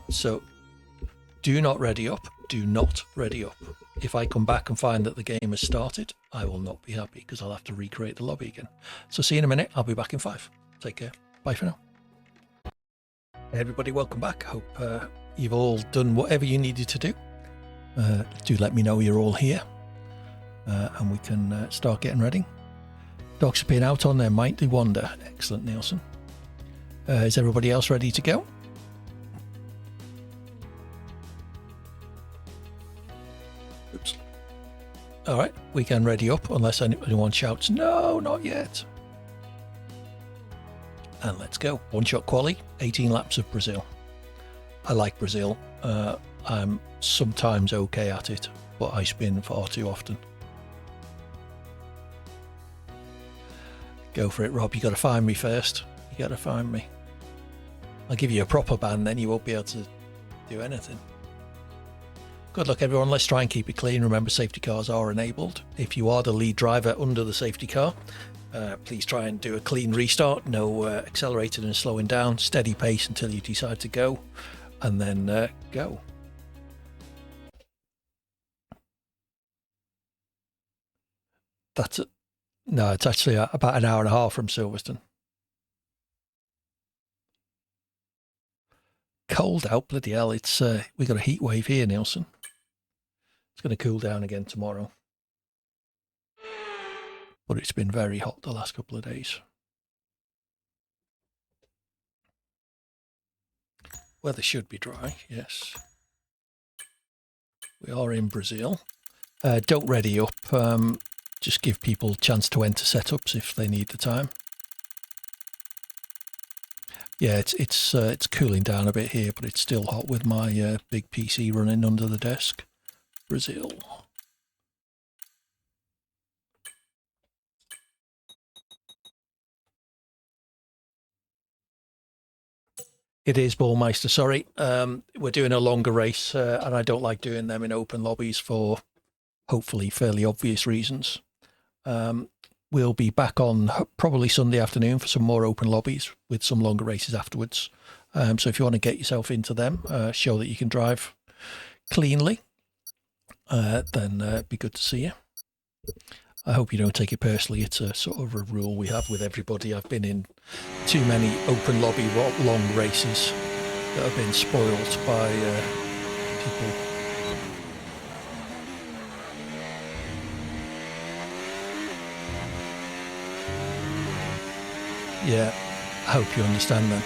So, do not ready up. Do not ready up. If I come back and find that the game has started, I will not be happy because I'll have to recreate the lobby again. So, see you in a minute. I'll be back in 5. Take care. Bye for now. Hey everybody, welcome back. Hope you've all done whatever you needed to do. Do let me know you're all here, and we can start getting ready. Dogs have been out on their mighty wander. Excellent, Nielsen. Is everybody else ready to go? Oops. All right, we can ready up unless anyone shouts, no, not yet. And let's go. 1-shot quali, 18 laps of Brazil. I like Brazil. I'm sometimes okay at it, but I spin far too often. Go for it, Rob. You got to find me first. You got to find me. I'll give you a proper ban, then you won't be able to do anything. Good luck, everyone. Let's try and keep it clean. Remember, safety cars are enabled. If you are the lead driver under the safety car, please try and do a clean restart. No accelerating and slowing down. Steady pace until you decide to go, and then go. That's it. No, it's actually about an hour and a half from Silverstone. Cold out, bloody hell. It's we got a heat wave here, Nielsen. It's going to cool down again tomorrow. but it's been very hot the last couple of days. Weather should be dry, yes. We are in Brazil. Don't ready up. Just give people a chance to enter setups if they need the time. Yeah, it's cooling down a bit here, but it's still hot with my big PC running under the desk. Brazil. It is Ballmeister, sorry. We're doing a longer race, and I don't like doing them in open lobbies for hopefully fairly obvious reasons. We'll be back on probably Sunday afternoon for some more open lobbies with some longer races afterwards. So if you want to get yourself into them, show that you can drive cleanly, then it'd be good to see you. I hope you don't take it personally. It's a sort of a rule we have with everybody. I've been in too many open lobby long races that have been spoilt by people. Yeah, I hope you understand then.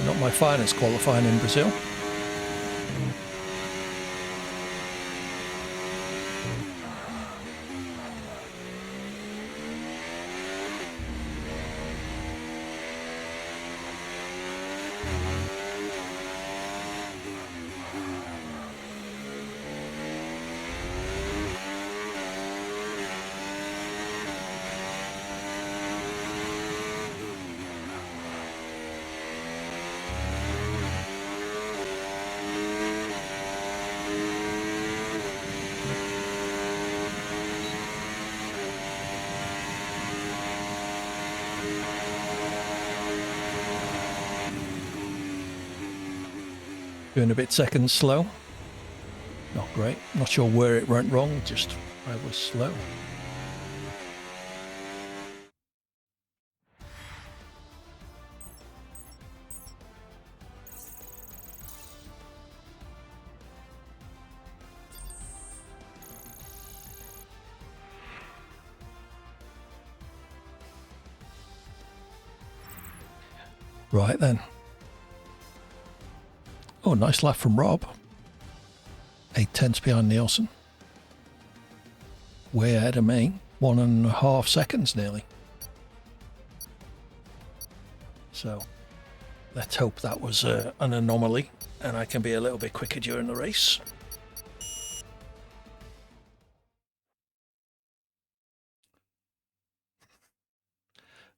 Not my finest qualifying in Brazil. Doing a bit second slow. Not great. Not sure where it went wrong, just I was slow. Right then. Oh, nice lap from Rob. 8/10 behind Nielsen. Way ahead of me. 1.5 seconds nearly. So let's hope that was an anomaly and I can be a little bit quicker during the race.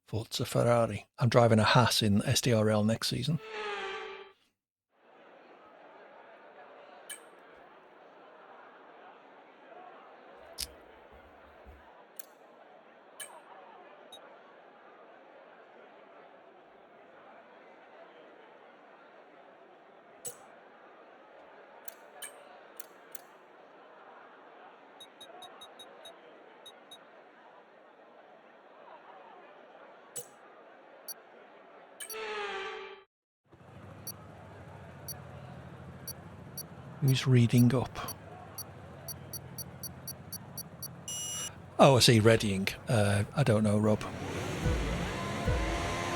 Forza Ferrari. I'm driving a Haas in SDRL next season. Who's reading up? Oh, I see, readying. I don't know, Rob.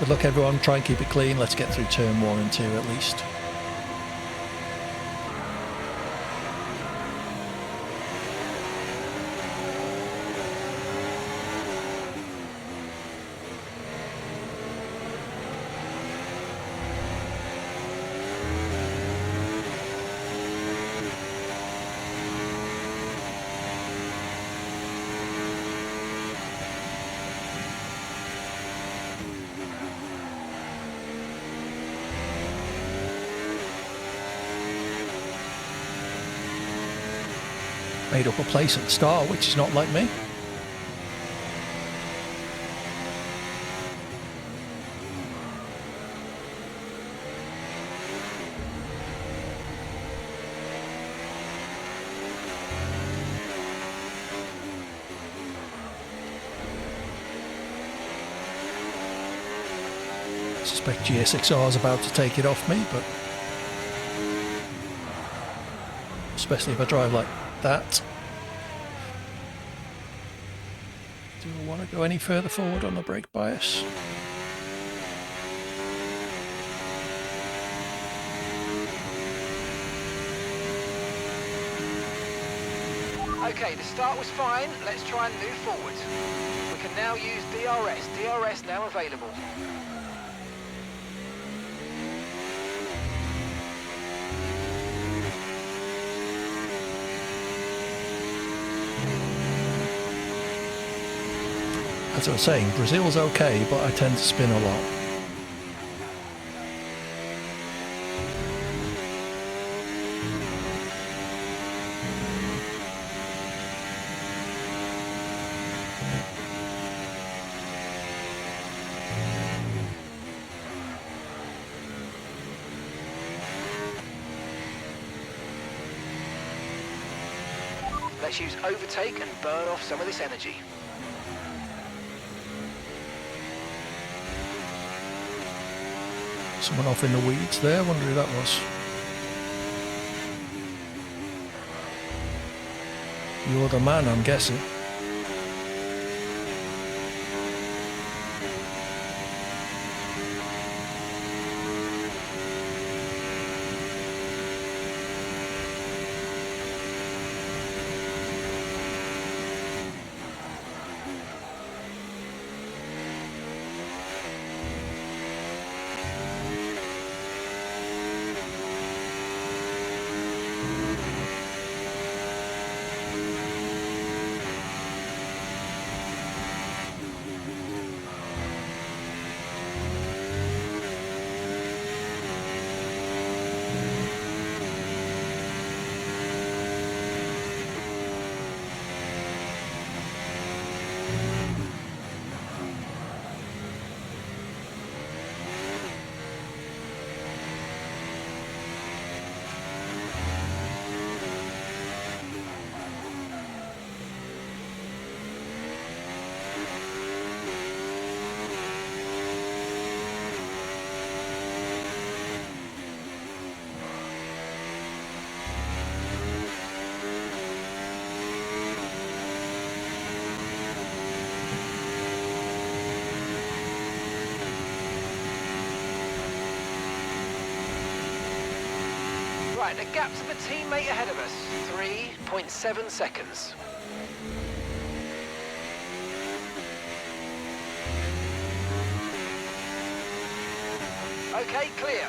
Good luck, everyone. Try and keep it clean. Let's get through turn 1 and 2 at least. Made up a place at the start, which is not like me. I suspect GSXR is about to take it off me, but especially if I drive like that. Do I want to go any further forward on the brake bias? Okay, the start was fine. Let's try and move forward. We can now use DRS. DRS now available. As I was saying, Brazil's okay, but I tend to spin a lot. Let's use overtake and burn off some of this energy. Someone off in the weeds there, wonder who that was. You're the man, I'm guessing. Right, the gap to the teammate ahead of us, 3.7 seconds. Okay, clear.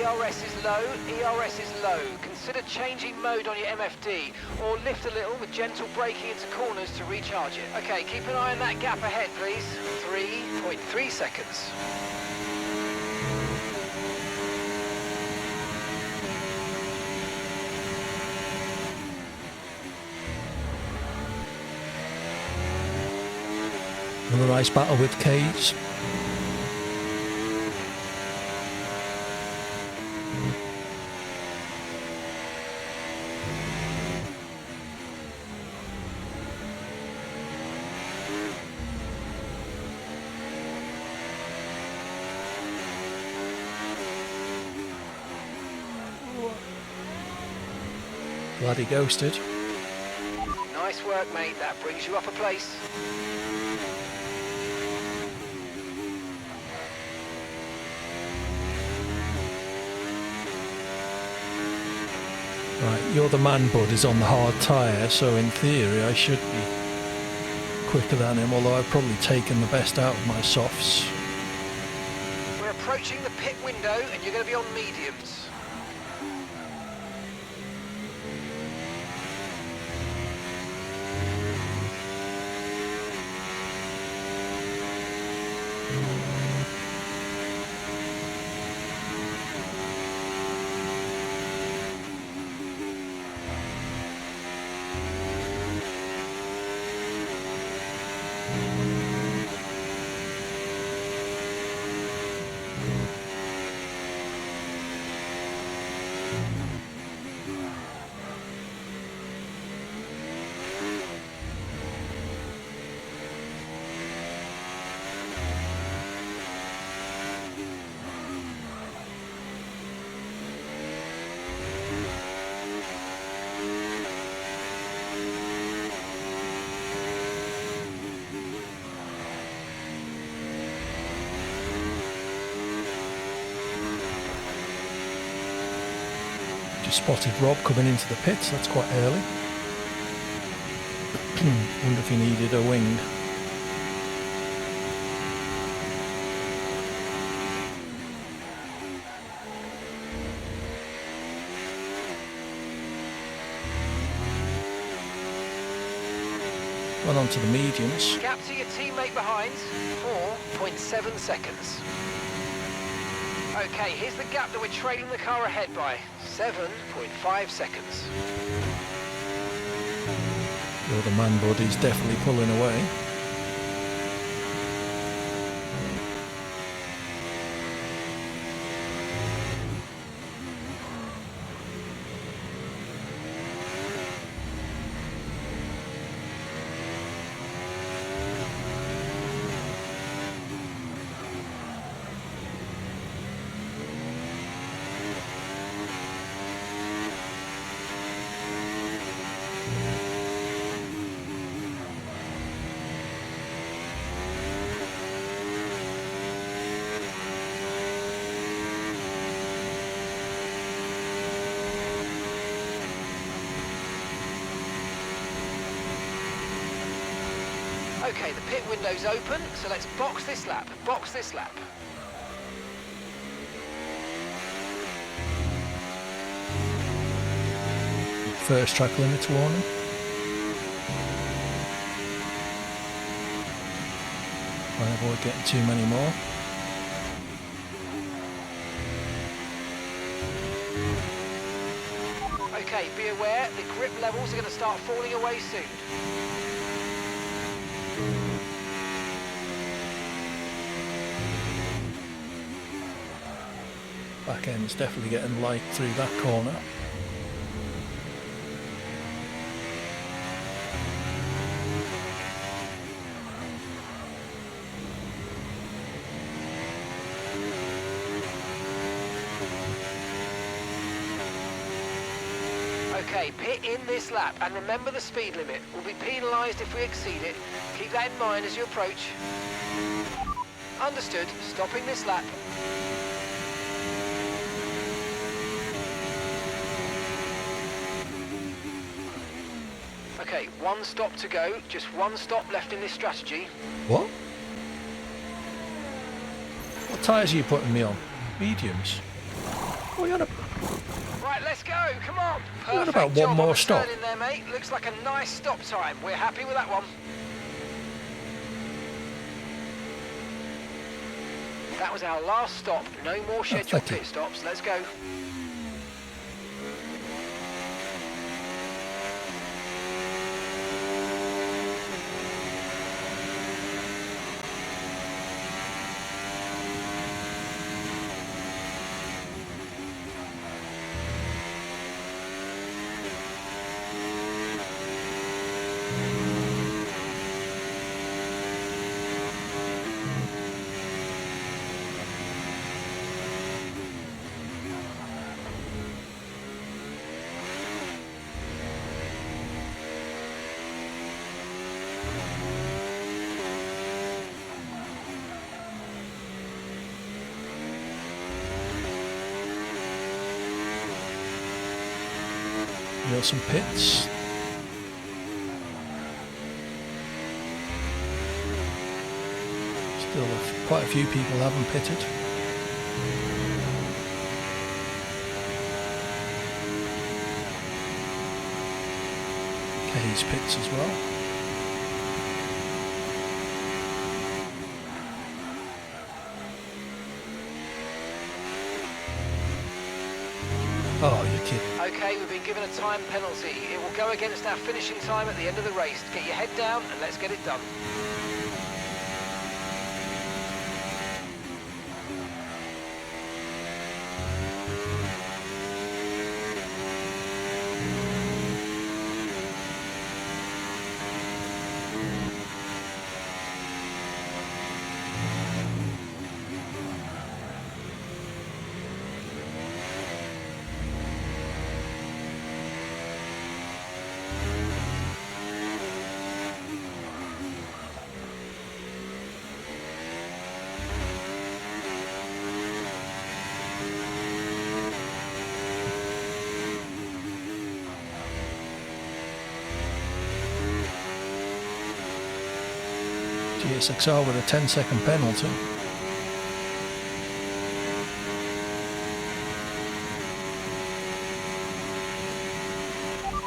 ERS is low, ERS is low. Consider changing mode on your MFD, or lift a little with gentle braking into corners to recharge it. Okay, keep an eye on that gap ahead, please. 3.3 seconds. Another nice battle with K's. Glad he ghosted. Nice work, mate. That brings you up a place. You're the man, bud, is on the hard tyre, so in theory I should be quicker than him, although I've probably taken the best out of my softs. We're approaching the pit window and you're going to be on mediums. Just spotted Rob coming into the pits, that's quite early. Wonder if he needed a wing. Well, on to the mediums. Gap to your teammate behind, 4.7 seconds. Okay, here's the gap that we're trailing the car ahead by, 7.5 seconds. You're the man, bud, he's definitely pulling away. Okay, the pit window's open, so let's box this lap, box this lap. First track limits warning. Try and avoid getting too many more. Okay, be aware, the grip levels are going to start falling away soon. Back end's definitely getting light through that corner. Okay, pit in this lap, and remember the speed limit. We'll be penalised if we exceed it. Keep that in mind as you approach. Understood. Stopping this lap. Okay, one stop to go. Just one stop left in this strategy. What? What tyres are you putting me on? Mediums? Oh, you're on a... Right, let's go. Come on. What Perfect about one job more on the stop? turn in there, mate. Looks like a nice stop time. We're happy with that one. That was our last stop. No more scheduled thank you. pit stops. Let's go. some pits. Still quite a few people haven't pitted. Kay's pits as well. Oh, you're kidding. Okay, we've been given a time penalty. It will go against our finishing time at the end of the race. Get your head down and let's get it done. GSXR with a 10-second penalty.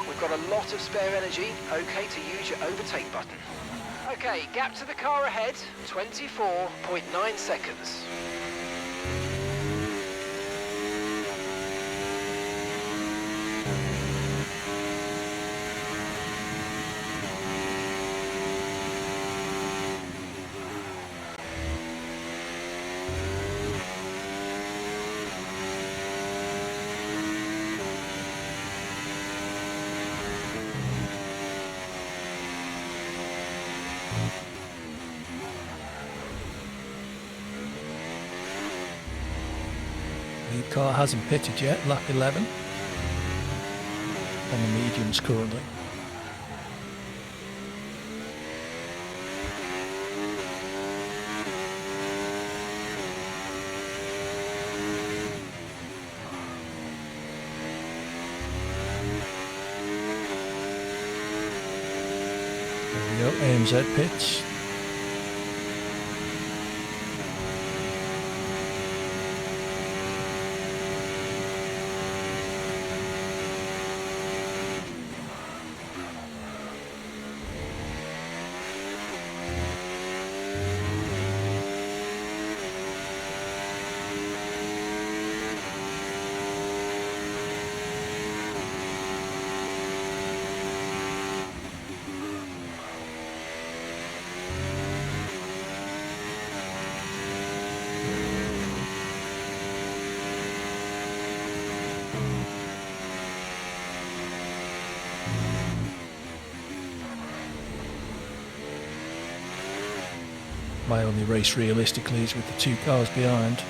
We've got a lot of spare energy. Okay to use your overtake button. Okay, gap to the car ahead, 24.9 seconds. The car hasn't pitted yet, lap 11 on the mediums currently. There we go, AMZ pits. My only race realistically is with the two cars behind.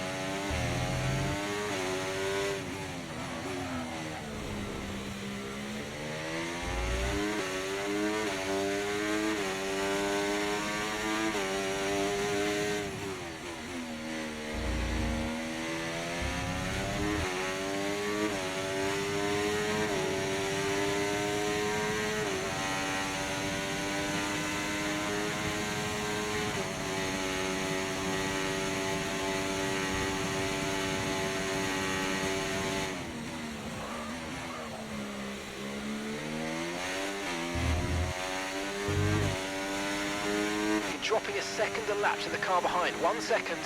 Dropping a second a lap to the car behind. 1 second.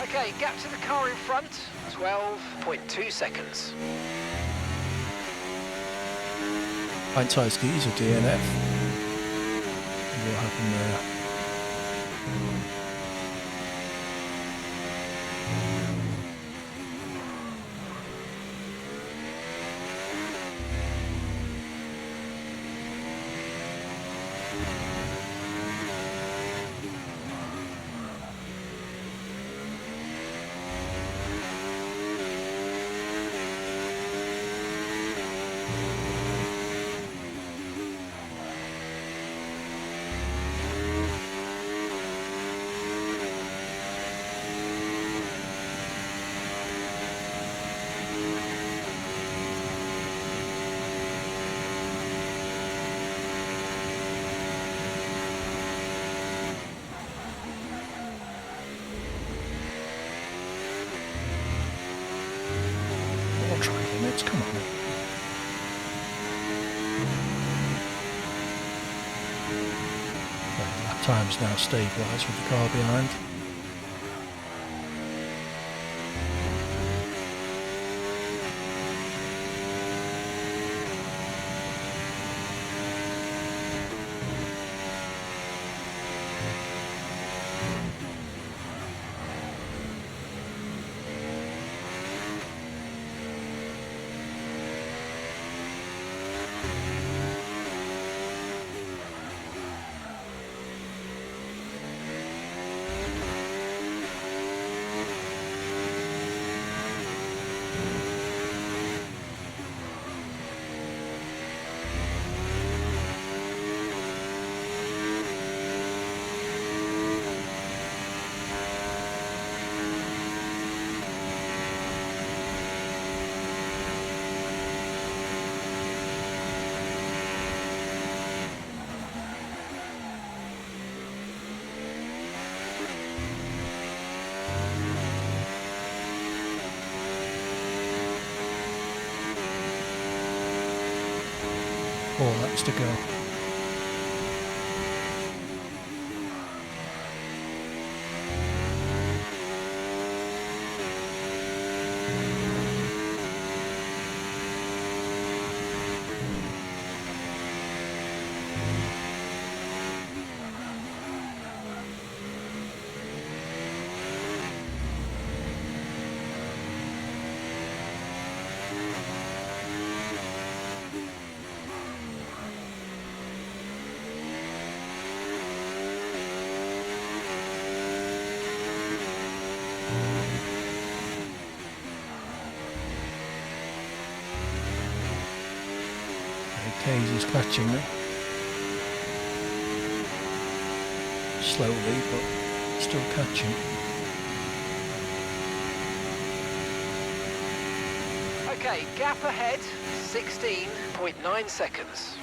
Okay, gap to the car in front. 12.2 seconds. Pint size skis or DNF. What happened there? chance. Come on. Right, lap time's now stabilised with the car behind. Four laps to go. Hayes is catching me. Slowly, but still catching. Okay, gap ahead, 16.9 seconds.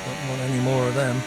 Don't want any more of them.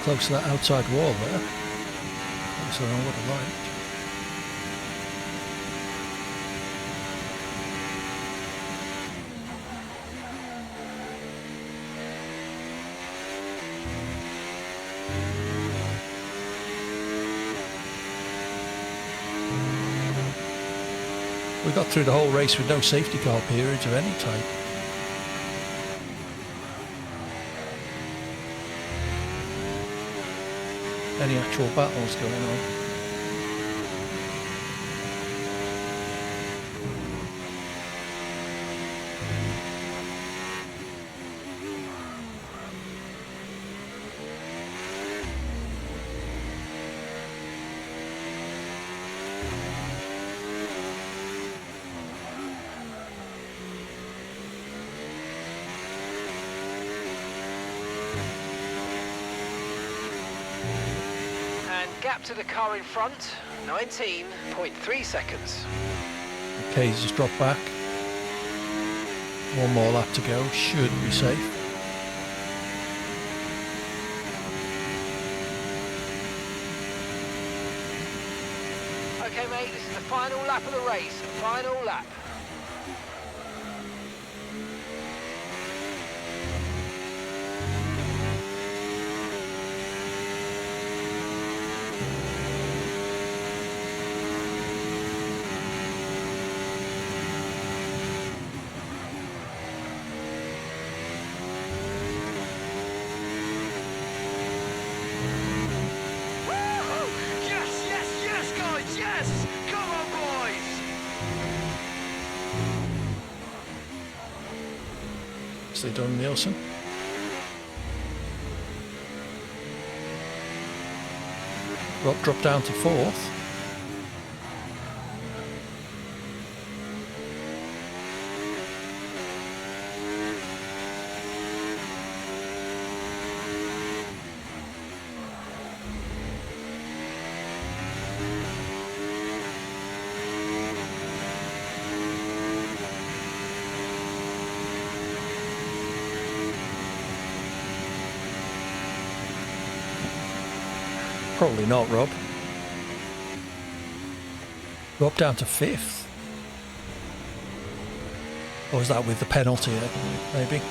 Close to that outside wall there. Closer than I would have liked. We got through the whole race with no safety car periods of any type. Any actual battles going on. Gap to the car in front, 19.3 seconds. Okay, just drop back. One more lap to go, should be safe. Okay mate, this is the final lap of the race, final lap. Nicely done, Nielsen. Rob dropped down to 4th. Probably not, Rob. Rob down to 5th. Or was that with the penalty, maybe?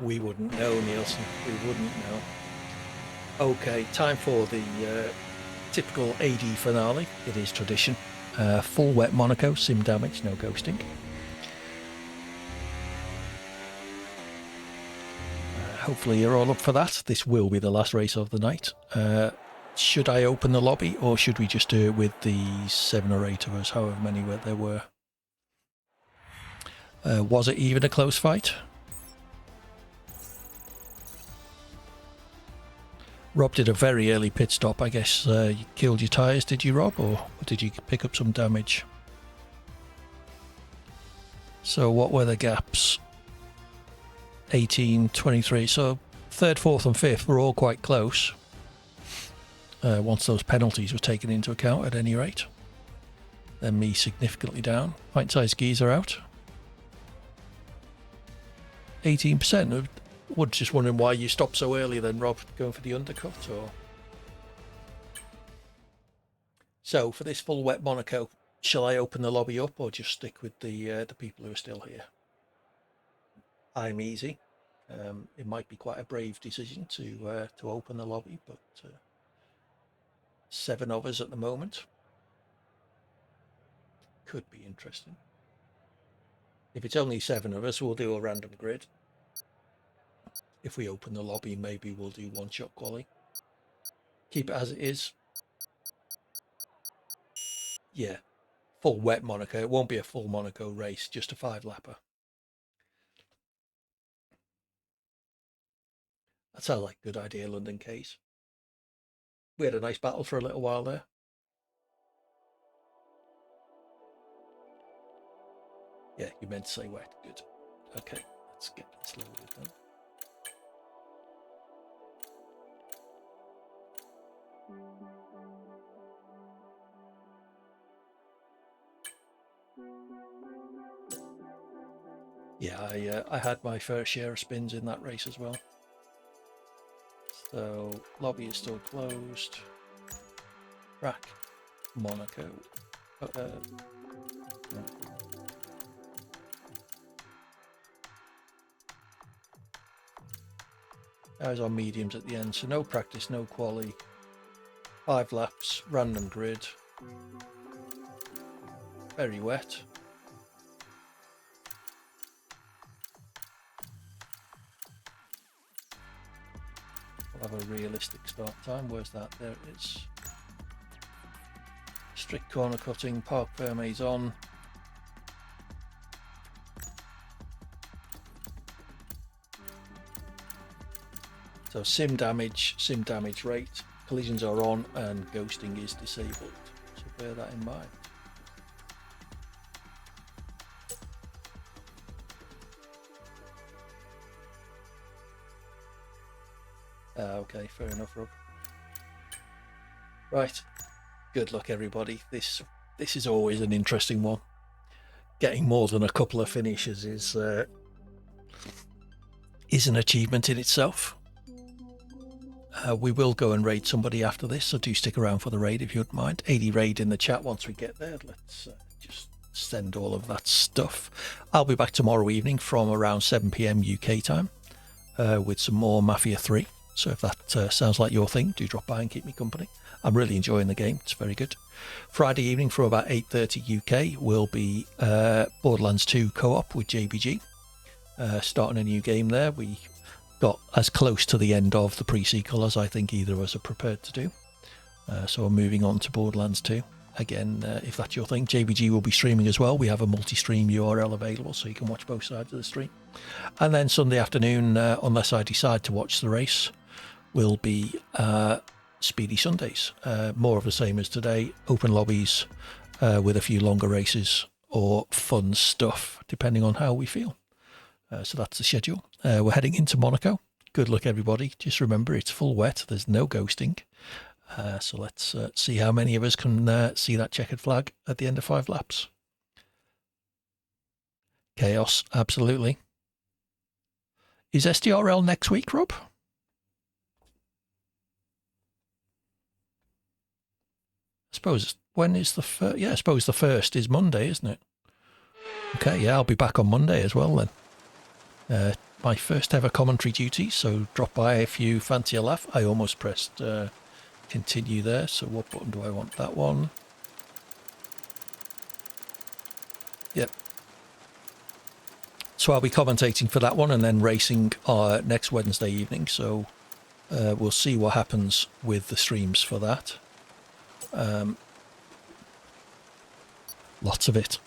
We wouldn't know, Nielsen. We wouldn't know. Okay, time for the typical AD finale. It is tradition. Full wet Monaco, sim damage, no ghosting. Hopefully you're all up for that. This will be the last race of the night. Should I open the lobby, or should we just do it with the 7 or 8 of us, however many there were? Was it even a close fight? Rob did a very early pit stop. I guess you killed your tyres, did you, Rob? Or did you pick up some damage? So what were the gaps? 18, 23. So 3rd, 4th and 5th were all quite close. Once those penalties were taken into account at any rate. Then me significantly down. Pint-sized skis are out. 18%. Would just wondering why you stopped so early then, Rob, going for the undercut, or... So for this full wet Monaco, shall I open the lobby up or just stick with the people who are still here? I'm easy. It might be quite a brave decision to open the lobby, but 7 of us at the moment. Could be interesting. If it's only 7 of us, we'll do a random grid. If we open the lobby, maybe we'll do one-shot quali. Keep it as it is. Yeah, full wet Monaco. It won't be a full Monaco race, just a 5-lapper. That sounds like a good idea, London Case. We had a nice battle for a little while there. Yeah, you meant to say wet. Good. Okay, let's get this loaded then. Yeah, I had my fair share of spins in that race as well. So lobby is still closed. Track Monaco. I was on mediums at the end, so no practice, no quali. 5 laps, random grid. Very wet. We'll have a realistic start time. Where's that? There it is. Strict corner cutting, park permits on. So sim damage rate, collisions are on and ghosting is disabled. So bear that in mind. Okay, fair enough, Rob. Right, good luck everybody. This is always an interesting one. Getting more than a couple of finishes is an achievement in itself. We will go and raid somebody after this, so do stick around for the raid if you wouldn't mind. 80 raid in the chat once we get there. Let's just send all of that stuff. I'll be back tomorrow evening from around 7 PM UK time with some more Mafia 3. So if that sounds like your thing, do drop by and keep me company. I'm really enjoying the game. It's very good. Friday evening from about 8:30 UK will be Borderlands 2 co-op with JBG. Starting a new game there. We got as close to the end of the pre-sequel as I think either of us are prepared to do. So we're moving on to Borderlands 2. again, if that's your thing, JBG will be streaming as well. We have a multi-stream URL available, so you can watch both sides of the stream. And then Sunday afternoon, unless I decide to watch the race, will be Speedy Sundays. More of the same as today, open lobbies with a few longer races or fun stuff, depending on how we feel. So that's the schedule. We're heading into Monaco. Good luck, everybody. Just remember, it's full wet. There's no ghosting. So let's see how many of us can see that checkered flag at the end of 5 laps. Chaos, absolutely. Is SDRL next week, Rob? I suppose, when is the first? Yeah, I suppose the first is Monday, isn't it? Okay, yeah, I'll be back on Monday as well then. My first ever commentary duty, so drop by if you fancy a laugh. I almost pressed continue there, so what button do I want? That one. Yep. So I'll be commentating for that one and then racing next Wednesday evening, so we'll see what happens with the streams for that. Lots of it.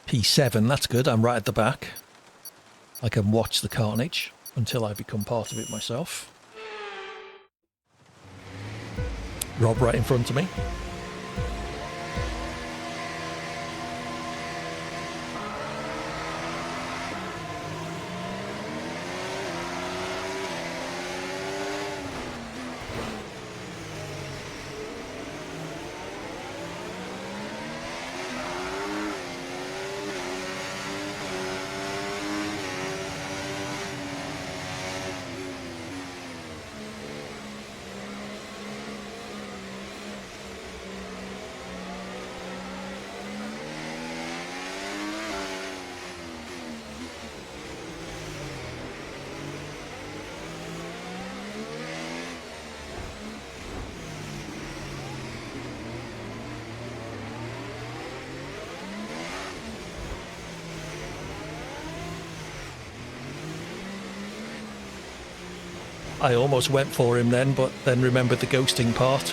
P7, that's good. I'm right at the back. I can watch the carnage until I become part of it myself. Rob right in front of me. I almost went for him then, but then remembered the ghosting part.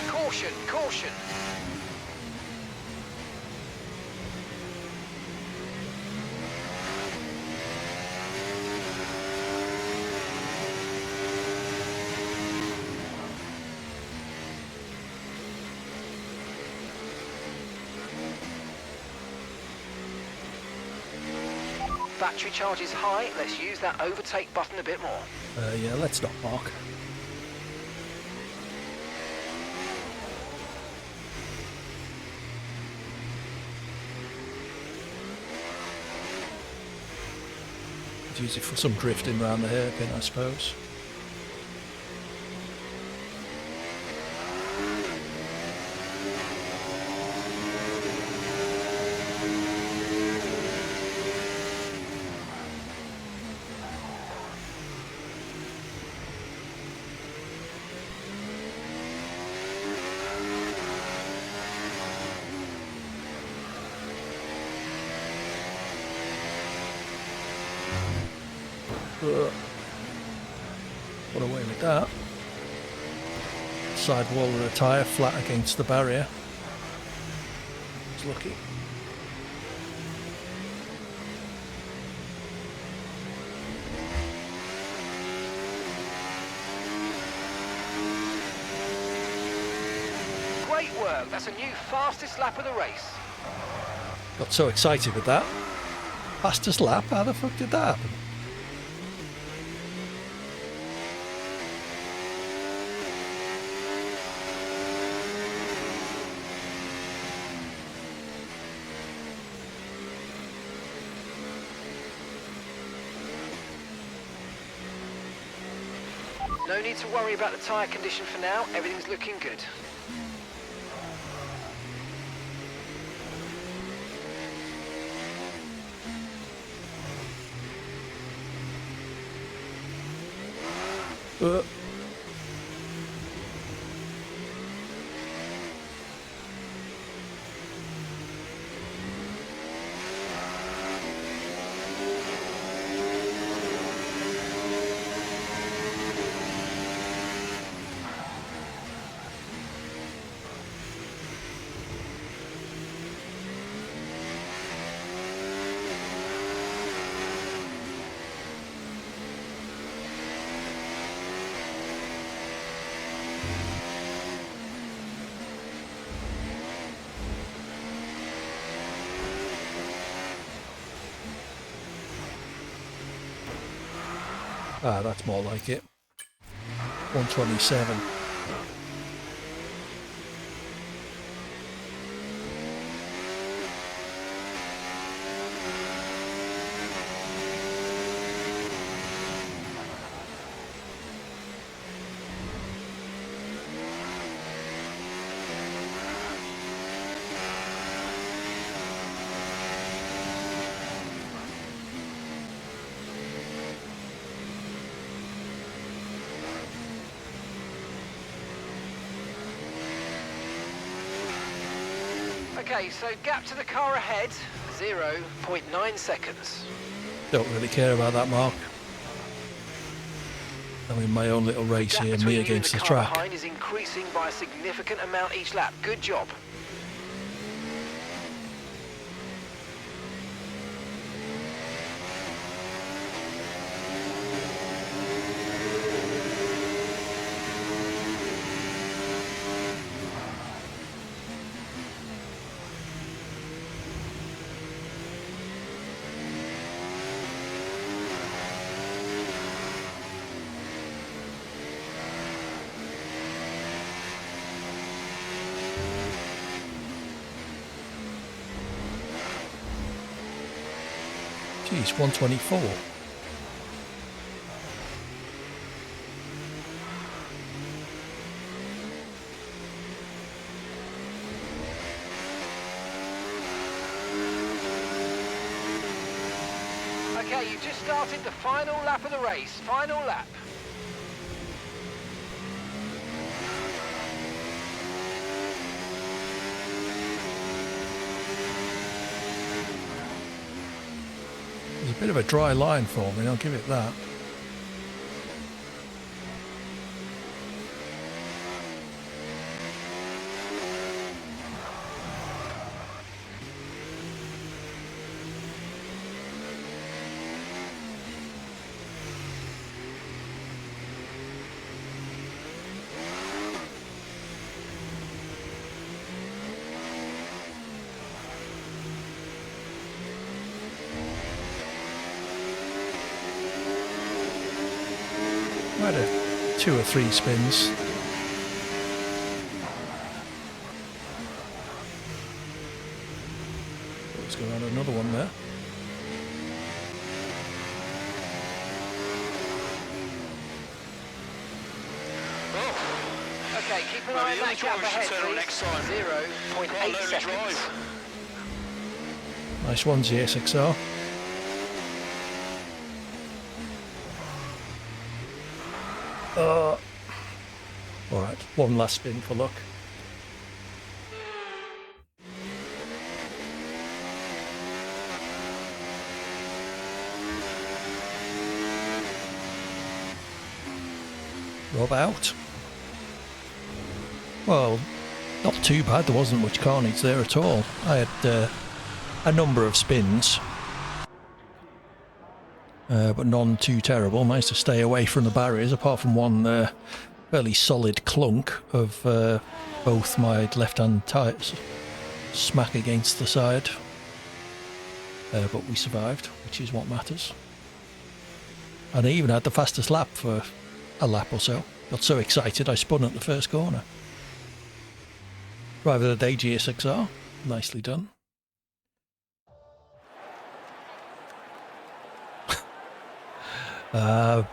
Caution, caution. Battery charge is high. Let's use that overtake button a bit more. Yeah, let's not, Mark. Use it for some drifting around the hairpin, I suppose. Got away with that. Side wall of the tyre flat against the barrier. It's lucky. Great work. That's a new fastest lap of the race. Got so excited with that. Fastest lap? How the fuck did that happen? No need to worry about the tyre condition for now. Everything's looking good. Ah, that's more like it. 127. Okay, so gap to the car ahead, 0.9 seconds. Don't really care about that, Mark. I'm in my own little race Gap here, between me you and against the car track. behind is increasing by a significant amount each lap. Good job. Geez, 124. Okay, you just started the final lap of the race. Final lap. There's a bit of a dry line for me, I'll give it that. I had 2 or 3 spins. Let's go on another one there. Okay, keep an eye on that gap ahead, please. 0.8 seconds. Nice one, GSXR. Alright, one last spin for luck. Rob out. Well, not too bad, there wasn't much carnage there at all. I had a number of spins, but none too terrible. Managed to stay away from the barriers, apart from one fairly solid clunk of both my left-hand tyres smack against the side. But we survived, which is what matters. And I even had the fastest lap for a lap or so. Got so excited I spun at the first corner. Driver of the day, GSXR. Nicely done.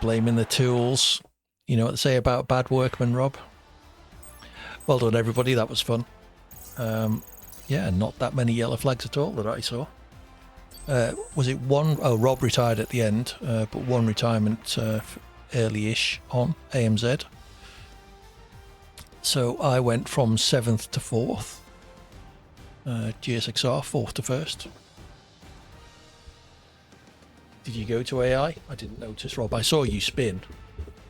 Blaming the tools. You know what they say about bad workmen, Rob? Well done, everybody. That was fun. Yeah, not that many yellow flags at all that I saw. Was it one? Oh, Rob retired at the end, but one retirement early-ish on AMZ. So I went from 7th to 4th. GSXR 4th to 1st. Did you go to AI? I didn't notice, Rob. I saw you spin,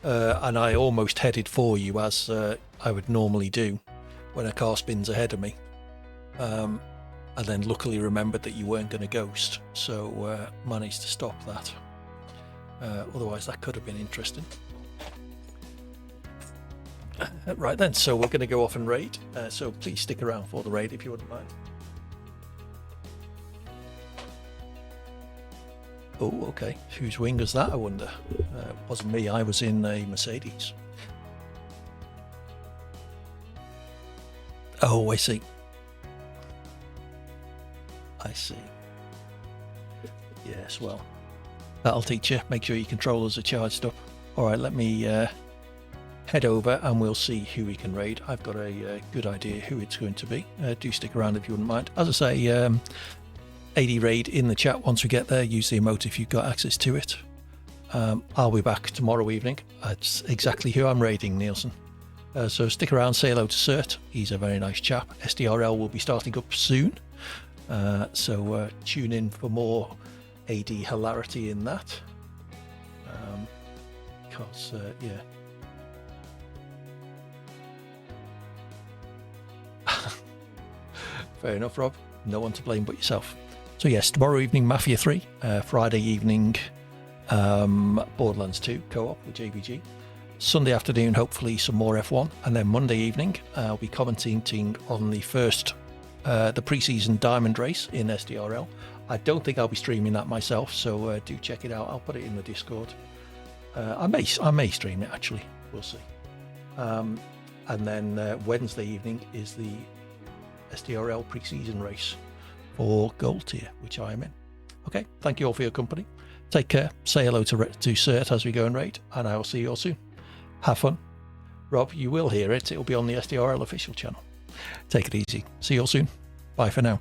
and I almost headed for you as I would normally do when a car spins ahead of me. And then luckily remembered that you weren't going to ghost, so managed to stop that. Otherwise, that could have been interesting. Right then, so we're going to go off and raid. So please stick around for the raid if you wouldn't mind. Oh, okay. Whose wing was that, I wonder? It wasn't me. I was in a Mercedes. Oh, I see. I see. Yes, well, that'll teach you. Make sure your controllers are charged up. All right, let me head over and we'll see who we can raid. I've got a good idea who it's going to be. Do stick around if you wouldn't mind. As I say, AD raid in the chat once we get there. Use the emote if you've got access to it. I'll be back tomorrow evening. That's exactly who I'm raiding, Nielsen. So stick around, say hello to Cert. He's a very nice chap. SDRL will be starting up soon. So tune in for more AD hilarity in that. Because, yeah. Fair enough, Rob. No one to blame but yourself. So yes, tomorrow evening Mafia 3, Friday evening Borderlands 2 co-op with JVG. Sunday afternoon, hopefully some more F1, and then Monday evening I'll be commentating on the first, the pre-season Diamond race in SDRL. I don't think I'll be streaming that myself, so do check it out. I'll put it in the Discord. I may stream it actually. We'll see. And then Wednesday evening is the SDRL pre-season race for Gold Tier, which I am in. Okay, thank you all for your company. Take care. Say hello to Cert as we go and raid, and I will see you all soon. Have fun. Rob, you will hear it. It'll be on the SDRL official channel. Take it easy. See you all soon. Bye for now.